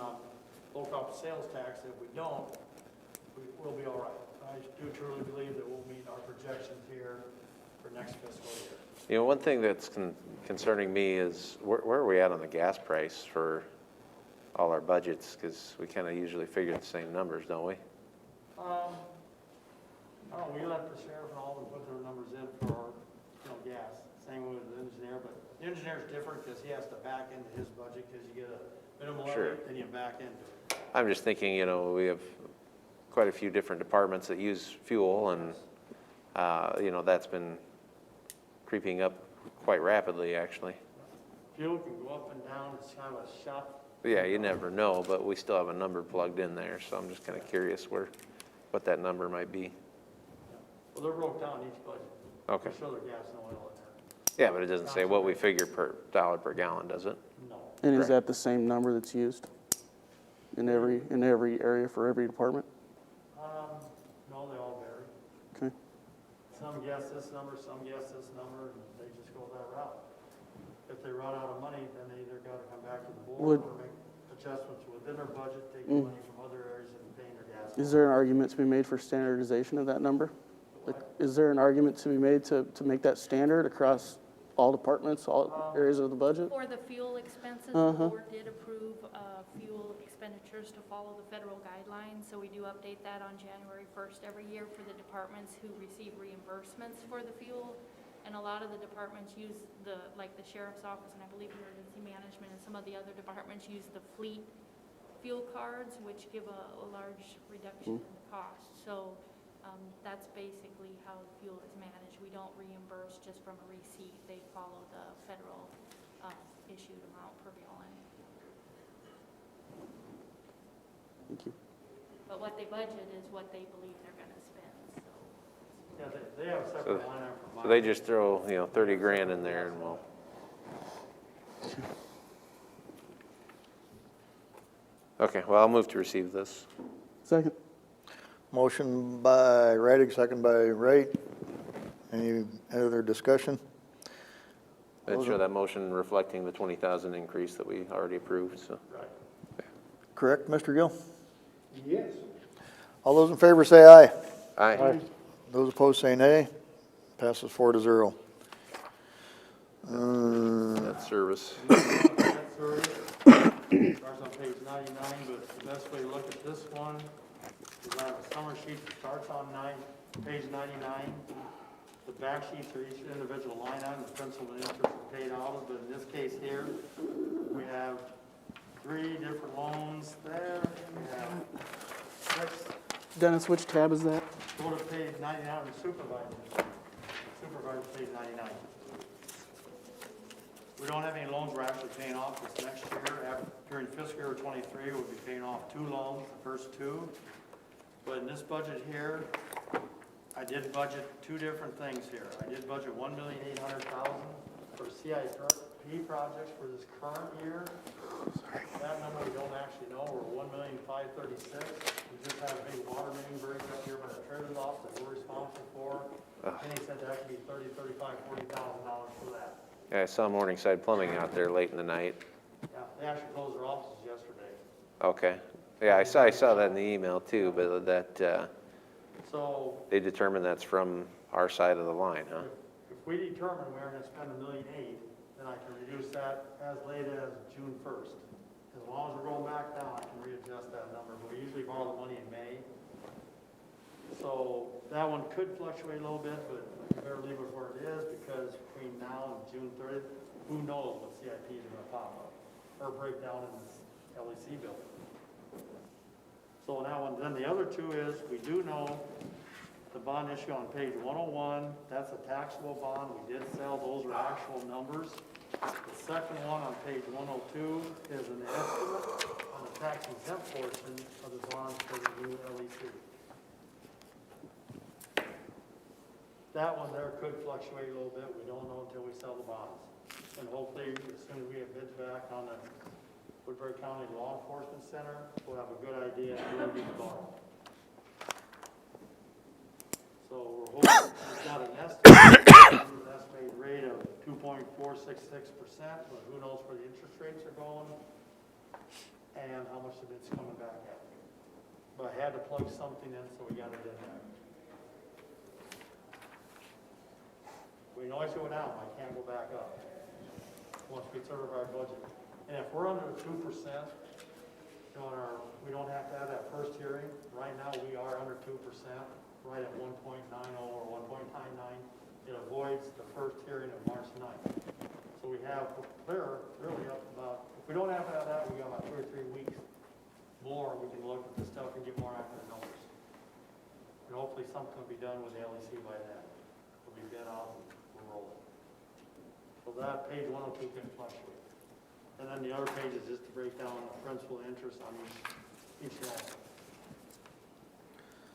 local option sales tax. If we don't, we'll be all right. I do truly believe that we'll meet our projections here for next fiscal year. You know, one thing that's concerning me is where are we at on the gas price for all our budgets? Because we kind of usually figure the same numbers, don't we? I don't know, we let the sheriff and all of them put their numbers in for, gas. Same with the engineer, but the engineer's different because he has to back into his budget because you get a minimum Sure. levy, then you back into it. I'm just thinking, you know, we have quite a few different departments that use fuel, and, you know, that's been creeping up quite rapidly, actually. Fuel can go up and down, it's kind of a shop. Yeah, you never know, but we still have a number plugged in there, so I'm just kind of curious what that number might be. Well, they're broke down each budget. Okay. They show their gas and oil in there. Yeah, but it doesn't say what we figure per dollar per gallon, does it? No. And is Correct. that the same number that's used in every area for every department? No, they all vary. Okay. Some guess this number, some guess this number, and they just go that route. If they run out of money, then they either gotta come back to the board or make adjustments within their budget, taking money from other areas and paying their gas. Is there an argument to be made for standardization of that number? Like, is there an argument to be made to make that standard across all departments, all areas of the budget? For the fuel expenses, Uh-huh. the board did approve fuel expenditures to follow the federal guidelines, so we do update that on January 1st every year for the departments who receive reimbursements for the fuel. And a lot of the departments use like the sheriff's office, and I believe emergency management and some of the other departments use the fleet fuel cards, which give a large reduction in the cost. So that's basically how the fuel is managed. We don't reimburse just from a receipt. They follow the federal issued amount per gallon. Thank you. But what they budget is what they believe they're going to spend, so. Yeah, they have a separate line item for So they just throw, you know, 30 grand in there and we'll. Okay, well, I'll move to receive this. Second. Motion by Reidig, second by Wright. Any other discussion? And show that motion reflecting the 20,000 increase that we already approved, so. Right. Correct, Mr. Gill? Yes. All those in favor say aye. Aye. Those opposed say nay. Passes 4-0. That service. That service starts on page 99, but the best way to look at this one is I have a summer sheet that starts on page 99. The back sheets are each individual line item, the principal and interest are paid out of, but in this case here, we have 3 different loans there. We have 6. Dennis, which tab is that? Go to page 99 on Supervisor. Supervisor, page 99. We don't have any loans we're actually paying off this next year. During fiscal year 23, we'll be paying off 2 loans, the first 2. But in this budget here, I did budget 2 different things here. I did budget $1,800,000 for CIP projects for this current year. That number we don't actually know. We're $1,536,000. We just had a big water main break up here by the trailer loft that we're responsible for. Penny said that could be $30,000, $35,000, $40,000 for that. Yeah, I saw Morningside Plumbing out there late in the night. Yeah, they actually closed their offices yesterday. Okay. Yeah, I saw that in the email too, but that, So they determined that's from our side of the line, huh? if we determine we're gonna spend $1.8 million, then I can reduce that as late as June 1st. As long as we're going back down, I can readjust that number, but we usually borrow the money in May. So that one could fluctuate a little bit, but you better leave it where it is, because between now and June 30th, who knows what CIPs are gonna pop up or break down in this LEC bill. So now, and then the other 2 is, we do know the bond issue on page 101, that's a taxable bond. We did sell, those are actual numbers. The second one on page 102 is an estimate on the tax exempt portion of the bonds for the new LEC. That one there could fluctuate a little bit. We don't know until we sell the bonds. And hopefully, as soon as we have bids back on the Woodbury County Law Enforcement Center, we'll have a good idea of where we can borrow. got an estimated rate of 2.466%, but who knows where the interest rates are going and how much of it's coming back at. But I had to plug something in, so we got it in there. We can always go down, I can't go back up once we serve our budget. And if we're under 2%, we don't have to have that first hearing. Right now, we are under 2%, right at 1.90 or 1.99. It avoids the first hearing of March 9th. So we have clear, really up about, if we don't have that, we got about 2 or 3 weeks more. We can look at this stuff and get more accurate numbers. And hopefully something will be done with the LEC by then. We'll be bid out and we're rolling. So that page 102 can fluctuate. And then the other page is just to break down the principal interest on each loan.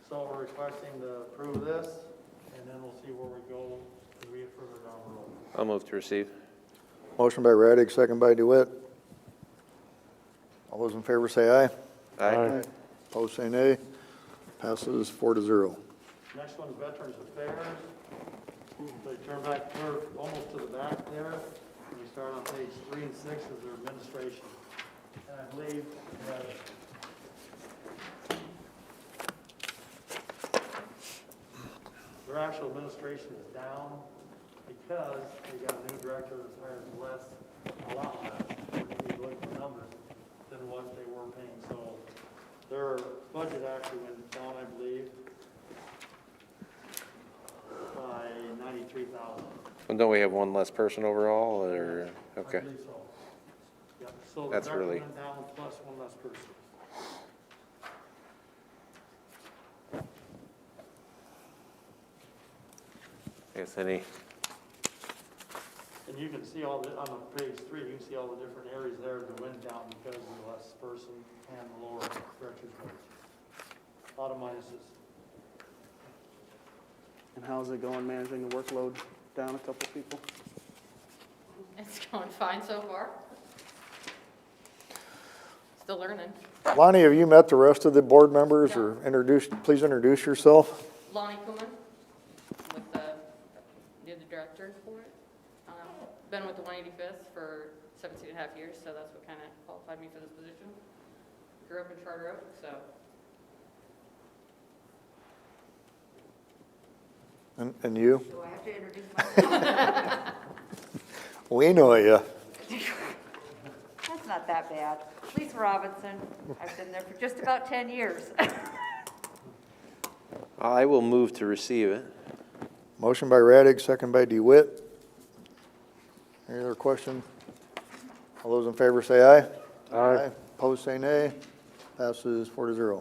So we're requesting to approve this, and then we'll see where we go as we get further down the road. I'll move to receive. Motion by Radig, second by DeWitt. All those in favor say aye. Aye. Opposed, say nay. Passes 4-0. Next one is Veterans Affairs. They turn back, we're almost to the back there. We start on page 3 and 6 is their administration. And I believe their actual administration is down because they got a new director that hires a lot less, if you look at the numbers, than what they were paying. So their budget actually went down, I believe, by $93,000. Well, don't we have one less person overall, or, okay. I believe so. Yep, so That's the really- went down plus one less person. I guess any, And you can see all the, on the page 3, you can see all the different areas there that went down because of the less person and the lower director's wage. A lot of minuses. And how's it going managing the workload down a couple people? It's going fine so far. Still learning. Lonnie, have you met the rest of the board members, or please introduce yourself? Lonnie Kuhlman, with the director for it. Been with the 185th for 17 and a half years, so that's what kind of qualified me for this position. Grew up in Charter Oak, so. And you? Do I have to introduce myself? We know you. That's not that bad. Lisa Robinson, I've been there for just about 10 years. I will move to receive it. Motion by Radig, second by DeWitt. Any other question? All those in favor say aye. Aye. Opposed, say nay. Passes 4-0.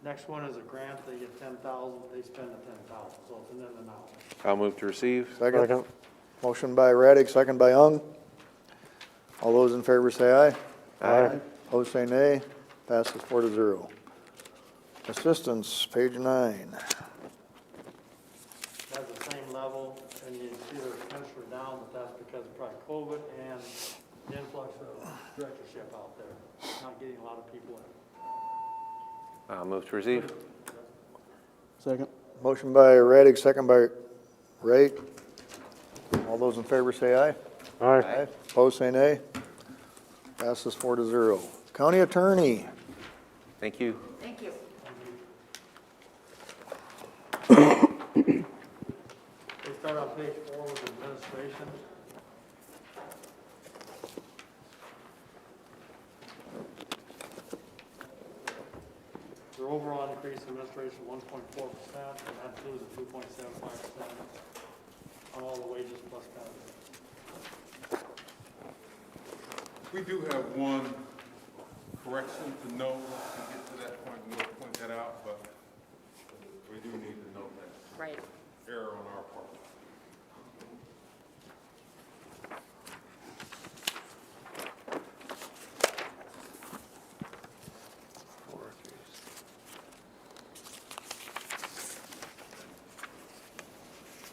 Next one is a grant. They get $10,000, they spend the $10,000, so it's an in and out. I'll move to receive. Second. Motion by Radig, second by Young. All those in favor say aye. Aye. Opposed, say nay. Passes 4-0. Assistance, page 9. Has the same level, and you see their expenses were down, but that's because of probably COVID and the influx of directorship out there, not getting a lot of people in. I'll move to receive. Second. Motion by Radig, second by Ray. All those in favor say aye. Aye. Opposed, say nay. Passes 4-0. County Attorney. Thank you. Thank you. They start on page 4 with administration. Their overall increase in administration 1.4%, and that includes a 2.75% on all the wages plus benefits. We do have one correction to note to get to that point, and we'll point that out, but we do need to note that. Right. Error on our part.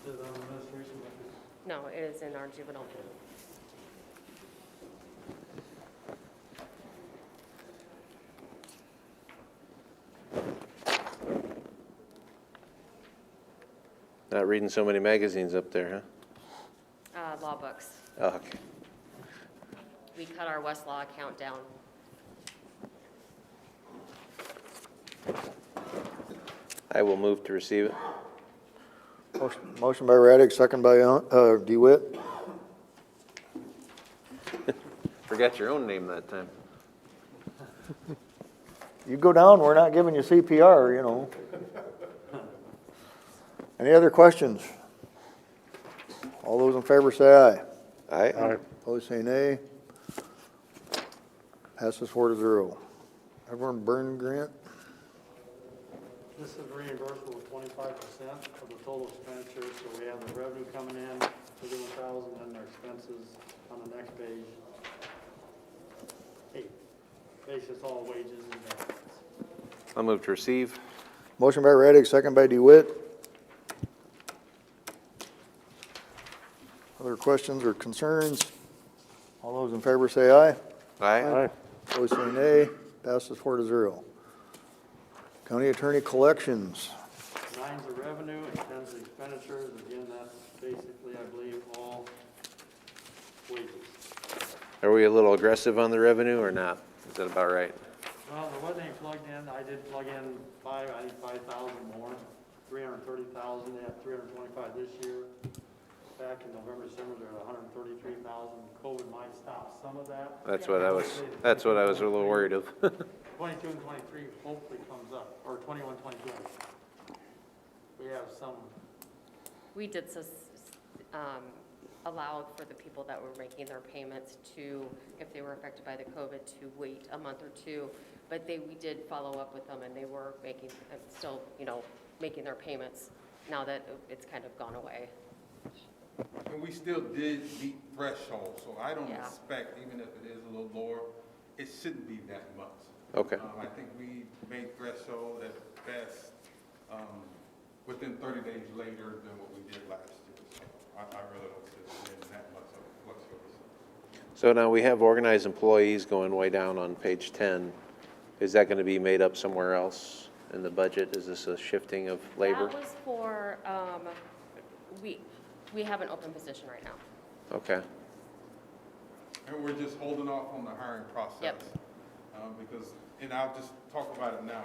Is it on administration? No, it is in our juvenile. Not reading so many magazines up there, Law books. huh? Oh, okay. We cut our Westlaw account down. I will move to receive it. Motion by Raddick, second by DeWitt. Forgot your own name that time. You go down, we're not giving you CPR, you know. Any other questions? All those in favor say aye. Aye. Aye. Opposed say nay. Passes 4-0. Everyone burn grant? This is reimbursable with 25% of the total expenditure, so we have the revenue coming in, 31,000, and their expenses on the next page. Basically, it's all wages and benefits. I'll move to receive. Motion by Raddick, second by DeWitt. Other questions or concerns? All those in favor say aye. Aye. Opposed say nay. Passes 4-0. County Attorney Collections. 9's the revenue, and 10's the expenditures. Again, that's basically, I believe, all wages. Are we a little aggressive on the revenue or not? Is that about right? Well, there wasn't any plugged in. I did plug in 5,000 more, 330,000. They had 325 this year. Back in November, December, they're at 133,000. COVID might stop some of that. That's what I was a little worried of. 22 and 23 hopefully comes up, or 21, 22. We have some. We did allow for the people that were making their payments to, if they were affected by the COVID, to wait a month or two. But we did follow up with them, and they were still, making their payments now that it's kind of gone away. And we still did meet threshold, so I don't Yeah. expect, even if it is a little lower, it shouldn't be that much. Okay. I think we made threshold at best, within 30 days later than what we did last year. So I really don't see it being that much of a fluctuation. So now we have organized employees going way down on page 10. Is that going to be made up somewhere else in the budget? Is this a shifting of labor? That was for, we have an open position right now. Okay. And we're just holding off on the hiring process. Yep. Because, and I'll just talk about it now.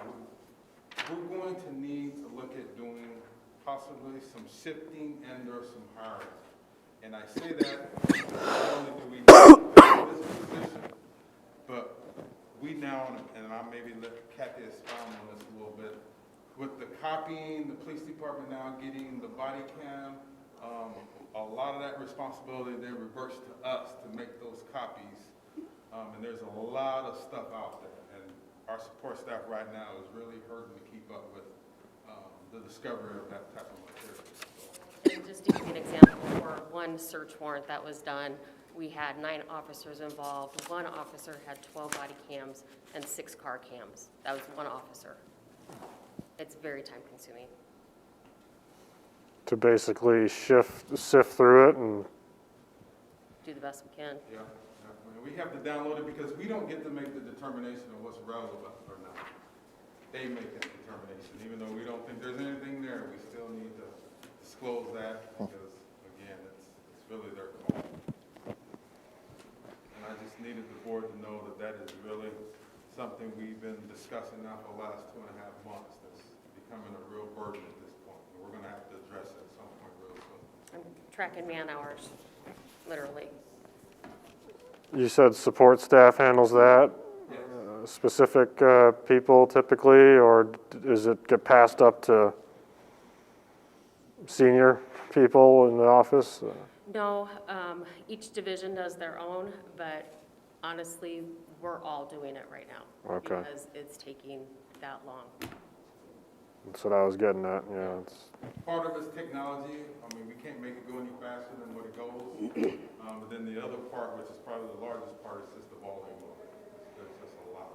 We're going to need to look at doing possibly some shifting and or some hiring. And I say that not only do we need this position, but we now, and I maybe let Kathy expound on this a little bit, with the copying, the police department now getting the body cam, a lot of that responsibility then reverts to us to make those copies. And there's a lot of stuff out there. And our support staff right now is really hurting to keep up with the discovery of that type of material. And just to give you an example, for one search warrant that was done, we had 9 officers involved. One officer had 12 body cams and 6 car cams. That was one officer. It's very time consuming. To basically sift through it and. Do the best we can. Yeah, we have to download it because we don't get to make the determination of what's relevant or not. They make that determination. Even though we don't think there's anything there, we still need to disclose that because, again, it's really their call. And I just needed the board to know that that is really something we've been discussing now for the last 2.5 months that's becoming a real burden at this point. And we're going to have to address it at some point real soon. I'm tracking man hours, literally. You said support staff handles that? Yes. Specific people typically, or does it get passed up to senior people in the office? No, each division does their own, but honestly, we're all doing it right now. Okay. Because it's taking that long. That's what I was getting at, yeah. Part of it's technology. I mean, we can't make it go any faster than what it goes. But then the other part, which is probably the largest part, is just the volume of it. There's just a lot.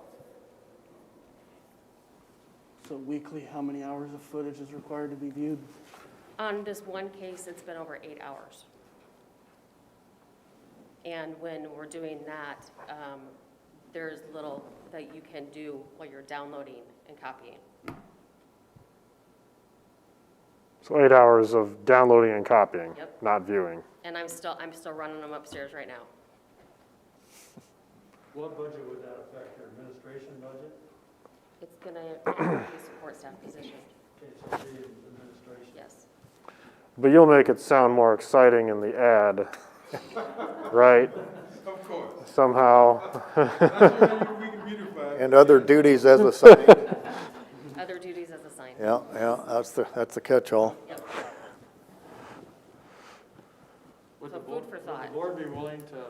So weekly, how many hours of footage is required to be viewed? On this one case, it's been over 8 hours. And when we're doing that, there's little that you can do while you're downloading and copying. So 8 hours of downloading and copying, Yep. not viewing. And I'm still running them upstairs right now. What budget would that affect, your administration budget? It's gonna be a support staff position, Okay, so the administration. yes. But you'll make it sound more exciting in the ad, right? Of course. Somehow. And other duties as assigned. Other duties as assigned. Yeah, yeah, that's the catch-all. Yep. Would So the food for thought. Would the board be willing to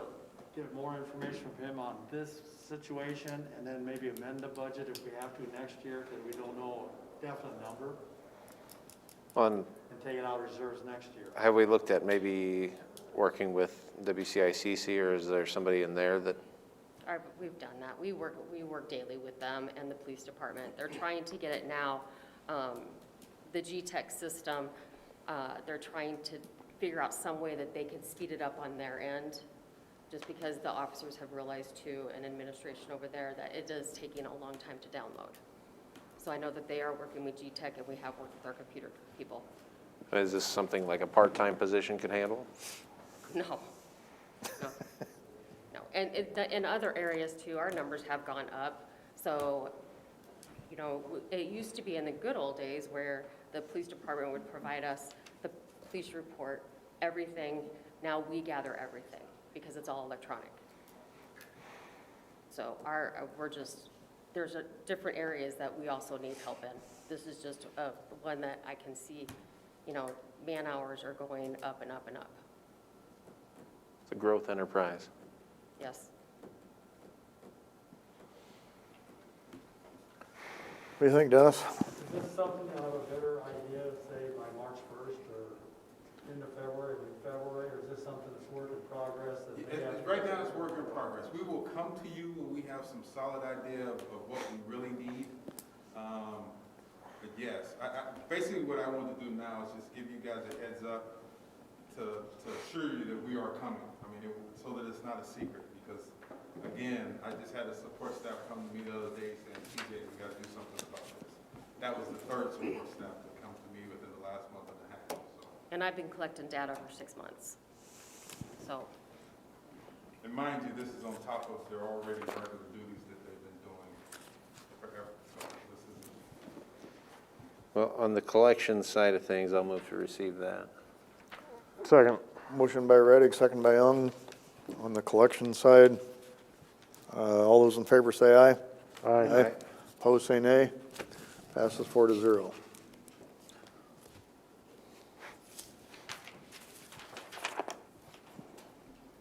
get more information from him on this situation and then maybe amend the budget if we have to next year because we don't know a definite number On, and take it out of reserves next year? have we looked at maybe working with WCICC, or is there somebody in there that, We've done that. We work daily with them and the police department. They're trying to get it now. The GTEC system, they're trying to figure out some way that they can speed it up on their end, just because the officers have realized too, and administration over there, that it is taking a long time to download. So I know that they are working with GTEC, and we have worked with our computer people. is this something like a part-time position can handle? No. No. And in other areas too, our numbers have gone up. So, you know, it used to be in the good old days where the police department would provide us the police report, everything. Now we gather everything because it's all electronic. So there's different areas that we also need help in. This is just one that I can see, you know, man hours are going up and up and up. It's a growth enterprise. Yes. What do you think, Dennis? Is this something you'll have a better idea, say, by March 1st or into February, mid-February, or is this something that's work in progress? Right now, it's work in progress. We will come to you when we have some solid idea of what we really need. But yes, basically what I want to do now is just give you guys a heads up to assure you that we are coming. I mean, so that it's not a secret, because again, I just had a support staff come to me the other day saying, TJ, we got to do something about this. That was the third support staff that come to me within the last month and a half. So. And I've been collecting data for 6 months. So. And mind you, this is on top of their already regular duties that they've been doing forever. So this is. Well, on the collection side of things, I'll move to receive that. Second. Motion by Reddick, second by Young. On the collection side, all those in favor say aye. Aye. Opposed, say nay. Passes 4-0.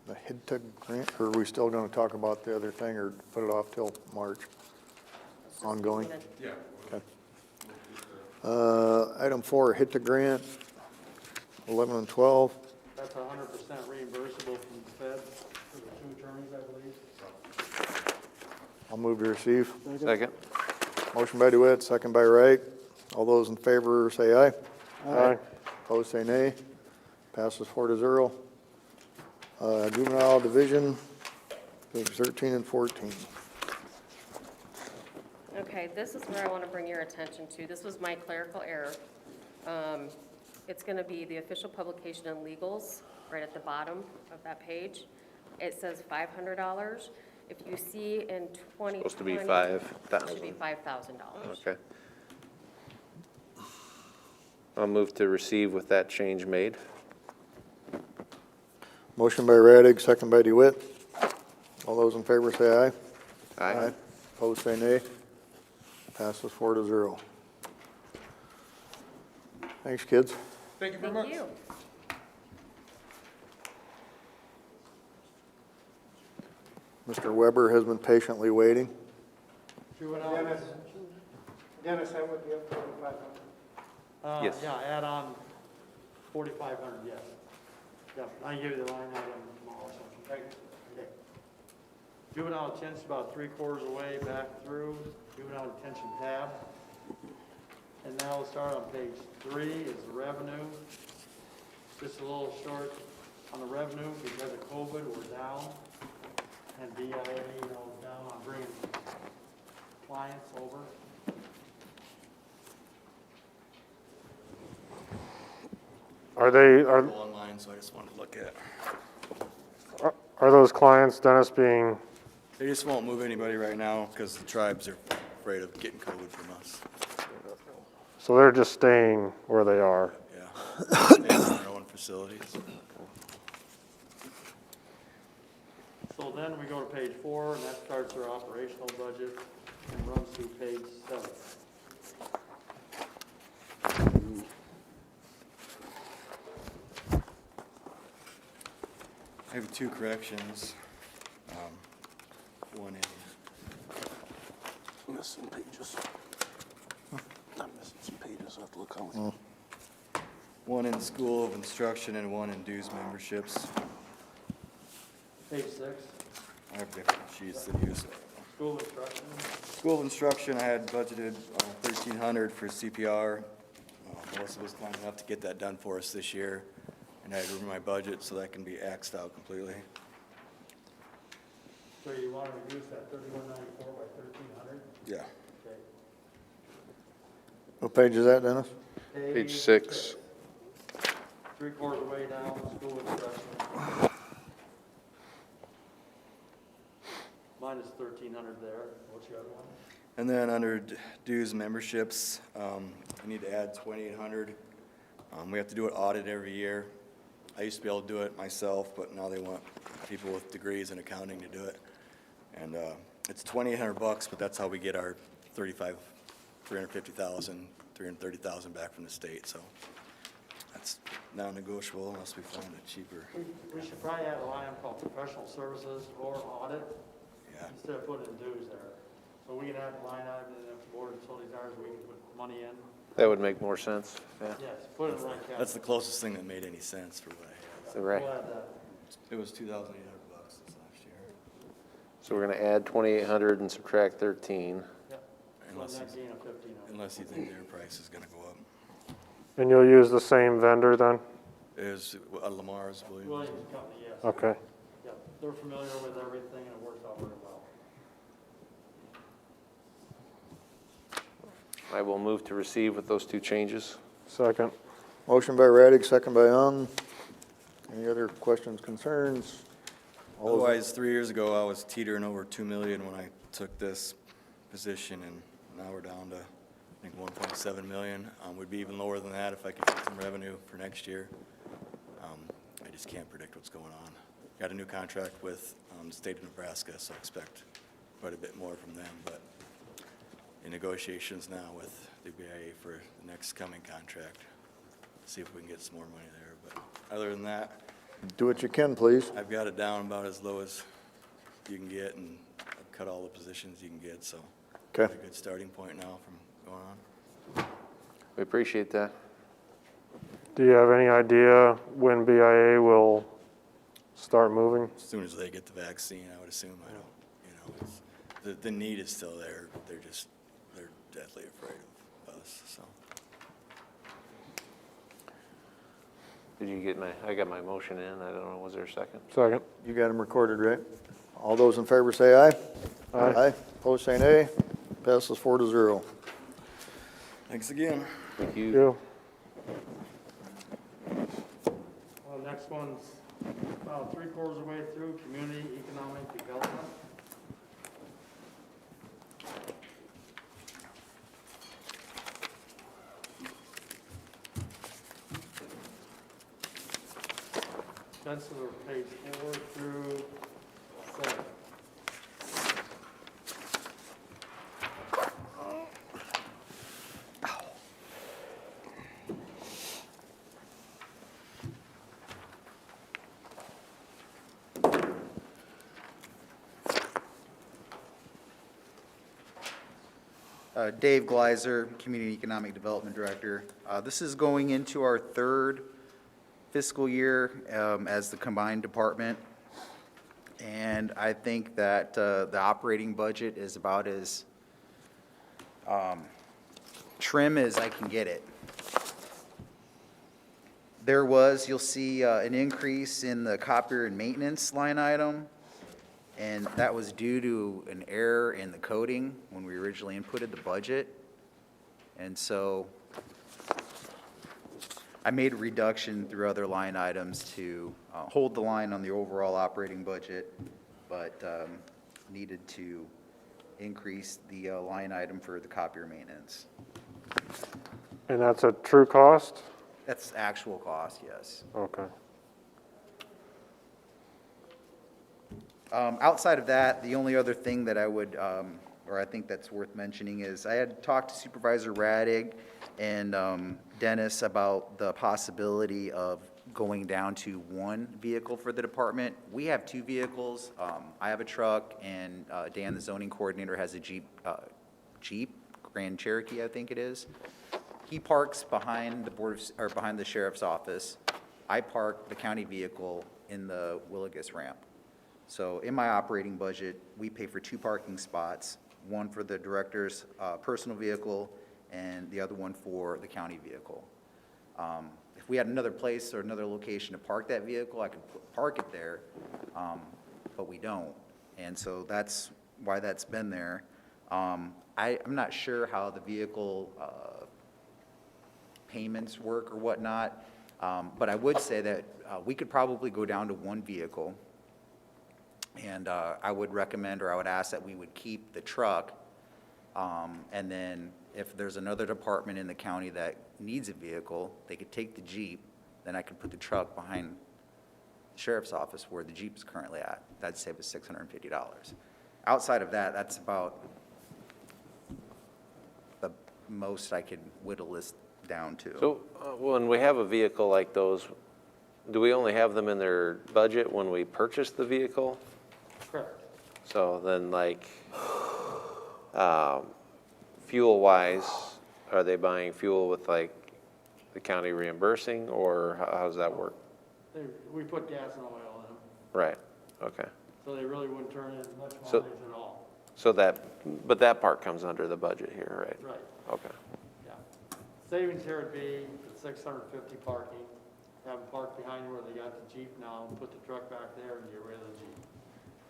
The HIDTA grant, or are we still going to talk about the other thing, or put it off till March? Ongoing? Yeah. Okay. Item 4, HIDTA grant, 11 and 12. That's 100% reimbursable from the Fed for the 2 attorneys, I believe. I'll move to receive. Second. Motion by DeWitt, second by Wright. All those in favor say aye. Aye. Opposed, say nay. Passes 4-0. Juvenile Division, page 13 and 14. Okay, this is where I want to bring your attention to. This was my clerical error. It's going to be the official publication and legals, right at the bottom of that page. It says $500. If you see in 2020. Supposed to be It should be $5,000. $5,000. Okay. I'll move to receive with that change made. Motion by Radig, second by DeWitt. All those in favor say aye. Aye. Opposed, say nay. Passes 4-0. Thanks, kids. Thank you very much. Thank you. Mr. Weber has been patiently waiting. Dennis, that would be up to 4,500. Yes. Yeah, add on 4,500, yes. Yeah, I can give you the line item tomorrow or something. Okay. Juvenile detention about 3/4 of the way back through, juvenile detention tab. And now we'll start on page 3 is the revenue. Just a little short on the revenue because of COVID, we're down. And BIA, down on bringing clients over. Are they, Online, so I just wanted to look at. are those clients, Dennis, being, They just won't move anybody right now because the tribes are afraid of getting COVID from us. so they're just staying where they are? Yeah. Staying in their own facilities. So then we go to page 4, and that starts our operational budget and runs through page 7. I have 2 corrections. One in. Missing pages. I'm missing some pages, I have to look on. One in School of Instruction and one in dues memberships. Page 6, I have different sheets than you. school instruction. School of Instruction, I had budgeted $1,300 for CPR. Melissa was kind enough to get that done for us this year, and I had room in my budget so that can be axed out completely. So you want to reduce that 3194 by 1,300? Yeah. Okay. What page is that, Dennis? Page 6. 3/4 of the way down, school instruction. Minus 1,300 there. What's the other one? And then under dues memberships, I need to add 2,800. We have to do an audit every year. I used to be able to do it myself, but now they want people with degrees in accounting to do it. And it's $2,800, but that's how we get our $350,000, $330,000 back from the state. So that's non-negotiable unless we find it cheaper. We should probably add a line called professional services or audit. Yeah. Instead of putting dues there. So we can add a line item, and if the board of facilities ours, we can put money in. That would make more sense, yeah. Yes, put it in the right category. That's the closest thing that made any sense for what I had. Right. We'll add that. It was $2,800 this last year. So we're gonna add 2,800 and subtract 13. Yep. Unless So you- net gain of 1,500. Unless you think their price is gonna go up. And you'll use the same vendor then? Is Lamar's Williams? Williams Company, yes. Okay. Yep, they're familiar with everything, and it works out very well. I will move to receive with those 2 changes. Second. Motion by Raddick, second by Young. Any other questions, concerns? All those- Otherwise, 3 years ago, I was teetering over 2 million when I took this position, and now we're down to, I think, 1.7 million. Would be even lower than that if I could get some revenue for next year. I just can't predict what's going on. Got a new contract with the state of Nebraska, so I expect quite a bit more from them, but in negotiations now with the BIA for the next coming contract, see if we can get some more money there. But other than that, Do what you can, please. I've got it down about as low as you can get, and I've cut all the positions you can get, so Okay. a good starting point now from going on. We appreciate that. Do you have any idea when BIA will start moving? As soon as they get the vaccine, I would assume. I don't, the need is still there. They're deathly afraid of us, so. Did you get I got my motion in, I don't know, was there a second? Second. You got them recorded, right? All those in favor say aye. Aye. Opposed say nay. Passes 4-0. Thanks again. Thank you. You. Well, next one's about 3/4 of the way through, community economic development. That's page 4 through 7. Dave Gleiser, Community Economic Development Director. This is going into our 3rd fiscal year as the combined department. And I think that the operating budget is about as trim as I can get it. There was, you'll see an increase in the copier and maintenance line item. And that was due to an error in the coding when we originally inputted the budget. And so I made a reduction through other line items to hold the line on the overall operating budget, but needed to increase the line item for the copier maintenance. And that's a true cost? That's actual cost, yes. Okay. Outside of that, the only other thing that I would, or I think that's worth mentioning is I had talked to Supervisor Radig and Dennis about the possibility of going down to one vehicle for the department. We have two vehicles. I have a truck, and Dan, the zoning coordinator, has a Jeep Grand Cherokee, I think it is. He parks behind the behind the sheriff's office. I park the county vehicle in the Willigus ramp. So in my operating budget, we pay for 2 parking spots, one for the director's personal vehicle and the other one for the county vehicle. If we had another place or another location to park that vehicle, I could park it there, but we don't. And so that's why that's been there. I'm not sure how the vehicle payments work or whatnot, but I would say that we could probably go down to one vehicle. And I would recommend, or I would ask that we would keep the truck, and then if there's another department in the county that needs a vehicle, they could take the Jeep, then I could put the truck behind the sheriff's office where the Jeep is currently at. That'd save us $650. Outside of that, that's about the most I could whittle this down to. So when we have a vehicle like those, do we only have them in their budget when we purchase the vehicle? Correct. So then, like, fuel-wise, are they buying fuel with, like, the county reimbursing, or how does that work? We put gas and oil in them, Right, okay. so they really wouldn't turn in much So- mileage at all. So but that part comes under the budget here, right? Right, Okay. yeah. Savings here would be the 650 parking, have them park behind where they got the Jeep now, put the truck back there and get rid of the Jeep.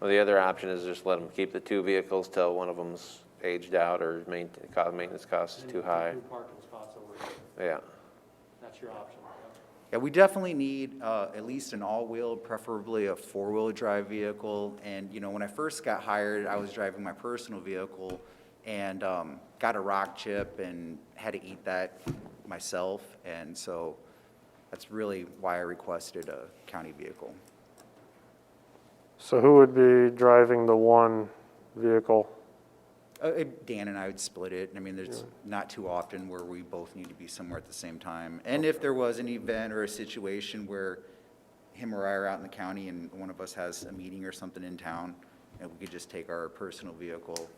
Well, the other option is just let them keep the 2 vehicles till one of them's aged out or maintenance cost is And too put high. 2 parking spots over here. Yeah. That's your option. Yeah, we definitely need at least an all-wheel, preferably a 4-wheel drive vehicle. And, you know, when I first got hired, I was driving my personal vehicle and got a rock chip and had to eat that myself. And so that's really why I requested a county vehicle. So who would be driving the one vehicle? Dan and I would split it. I mean, there's not too often where we both need to be somewhere at the same time. And if there was an event or a situation where him or I are out in the county and one of us has a meeting or something in town, and we could just take our personal vehicle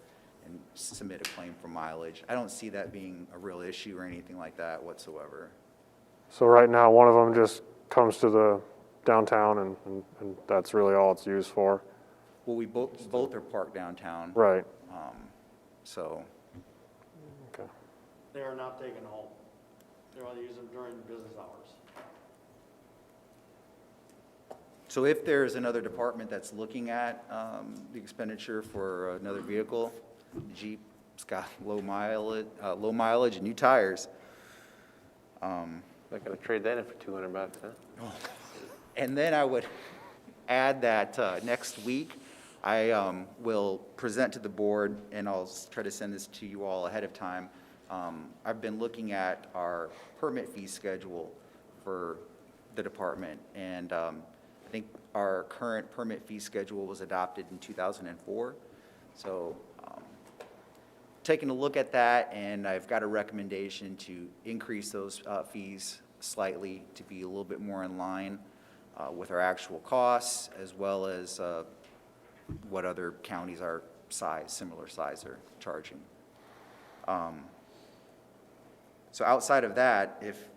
and submit a claim for mileage. I don't see that being a real issue or anything like that whatsoever. So right now, one of them just comes to the downtown and that's really all it's used for? Well, we both are parked downtown. Right. So. Okay. They are not taken home. They only use them during business hours. So if there's another department that's looking at the expenditure for another vehicle, Jeep's got low mileage and new tires. Not gonna trade that in for $200, huh? And then I would add that next week, I will present to the board, and I'll try to send this to you all ahead of time. I've been looking at our permit fee schedule for the department, and I think our current permit fee schedule was adopted in 2004. So taking a look at that, and I've got a recommendation to increase those fees slightly to be a little bit more in line with our actual costs, as well as what other counties our size, similar size, are charging. So outside of that, if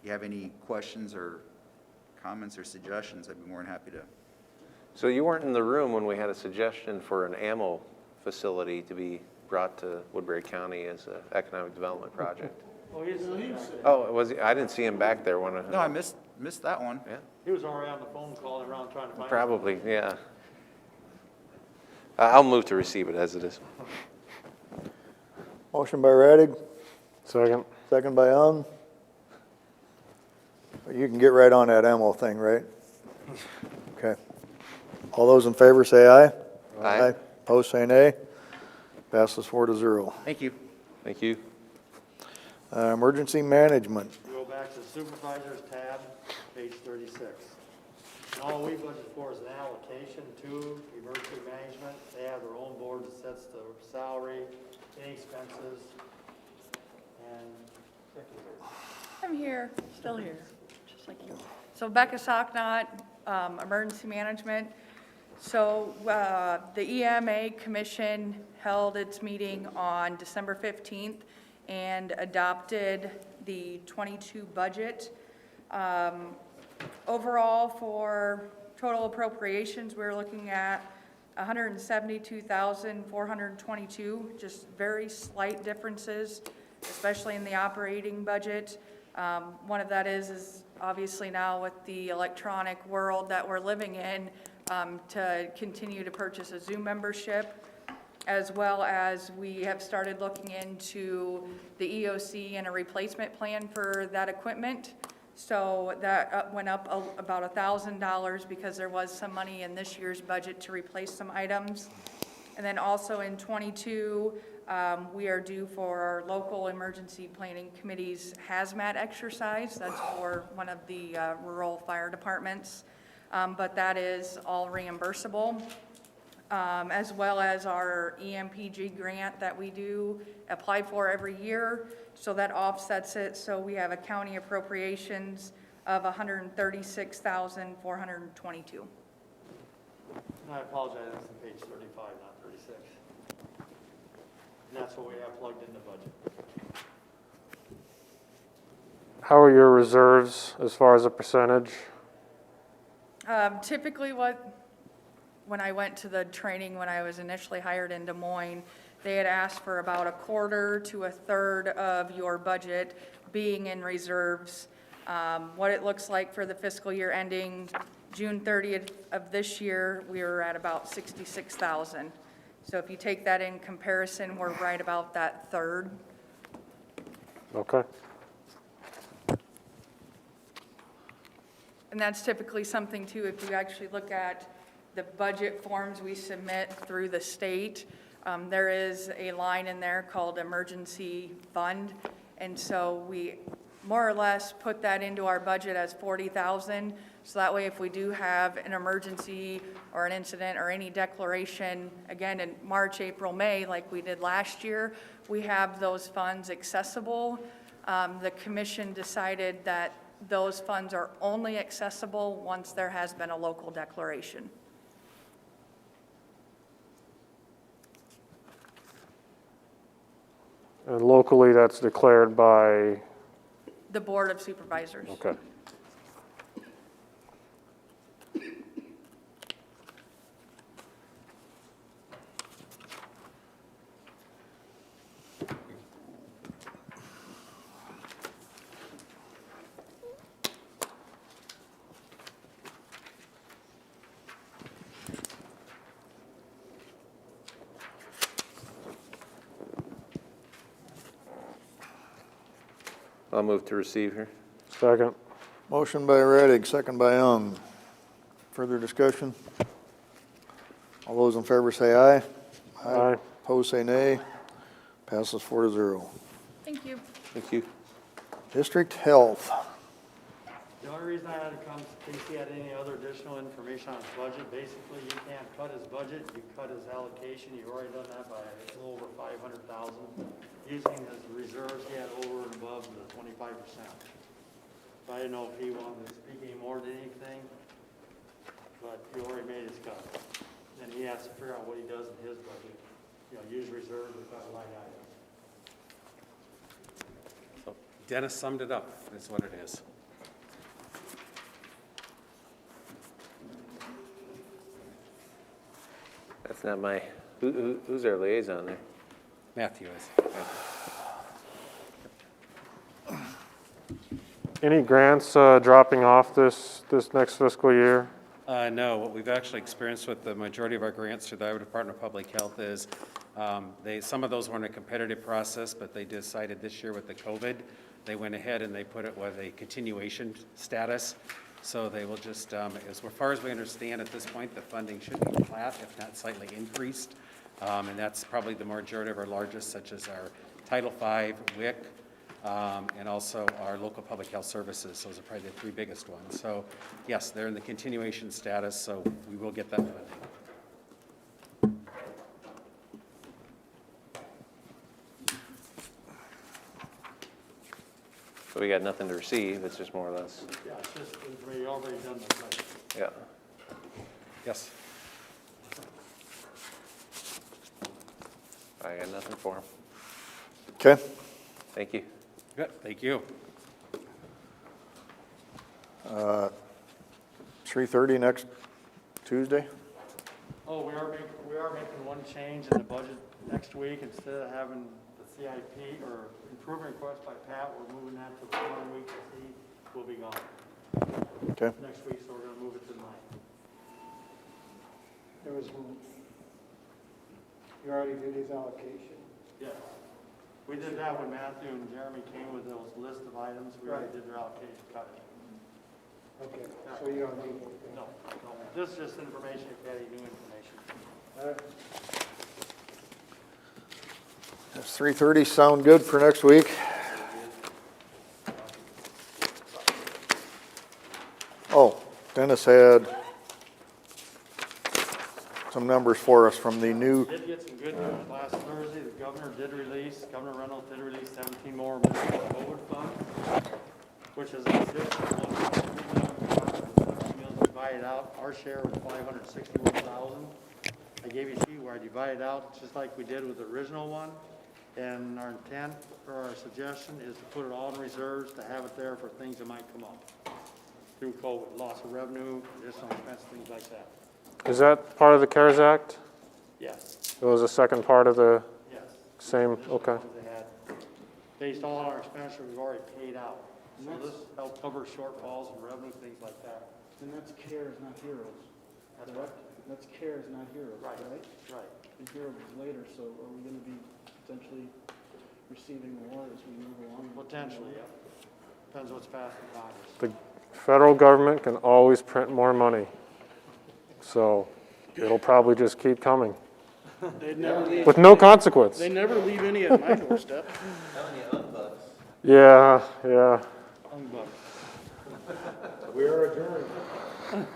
you have any questions or comments or suggestions, I'd be more than happy to. So you weren't in the room when we had a suggestion for an ammo facility to be brought to Woodbury County as an economic development project. Oh, he's. Oh, was he? I didn't see him back there when I. No, I missed that one. Yeah. He was already on the phone calling around trying to find. Probably, yeah. I'll move to receive it as it is. Motion by Radig, Second. second by Young. You can get right on that ammo thing, right? Okay. All those in favor say aye. Aye. Opposed, say nay. Passes 4-0. Thank you. Thank you. Emergency management. Go back to Supervisors tab, page 36. And all we budget for is an allocation to emergency management. They have their own board that sets the salary, any expenses, and I'm here, still here, just like you. So Becca Socknott, Emergency Management. So the EMA Commission held its meeting on December 15th and adopted the 22 budget. Overall, for total appropriations, we're looking at $172,422, just very slight differences, especially in the operating budget. One of that is obviously now with the electronic world that we're living in, to continue to purchase a Zoom membership, as well as we have started looking into the EOC and a replacement plan for that equipment. So that went up about $1,000 because there was some money in this year's budget to replace some items. And then also in 22, we are due for our local emergency planning committee's hazmat exercise. That's for one of the rural fire departments. But that is all reimbursable, as well as our EMPG grant that we do apply for every year. So that offsets it. So we have a county appropriations of $136,422. I apologize, that's on page 35, not 36. And that's what we have plugged in the budget. How are your reserves as far as a percentage? Typically when I went to the training, when I was initially hired in Des Moines, they had asked for about a quarter to a third of your budget being in reserves. What it looks like for the fiscal year ending June 30th of this year, we were at about 66,000. So if you take that in comparison, we're right about that third. Okay. And that's typically something too, if you actually look at the budget forms we submit through the state, there is a line in there called emergency fund. And so we more or less put that into our budget as 40,000. So that way, if we do have an emergency or an incident or any declaration, again, in March, April, May, like we did last year, we have those funds accessible. The commission decided that those funds are only accessible once there has been a local declaration. And locally, that's declared by? The Board of Supervisors. Okay. I'll move to receive here. Second. Motion by Radig, second by Young. Further discussion? All those in favor say aye. Aye. Opposed, say nay. Passes 4-0. Thank you. Thank you. District Health. The only reason I had to come, in case he had any other additional information on his budget, basically you can't cut his budget, you cut his allocation, you've already done that by a little over 500,000. Using his reserves, he had over and above the 25%. So I didn't know if he wanted to speak any more than anything, but he already made his cut. And he has to figure out what he does in his budget, use reserves or cut a line item. So Dennis summed it up, that's what it is. That's not my, who's our liaison there? Matthew is. Any grants dropping off this next fiscal year? No, what we've actually experienced with the majority of our grants through the Iowa Department of Public Health is some of those were in a competitive process, but they decided this year with the COVID they went ahead and they put it with a continuation status. So they will just, as far as we understand at this point, the funding should be flat, if not slightly increased. And that's probably the majority of our largest, such as our Title V, WIC, and also our local public health services. Those are probably the three biggest ones. So yes, they're in the continuation status, so we will get that funding. So we got nothing to receive, it's just more or less, Yeah, it's just, we already done the budget. yeah. Yes. I got nothing for him. Okay. Thank you. Good, thank you. 3:30 next Tuesday? Oh, we are making one change in the budget next week. Instead of having the CIP or improvement request by Pat, we're moving that to the following week. He will be gone Okay. next week, so we're gonna move it to the 9th. There was, you already did his allocation. Yes. We did that when Matthew and Jeremy came with those list of items. We already did their allocation cut. Okay, so you don't need anything. No. This is just information if you had any new information. All right. Does 3:30 sound good for next week? Oh, Dennis had some numbers for us from the new, We did get some good news last Thursday. The governor Governor Reynolds did release 17 more COVID funds, which is an additional $1.3 million divided out. Our share was $561,000. I gave you a sheet where I divided out just like we did with the original one. And our intent or our suggestion is to put it all in reserves to have it there for things that might come up through COVID, loss of revenue, additional expense, things like that. Is that part of the CARES Act? Yes. It was a second part of the Yes. same, okay. They had, based all on our expenditure, we've already paid out. So this helped cover shortfalls and revenue, things like that. And that's CARES, not HEROES. Correct? That's CARES, not HEROES, right? Right. The HEROES is later, so are we gonna be potentially receiving more as we move along? Potentially, yeah. Depends what's passed in Congress. The federal government can always print more money. So it'll probably just keep coming They never leave. with no consequence. They never leave any at my doorstep. Yeah. Humbug. we are adjourned.